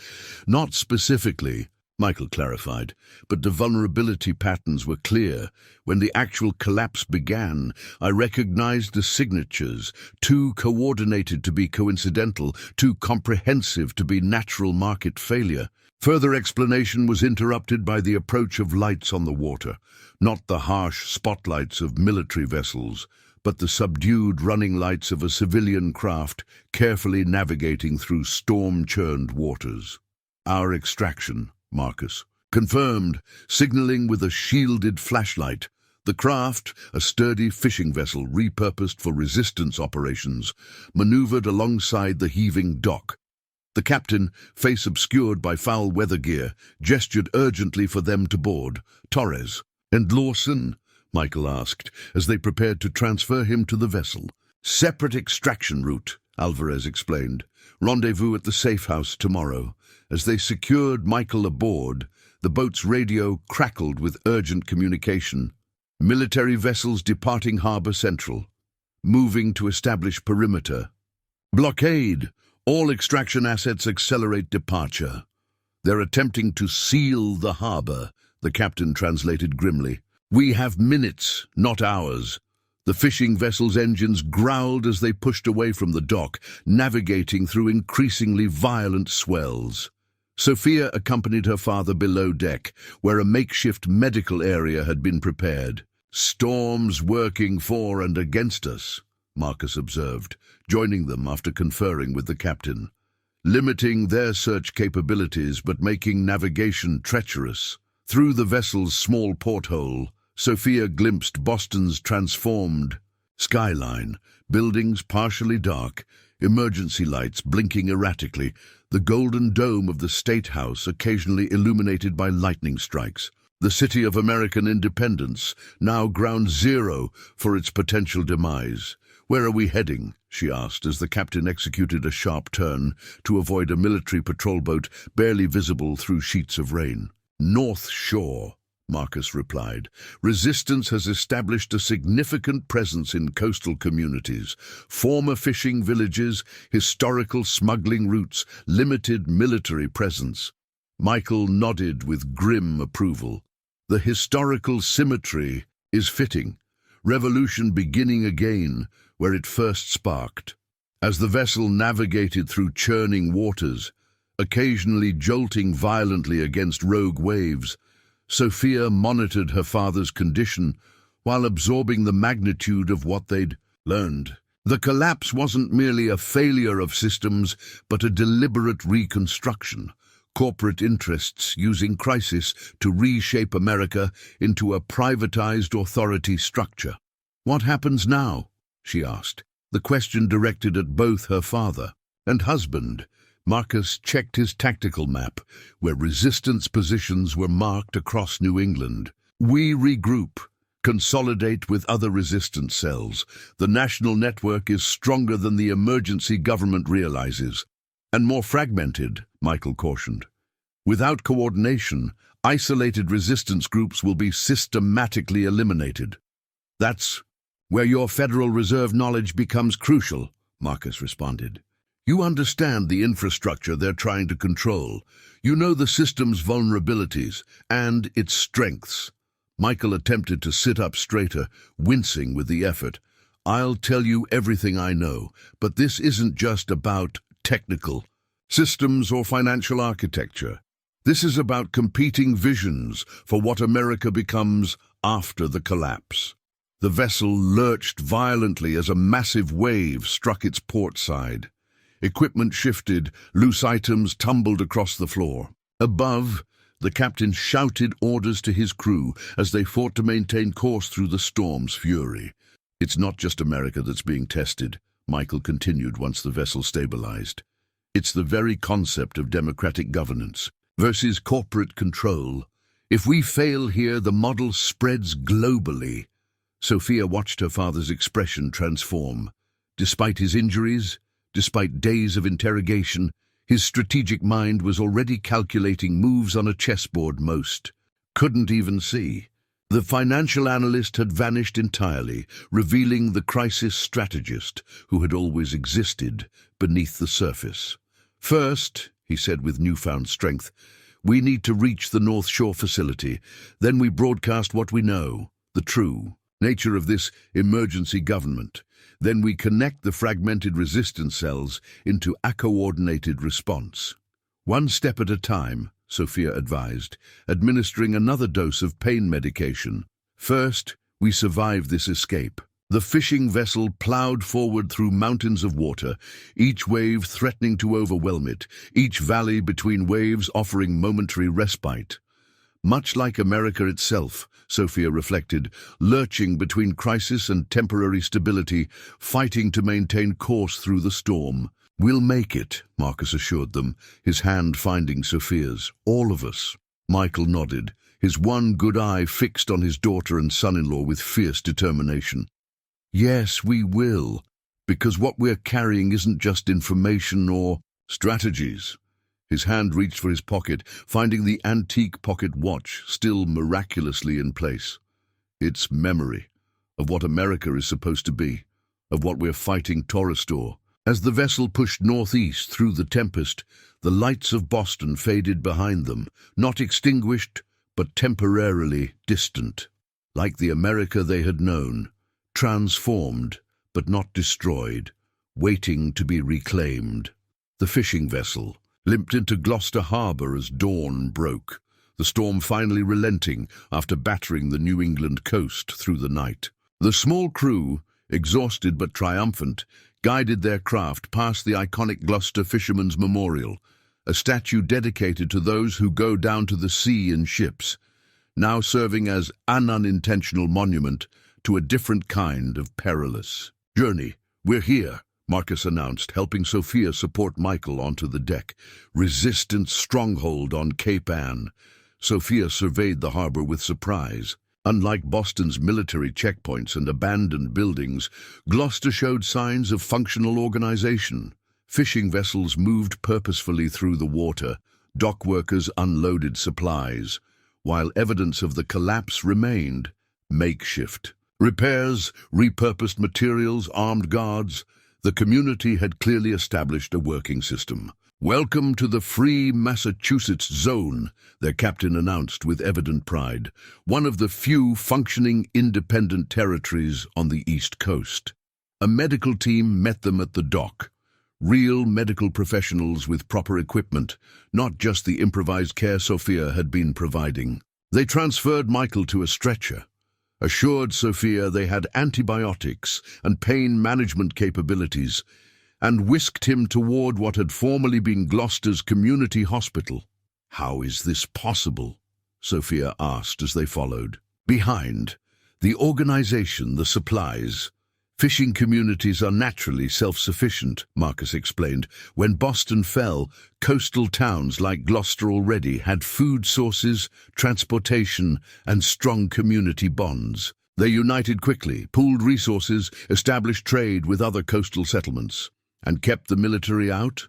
"Not specifically," Michael clarified, "but the vulnerability patterns were clear. When the actual collapse began, I recognized the signatures, too coordinated to be coincidental, too comprehensive to be natural market failure." Further explanation was interrupted by the approach of lights on the water, not the harsh spotlights of military vessels, but the subdued running lights of a civilian craft carefully navigating through storm-churned waters. "Our extraction," Marcus confirmed, signaling with a shielded flashlight. The craft, a sturdy fishing vessel repurposed for resistance operations, maneuvered alongside the heaving dock. The captain, face obscured by foul weather gear, gestured urgently for them to board. "Torres and Lawson?" Michael asked, as they prepared to transfer him to the vessel. "Separate extraction route," Alvarez explained. "Rendezvous at the safe house tomorrow." As they secured Michael aboard, the boat's radio crackled with urgent communication. "Military vessels departing Harbor Central. Moving to establish perimeter. Blockade. All extraction assets accelerate departure." "They're attempting to seal the harbor," the captain translated grimly. "We have minutes, not hours." The fishing vessel's engines growled as they pushed away from the dock, navigating through increasingly violent swells. Sophia accompanied her father below deck, where a makeshift medical area had been prepared. "Storms working for and against us," Marcus observed, joining them after conferring with the captain. "Limiting their search capabilities but making navigation treacherous." Through the vessel's small porthole, Sophia glimpsed Boston's transformed skyline, buildings partially dark, emergency lights blinking erratically, the golden dome of the State House occasionally illuminated by lightning strikes. The city of American independence, now ground zero for its potential demise. "Where are we heading?" she asked as the captain executed a sharp turn to avoid a military patrol boat barely visible through sheets of rain. "North Shore," Marcus replied. "Resistance has established a significant presence in coastal communities, former fishing villages, historical smuggling routes, limited military presence." Michael nodded with grim approval. "The historical symmetry is fitting. Revolution beginning again where it first sparked." As the vessel navigated through churning waters, occasionally jolting violently against rogue waves, Sophia monitored her father's condition while absorbing the magnitude of what they'd learned. The collapse wasn't merely a failure of systems, but a deliberate reconstruction. Corporate interests using crisis to reshape America into a privatized authority structure. "What happens now?" she asked, the question directed at both her father and husband. Marcus checked his tactical map, where resistance positions were marked across New England. "We regroup, consolidate with other resistance cells. The national network is stronger than the emergency government realizes. And more fragmented," Michael cautioned. "Without coordination, isolated resistance groups will be systematically eliminated." "That's where your Federal Reserve knowledge becomes crucial," Marcus responded. "You understand the infrastructure they're trying to control. You know the system's vulnerabilities and its strengths." Michael attempted to sit up straighter, wincing with the effort. "I'll tell you everything I know, but this isn't just about technical systems or financial architecture. This is about competing visions for what America becomes after the collapse." The vessel lurched violently as a massive wave struck its port side. Equipment shifted, loose items tumbled across the floor. Above, the captain shouted orders to his crew as they fought to maintain course through the storm's fury. "It's not just America that's being tested," Michael continued once the vessel stabilized. "It's the very concept of democratic governance versus corporate control. If we fail here, the model spreads globally." Sophia watched her father's expression transform. Despite his injuries, despite days of interrogation, his strategic mind was already calculating moves on a chessboard most couldn't even see. The financial analyst had vanished entirely, revealing the crisis strategist who had always existed beneath the surface. "First," he said with newfound strength, "we need to reach the North Shore facility. Then we broadcast what we know, the true nature of this emergency government. Then we connect the fragmented resistance cells into a coordinated response." "One step at a time," Sophia advised, administering another dose of pain medication. "First, we survive this escape." The fishing vessel plowed forward through mountains of water, each wave threatening to overwhelm it, each valley between waves offering momentary respite. Much like America itself, Sophia reflected, lurching between crisis and temporary stability, fighting to maintain course through the storm. "We'll make it," Marcus assured them, his hand finding Sophia's. "All of us." Michael nodded, his one good eye fixed on his daughter and son-in-law with fierce determination. "Yes, we will, because what we're carrying isn't just information or strategies." His hand reached for his pocket, finding the antique pocket watch still miraculously in place. "It's memory of what America is supposed to be, of what we're fighting to restore." As the vessel pushed northeast through the tempest, the lights of Boston faded behind them, not extinguished, but temporarily distant. Like the America they had known, transformed, but not destroyed, waiting to be reclaimed. The fishing vessel limped into Gloucester Harbour as dawn broke. the storm finally relenting after battering the New England coast through the night. The small crew, exhausted but triumphant, guided their craft past the iconic Gloucester Fisherman's Memorial, a statue dedicated to those who go down to the sea in ships, now serving as an unintentional monument to a different kind of perilous journey. "We're here," Marcus announced, helping Sophia support Michael onto the deck. "Resistance stronghold on Cape Ann." Sophia surveyed the harbor with surprise. Unlike Boston's military checkpoints and abandoned buildings, Gloucester showed signs of functional organization. Fishing vessels moved purposefully through the water, dock workers unloaded supplies, while evidence of the collapse remained, makeshift. Repairs, repurposed materials, armed guards. The community had clearly established a working system. "Welcome to the free Massachusetts zone," their captain announced with evident pride, one of the few functioning independent territories on the East Coast. A medical team met them at the dock. Real medical professionals with proper equipment, not just the improvised care Sophia had been providing. They transferred Michael to a stretcher, assured Sophia they had antibiotics and pain management capabilities, and whisked him toward what had formerly been Gloucester's community hospital. "How is this possible?" Sophia asked as they followed. "Behind, the organization, the supplies. Fishing communities are naturally self-sufficient," Marcus explained. "When Boston fell, coastal towns like Gloucester already had food sources, transportation, and strong community bonds. They united quickly, pooled resources, established trade with other coastal settlements, and kept the military out.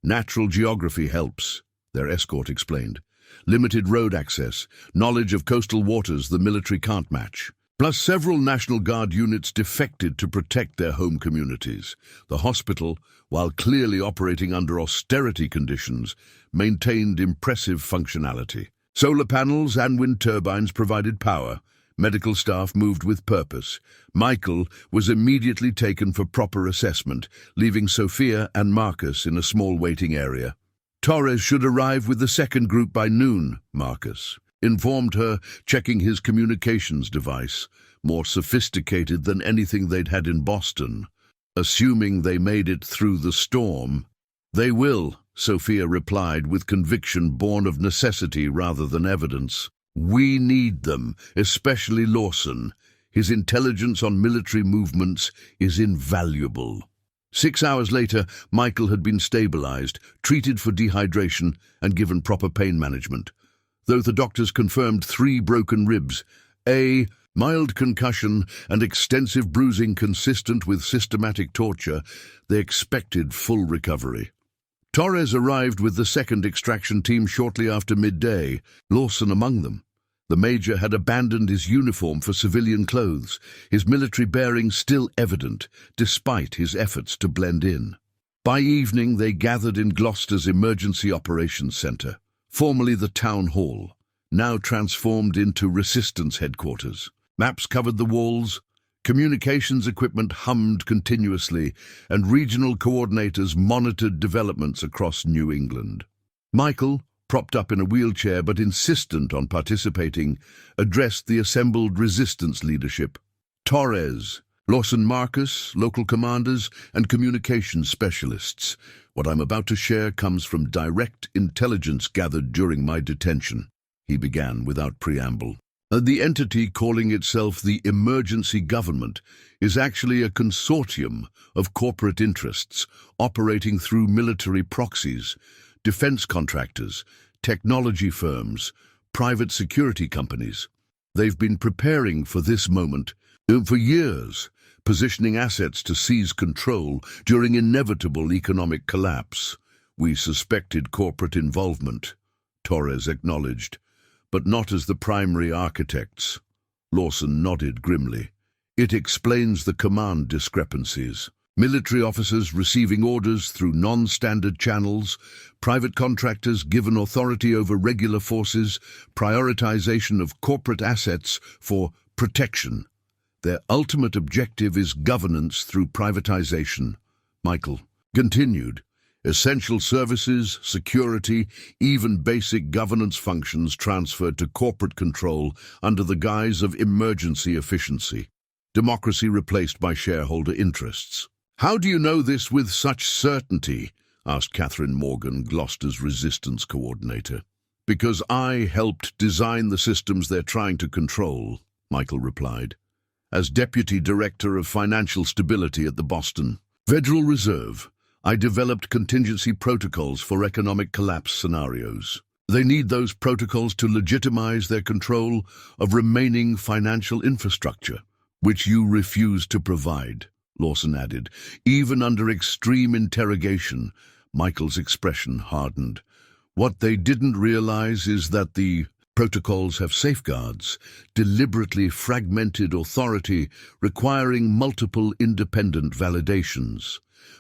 Natural geography helps," their escort explained. "Limited road access, knowledge of coastal waters the military can't match. Plus, several National Guard units defected to protect their home communities. The hospital, while clearly operating under austerity conditions, maintained impressive functionality. Solar panels and wind turbines provided power. Medical staff moved with purpose. Michael was immediately taken for proper assessment, leaving Sophia and Marcus in a small waiting area. "Torres should arrive with the second group by noon," Marcus informed her, checking his communications device, more sophisticated than anything they'd had in Boston. "Assuming they made it through the storm." "They will," Sophia replied with conviction born of necessity rather than evidence. "We need them, especially Lawson. His intelligence on military movements is invaluable." 6 hours later, Michael had been stabilized, treated for dehydration, and given proper pain management. Though the doctors confirmed 3 broken ribs, a mild concussion and extensive bruising consistent with systematic torture, they expected full recovery. Torres arrived with the second extraction team shortly after midday, Lawson among them. The major had abandoned his uniform for civilian clothes, his military bearings still evident, despite his efforts to blend in. By evening, they gathered in Gloucester's Emergency Operations Center, formerly the Town Hall, now transformed into Resistance Headquarters. Maps covered the walls, communications equipment hummed continuously, and regional coordinators monitored developments across New England. Michael, propped up in a wheelchair but insistent on participating, addressed the assembled resistance leadership. Torres, Lawson, Marcus, local commanders, and communications specialists. What I'm about to share comes from direct intelligence gathered during my detention, he began without preamble. The entity calling itself the Emergency Government is actually a consortium of corporate interests operating through military proxies, defense contractors, technology firms, private security companies. They've been preparing for this moment for years, positioning assets to seize control during inevitable economic collapse. We suspected corporate involvement, Torres acknowledged, but not as the primary architects. Lawson nodded grimly. It explains the command discrepancies. Military officers receiving orders through non-standard channels, private contractors given authority over regular forces, prioritization of corporate assets for protection. Their ultimate objective is governance through privatization, Michael continued, Essential services, security, even basic governance functions transferred to corporate control under the guise of emergency efficiency. Democracy replaced by shareholder interests. "How do you know this with such certainty?" asked Catherine Morgan, Gloucester's resistance coordinator. "Because I helped design the systems they're trying to control," Michael replied. "As Deputy Director of Financial Stability at the Boston Federal Reserve, I developed contingency protocols for economic collapse scenarios. They need those protocols to legitimize their control of remaining financial infrastructure, which you refuse to provide," Lawson added. Even under extreme interrogation, Michael's expression hardened. "What they didn't realize is that the protocols have safeguards, deliberately fragmented authority requiring multiple independent validations.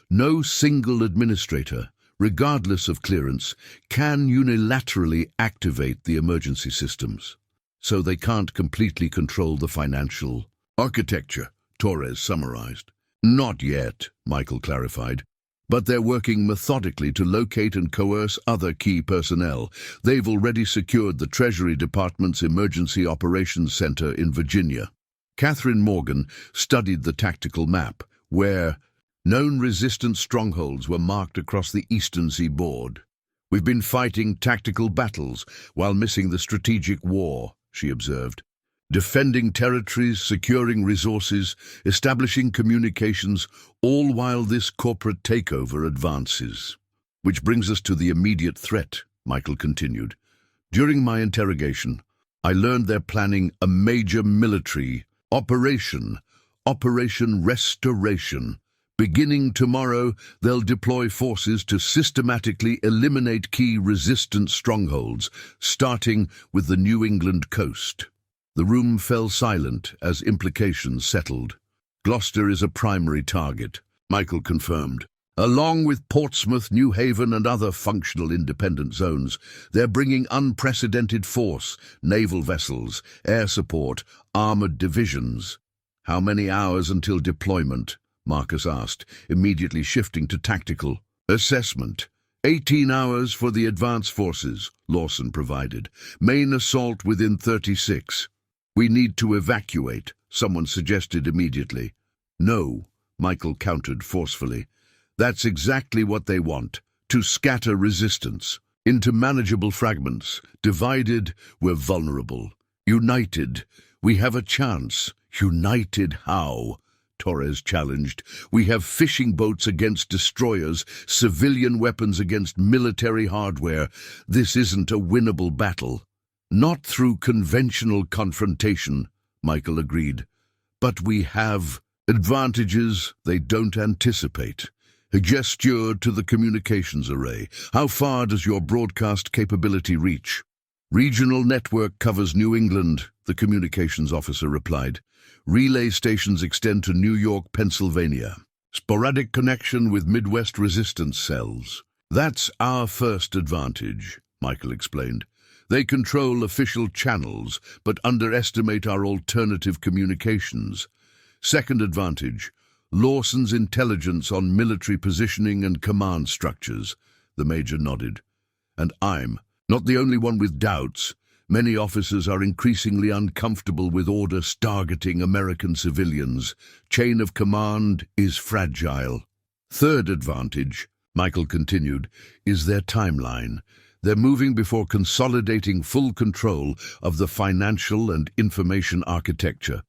No single administrator, regardless of clearance, can unilaterally activate the emergency systems. So they can't completely control the financial architecture," Torres summarized. "Not yet," Michael clarified. "But they're working methodically to locate and coerce other key personnel. They've already secured the Treasury Department's Emergency Operations Center in Virginia." Catherine Morgan studied the tactical map, where known resistance strongholds were marked across the eastern seaboard. "We've been fighting tactical battles while missing the strategic war," she observed. "Defending territories, securing resources, establishing communications, all while this corporate takeover advances." "Which brings us to the immediate threat," Michael continued. "During my interrogation, I learned they're planning a major military operation, Operation Restoration. Beginning tomorrow, they'll deploy forces to systematically eliminate key resistance strongholds, starting with the New England coast." The room fell silent as implications settled. "Gloucester is a primary target," Michael confirmed. "Along with Portsmouth, New Haven, and other functional independent zones, they're bringing unprecedented force, naval vessels, air support, armored divisions." "How many hours until deployment?" Marcus asked, immediately shifting to tactical assessment. 18 hours for the advance forces, Lawson provided. Main assault within 36. "We need to evacuate," someone suggested immediately. "No," Michael countered forcefully. "That's exactly what they want, to scatter resistance into manageable fragments. Divided, we're vulnerable. United, we have a chance." "United how?" Torres challenged. "We have fishing boats against destroyers, civilian weapons against military hardware. This isn't a winnable battle." "Not through conventional confrontation," Michael agreed. "But we have advantages they don't anticipate." He gestured to the communications array. "How far does your broadcast capability reach?" "Regional network covers New England," the communications officer replied. "Relay stations extend to New York, Pennsylvania. Sporadic connection with Midwest resistance cells." "That's our first advantage," Michael explained. "They control official channels, but underestimate our alternative communications. Second advantage, Lawson's intelligence on military positioning and command structures." The major nodded. "And I'm not the only one with doubts. Many officers are increasingly uncomfortable with orders targeting American civilians. Chain of command is fragile." "Third advantage," Michael continued, "is their timeline. They're moving before consolidating full control of the financial and information architecture.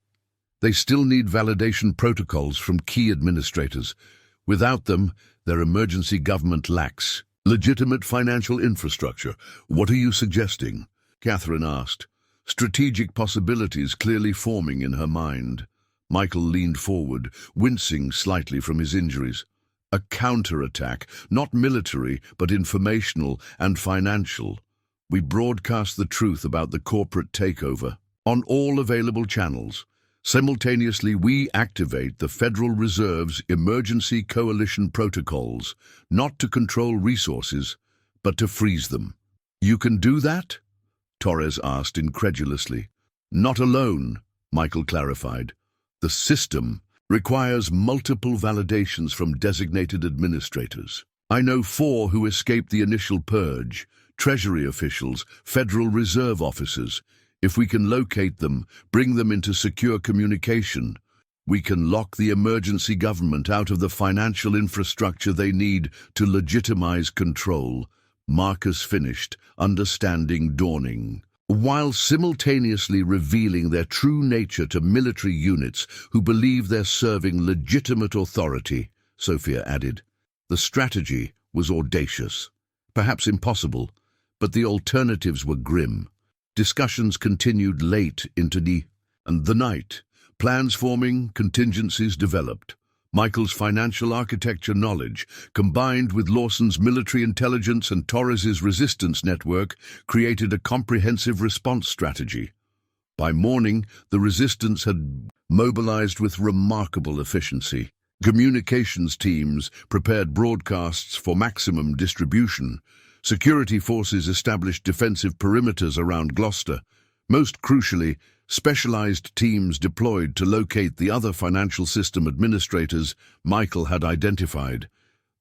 They still need validation protocols from key administrators. Without them, their emergency government lacks legitimate financial infrastructure." "What are you suggesting?" Catherine asked, strategic possibilities clearly forming in her mind. Michael leaned forward, wincing slightly from his injuries. "A counterattack, not military, but informational and financial. We broadcast the truth about the corporate takeover on all available channels. Simultaneously, we activate the Federal Reserve's emergency coalition protocols, not to control resources, but to freeze them." "You can do that?" Torres asked incredulously. "Not alone," Michael clarified. "The system requires multiple validations from designated administrators. I know 4 who escaped the initial purge, Treasury officials, Federal Reserve officers. If we can locate them, bring them into secure communication, we can lock the emergency government out of the financial infrastructure they need to legitimize control. Marcus finished, understanding dawning, while simultaneously revealing their true nature to military units who believe they're serving legitimate authority. Sophia added, the strategy was audacious, perhaps impossible, but the alternatives were grim. Discussions continued late into the night. Plans forming, contingencies developed. Michael's financial architecture knowledge, combined with Lawson's military intelligence and Torres's resistance network, created a comprehensive response strategy. By morning, the resistance had mobilized with remarkable efficiency. Communications teams prepared broadcasts for maximum distribution. Security forces established defensive perimeters around Gloucester. Most crucially, specialized teams deployed to locate the other financial system administrators Michael had identified.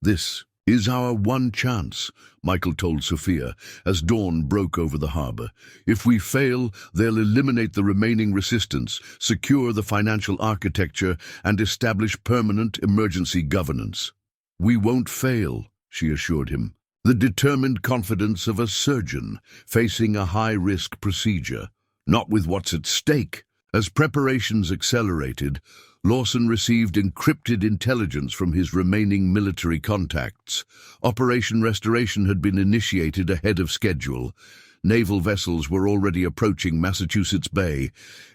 This is our one chance, Michael told Sophia as dawn broke over the harbor. If we fail, they'll eliminate the remaining resistance, secure the financial architecture, and establish permanent emergency governance. We won't fail, she assured him, the determined confidence of a surgeon facing a high-risk procedure. Not with what's at stake. As preparations accelerated, Lawson received encrypted intelligence from his remaining military contacts. Operation Restoration had been initiated ahead of schedule. Naval vessels were already approaching Massachusetts Bay.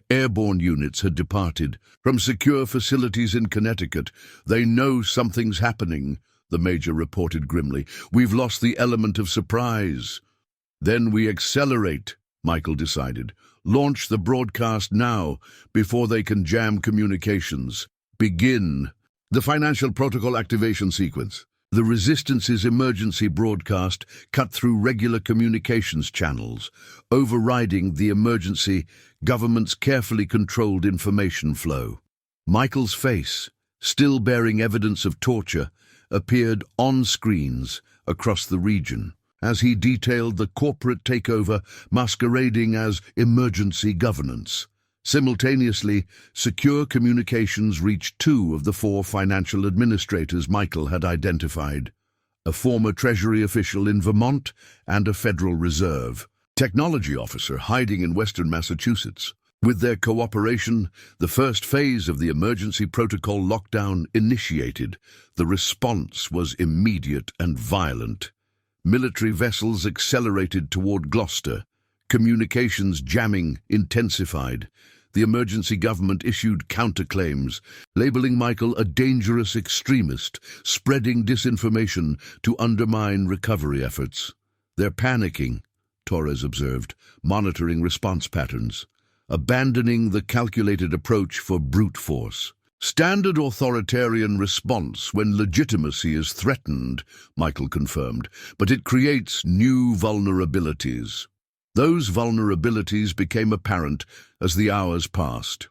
Airborne units had departed from secure facilities in Connecticut. They know something's happening, the major reported grimly. We've lost the element of surprise. Then we accelerate, Michael decided. Launch the broadcast now, before they can jam communications. Begin the financial protocol activation sequence. The Resistance's emergency broadcast cut through regular communications channels, overriding the emergency government's carefully controlled information flow. Michael's face, still bearing evidence of torture, appeared on screens across the region as he detailed the corporate takeover masquerading as emergency governance. Simultaneously, secure communications reached 2 of the 4 financial administrators Michael had identified, a former Treasury official in Vermont and a Federal Reserve technology officer hiding in western Massachusetts. With their cooperation, the first phase of the emergency protocol lockdown initiated. The response was immediate and violent. Military vessels accelerated toward Gloucester. Communications jamming intensified. The emergency government issued counterclaims, labeling Michael a dangerous extremist, spreading disinformation to undermine recovery efforts. They're panicking, Torres observed, monitoring response patterns, abandoning the calculated approach for brute force. Standard authoritarian response when legitimacy is threatened, Michael confirmed, but it creates new vulnerabilities. Those vulnerabilities became apparent as the hours passed.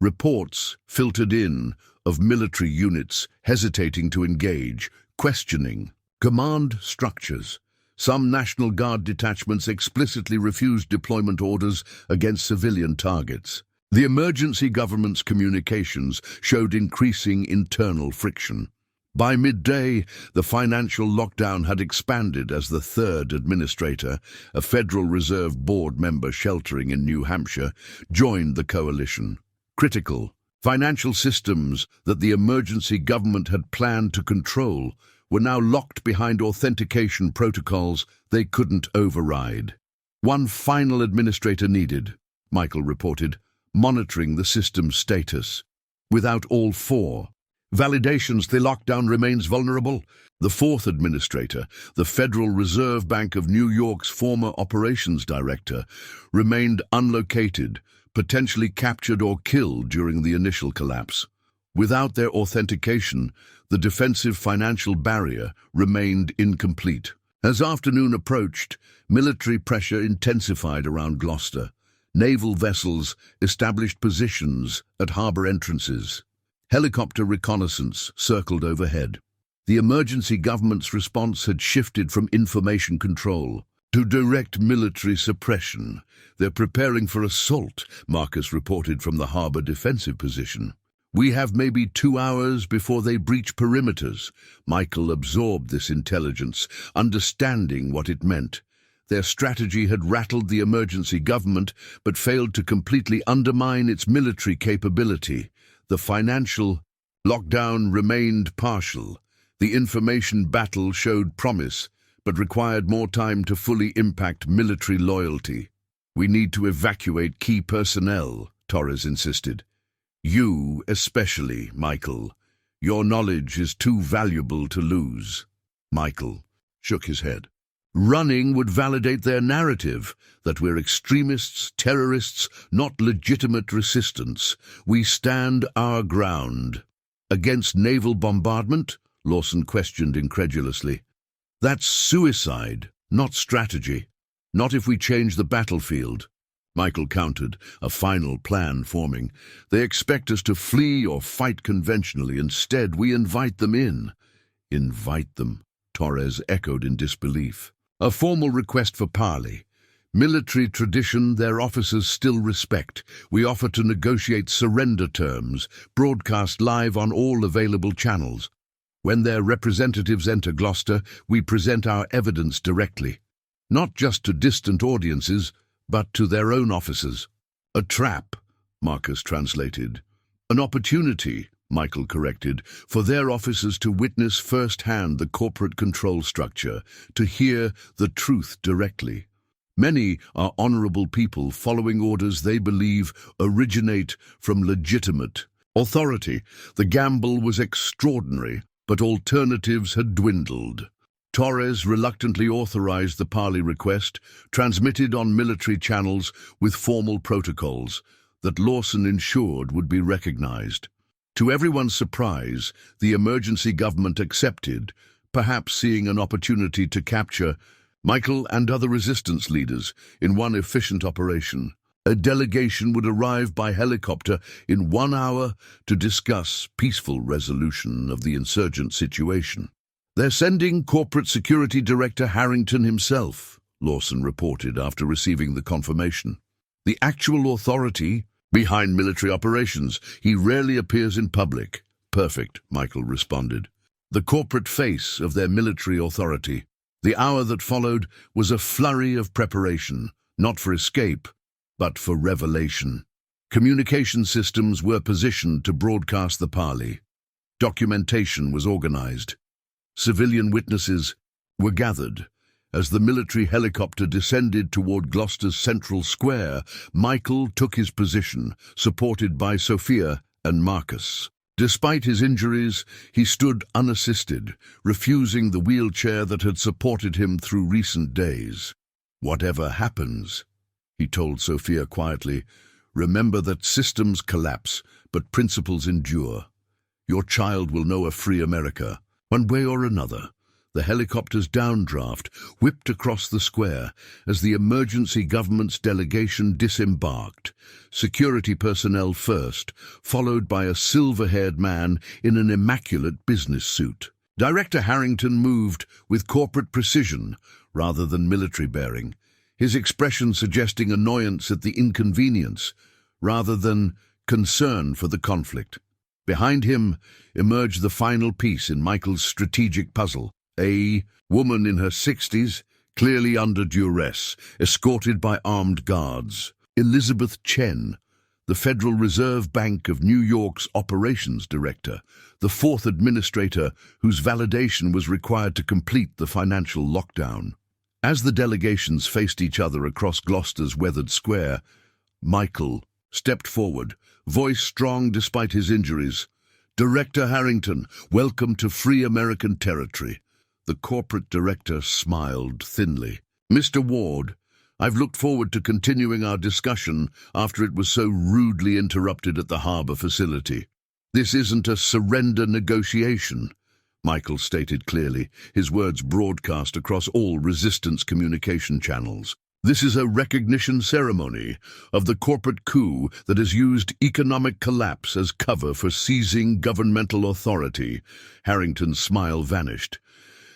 Reports filtered in of military units hesitating to engage, questioning command structures. Some National Guard detachments explicitly refused deployment orders against civilian targets. The emergency government's communications showed increasing internal friction. By midday, the financial lockdown had expanded as the 3rd administrator, a Federal Reserve Board member sheltering in New Hampshire, joined the coalition. Critical financial systems that the emergency government had planned to control were now locked behind authentication protocols they couldn't override. One final administrator needed, Michael reported, monitoring the system's status. Without all 4 validations, the lockdown remains vulnerable. The 4th administrator, the Federal Reserve Bank of New York's former operations director, remained unlocated, potentially captured or killed during the initial collapse. Without their authentication, the defensive financial barrier remained incomplete. As afternoon approached, military pressure intensified around Gloucester. Naval vessels established positions at harbor entrances. Helicopter reconnaissance circled overhead. The emergency government's response had shifted from information control to direct military suppression. They're preparing for assault, Marcus reported from the harbor defensive position. We have maybe 2 hours before they breach perimeters. Michael absorbed this intelligence, understanding what it meant. Their strategy had rattled the emergency government, but failed to completely undermine its military capability. The financial lockdown remained partial. The information battle showed promise, but required more time to fully impact military loyalty. We need to evacuate key personnel, Torres insisted. You especially, Michael. Your knowledge is too valuable to lose. Michael shook his head. Running would validate their narrative, that we're extremists, terrorists, not legitimate resistance. We stand our ground. Against naval bombardment? Lawson questioned incredulously. That's suicide, not strategy. Not if we change the battlefield. Michael countered, a final plan forming. They expect us to flee or fight conventionally. Instead, we invite them in. Invite them, Torres echoed in disbelief. A formal request for parley. Military tradition their officers still respect. We offer to negotiate surrender terms, broadcast live on all available channels. When their representatives enter Gloucester, we present our evidence directly. Not just to distant audiences, but to their own officers. A trap, Marcus translated. An opportunity, Michael corrected, for their officers to witness firsthand the corporate control structure, to hear the truth directly. Many are honorable people following orders they believe originate from legitimate authority. The gamble was extraordinary, but alternatives had dwindled. Torres reluctantly authorized the parley request, transmitted on military channels with formal protocols that Lawson ensured would be recognized. To everyone's surprise, the emergency government accepted, perhaps seeing an opportunity to capture Michael and other resistance leaders in one efficient operation. A delegation would arrive by helicopter in 1 hour to discuss peaceful resolution of the insurgent situation. They're sending Corporate Security Director Harrington himself, Lawson reported after receiving the confirmation. The actual authority behind military operations. He rarely appears in public. Perfect, Michael responded. The corporate face of their military authority. The hour that followed was a flurry of preparation, not for escape, but for revelation. Communication systems were positioned to broadcast the parley. Documentation was organized. Civilian witnesses were gathered. As the military helicopter descended toward Gloucester's central square, Michael took his position, supported by Sophia and Marcus. Despite his injuries, he stood unassisted, refusing the wheelchair that had supported him through recent days. "Whatever happens," he told Sophia quietly, "remember that systems collapse, but principles endure. Your child will know a free America, one way or another." The helicopter's downdraft whipped across the square as the emergency government's delegation disembarked. Security personnel first, followed by a silver-haired man in an immaculate business suit. Director Harrington moved with corporate precision rather than military bearing, his expression suggesting annoyance at the inconvenience rather than concern for the conflict. Behind him emerged the final piece in Michael's strategic puzzle. A woman in her 60s, clearly under duress, escorted by armed guards. Elizabeth Chen, the Federal Reserve Bank of New York's operations director, the fourth administrator whose validation was required to complete the financial lockdown. As the delegations faced each other across Gloucester's weathered square, Michael stepped forward, voice strong despite his injuries. "Director Harrington, welcome to free American territory." The corporate director smiled thinly. "Mr. Ward, I've looked forward to continuing our discussion after it was so rudely interrupted at the harbor facility. This isn't a surrender negotiation," Michael stated clearly, his words broadcast across all resistance communication channels. This is a recognition ceremony of the corporate coup that has used economic collapse as cover for seizing governmental authority. Harrington's smile vanished.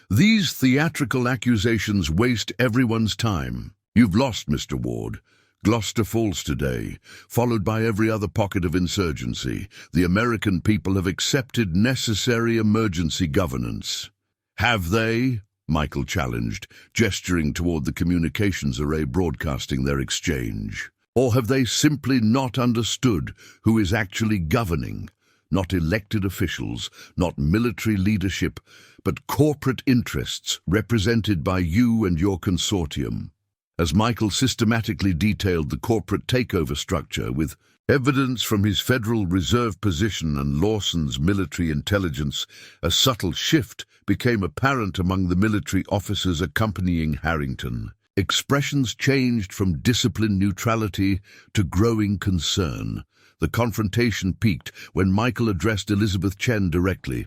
These theatrical accusations waste everyone's time. You've lost, Mr. Ward. Gloucester falls today, followed by every other pocket of insurgency. The American people have accepted necessary emergency governance. Have they? Michael challenged, gesturing toward the communications array broadcasting their exchange. Or have they simply not understood who is actually governing? Not elected officials, not military leadership, but corporate interests represented by you and your consortium. As Michael systematically detailed the corporate takeover structure with evidence from his Federal Reserve position and Lawson's military intelligence, a subtle shift became apparent among the military officers accompanying Harrington. Expressions changed from disciplined neutrality to growing concern. The confrontation peaked when Michael addressed Elizabeth Chen directly.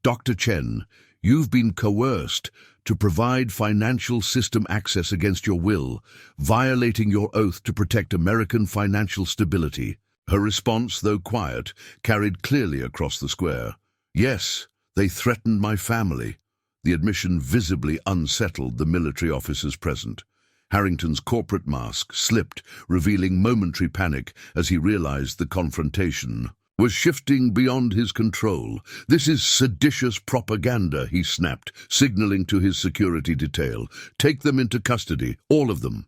"Dr. Chen, you've been coerced to provide financial system access against your will, violating your oath to protect American financial stability." Her response, though quiet, carried clearly across the square. "Yes, they threatened my family." The admission visibly unsettled the military officers present. Harrington's corporate mask slipped, revealing momentary panic as he realized the confrontation was shifting beyond his control. "This is seditious propaganda," he snapped, signaling to his security detail. "Take them into custody, all of them."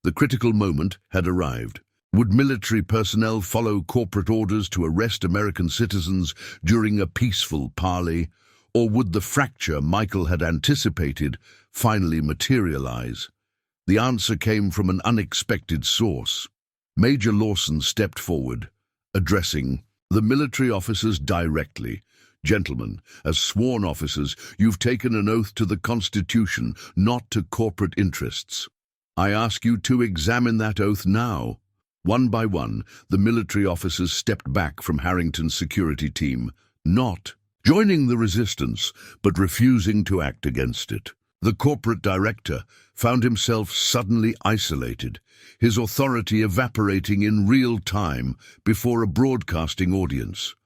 The critical moment had arrived. Would military personnel follow corporate orders to arrest American citizens during a peaceful parley? Or would the fracture Michael had anticipated finally materialize? The answer came from an unexpected source. Major Lawson stepped forward, addressing the military officers directly. "Gentlemen, as sworn officers, you've taken an oath to the Constitution, not to corporate interests. I ask you to examine that oath now." One by one, the military officers stepped back from Harrington's security team, not joining the resistance, but refusing to act against it. The corporate director found himself suddenly isolated, his authority evaporating in real time before a broadcasting audience.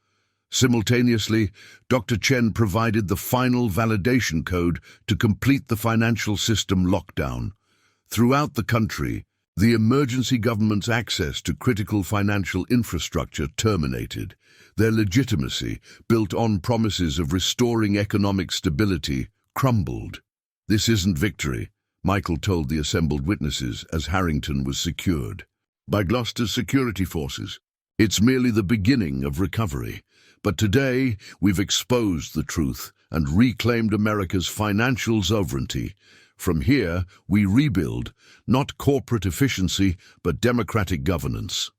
Simultaneously, Dr. Chen provided the final validation code to complete the financial system lockdown. Throughout the country, the emergency government's access to critical financial infrastructure terminated. Their legitimacy, built on promises of restoring economic stability, crumbled. "This isn't victory," Michael told the assembled witnesses as Harrington was secured by Gloucester's security forces. "It's merely the beginning of recovery. But today, we've exposed the truth and reclaimed America's financial sovereignty. From here, we rebuild, not corporate efficiency, but democratic governance."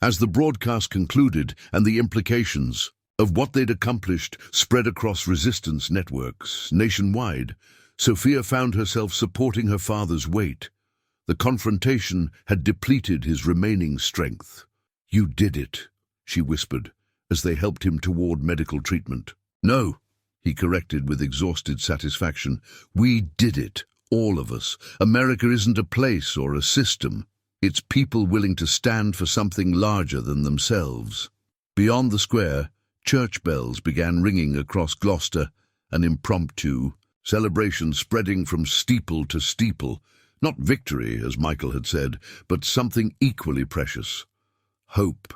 As the broadcast concluded and the implications of what they'd accomplished spread across resistance networks nationwide, Sophia found herself supporting her father's weight. The confrontation had depleted his remaining strength. "You did it," she whispered, as they helped him toward medical treatment. "No," he corrected with exhausted satisfaction. "We did it, all of us. America isn't a place or a system. It's people willing to stand for something larger than themselves." Beyond the square, church bells began ringing across Gloucester, an impromptu celebration spreading from steeple to steeple. Not victory, as Michael had said, but something equally precious. Hope.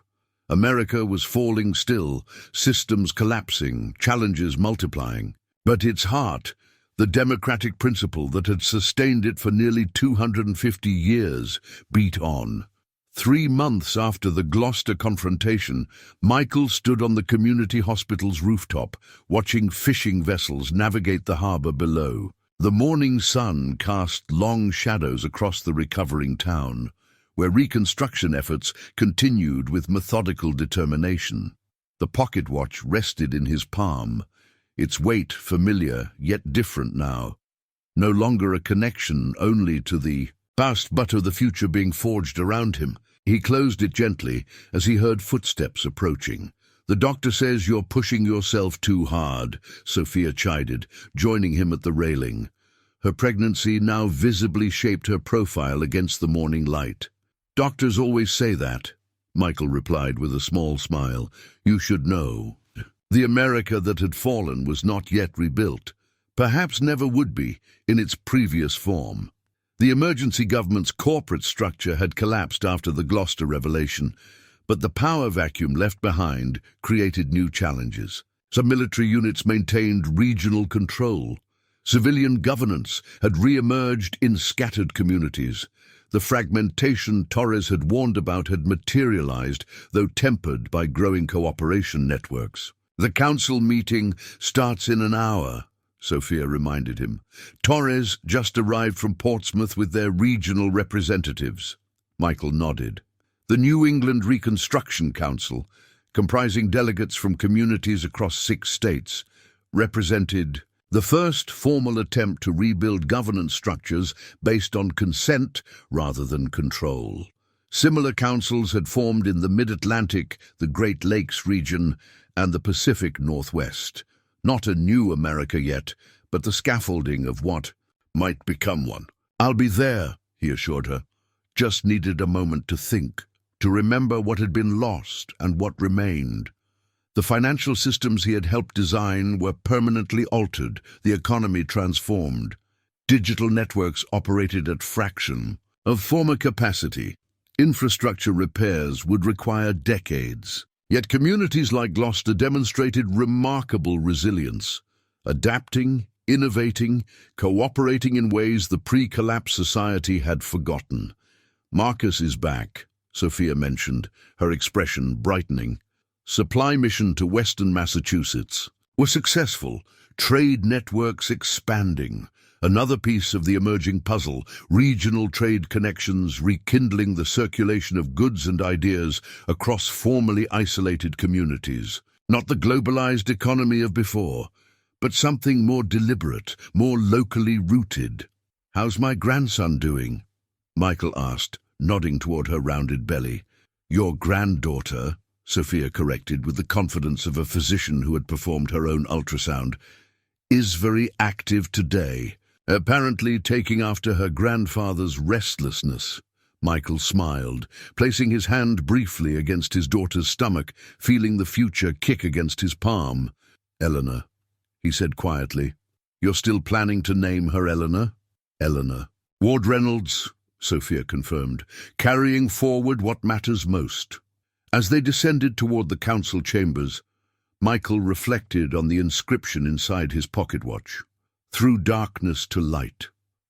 America was falling still, systems collapsing, challenges multiplying. But its heart, the democratic principle that had sustained it for nearly 250 years, beat on. 3 months after the Gloucester confrontation, Michael stood on the community hospital's rooftop, watching fishing vessels navigate the harbor below. The morning sun cast long shadows across the recovering town, where reconstruction efforts continued with methodical determination. The pocket watch rested in his palm, its weight familiar yet different now. No longer a connection only to the past but of the future being forged around him. He closed it gently as he heard footsteps approaching. "The doctor says you're pushing yourself too hard," Sophia chided, joining him at the railing. Her pregnancy now visibly shaped her profile against the morning light. "Doctors always say that," Michael replied with a small smile. "You should know. The America that had fallen was not yet rebuilt, perhaps never would be, in its previous form. The emergency government's corporate structure had collapsed after the Gloucester revelation, but the power vacuum left behind created new challenges. Some military units maintained regional control. Civilian governance had re-emerged in scattered communities. The fragmentation Torres had warned about had materialized, though tempered by growing cooperation networks. "The council meeting starts in an hour," Sophia reminded him. "Torres just arrived from Portsmouth with their regional representatives." Michael nodded. The New England Reconstruction Council, comprising delegates from communities across 6 states, represented the first formal attempt to rebuild governance structures based on consent rather than control. Similar councils had formed in the Mid-Atlantic, the Great Lakes region, and the Pacific Northwest. Not a new America yet, but the scaffolding of what might become one. "I'll be there," he assured her. "Just needed a moment to think, to remember what had been lost and what remained." The financial systems he had helped design were permanently altered, the economy transformed. Digital networks operated at fraction of former capacity. Infrastructure repairs would require decades. Yet communities like Gloucester demonstrated remarkable resilience, adapting, innovating, cooperating in ways the pre-collapse society had forgotten. "Marcus is back," Sophia mentioned, her expression brightening. "Supply mission to western Massachusetts were successful, trade networks expanding. Another piece of the emerging puzzle, regional trade connections rekindling the circulation of goods and ideas across formerly isolated communities. Not the globalized economy of before, but something more deliberate, more locally rooted." "How's my grandson doing?" Michael asked, nodding toward her rounded belly. "Your granddaughter," Sophia corrected with the confidence of a physician who had performed her own ultrasound, "is very active today, apparently taking after her grandfather's restlessness." Michael smiled, placing his hand briefly against his daughter's stomach, feeling the future kick against his palm. "Eleanor," he said quietly. "You're still planning to name her Eleanor?" "Eleanor." "Ward Reynolds," Sophia confirmed, "carrying forward what matters most." As they descended toward the council chambers, Michael reflected on the inscription inside his pocket watch. Through darkness to light.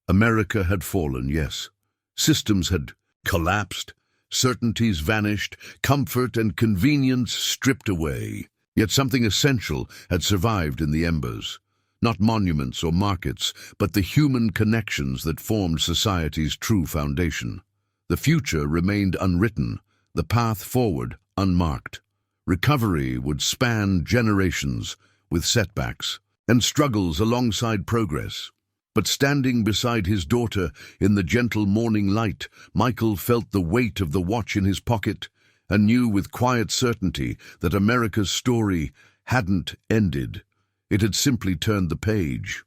America had fallen, yes. Systems had collapsed, certainties vanished, comfort and convenience stripped away. Yet something essential had survived in the embers. Not monuments or markets, but the human connections that formed society's true foundation. The future remained unwritten, the path forward unmarked. Recovery would span generations, with setbacks and struggles alongside progress. But standing beside his daughter in the gentle morning light, Michael felt the weight of the watch in his pocket and knew with quiet certainty that America's story hadn't ended. It had simply turned the page.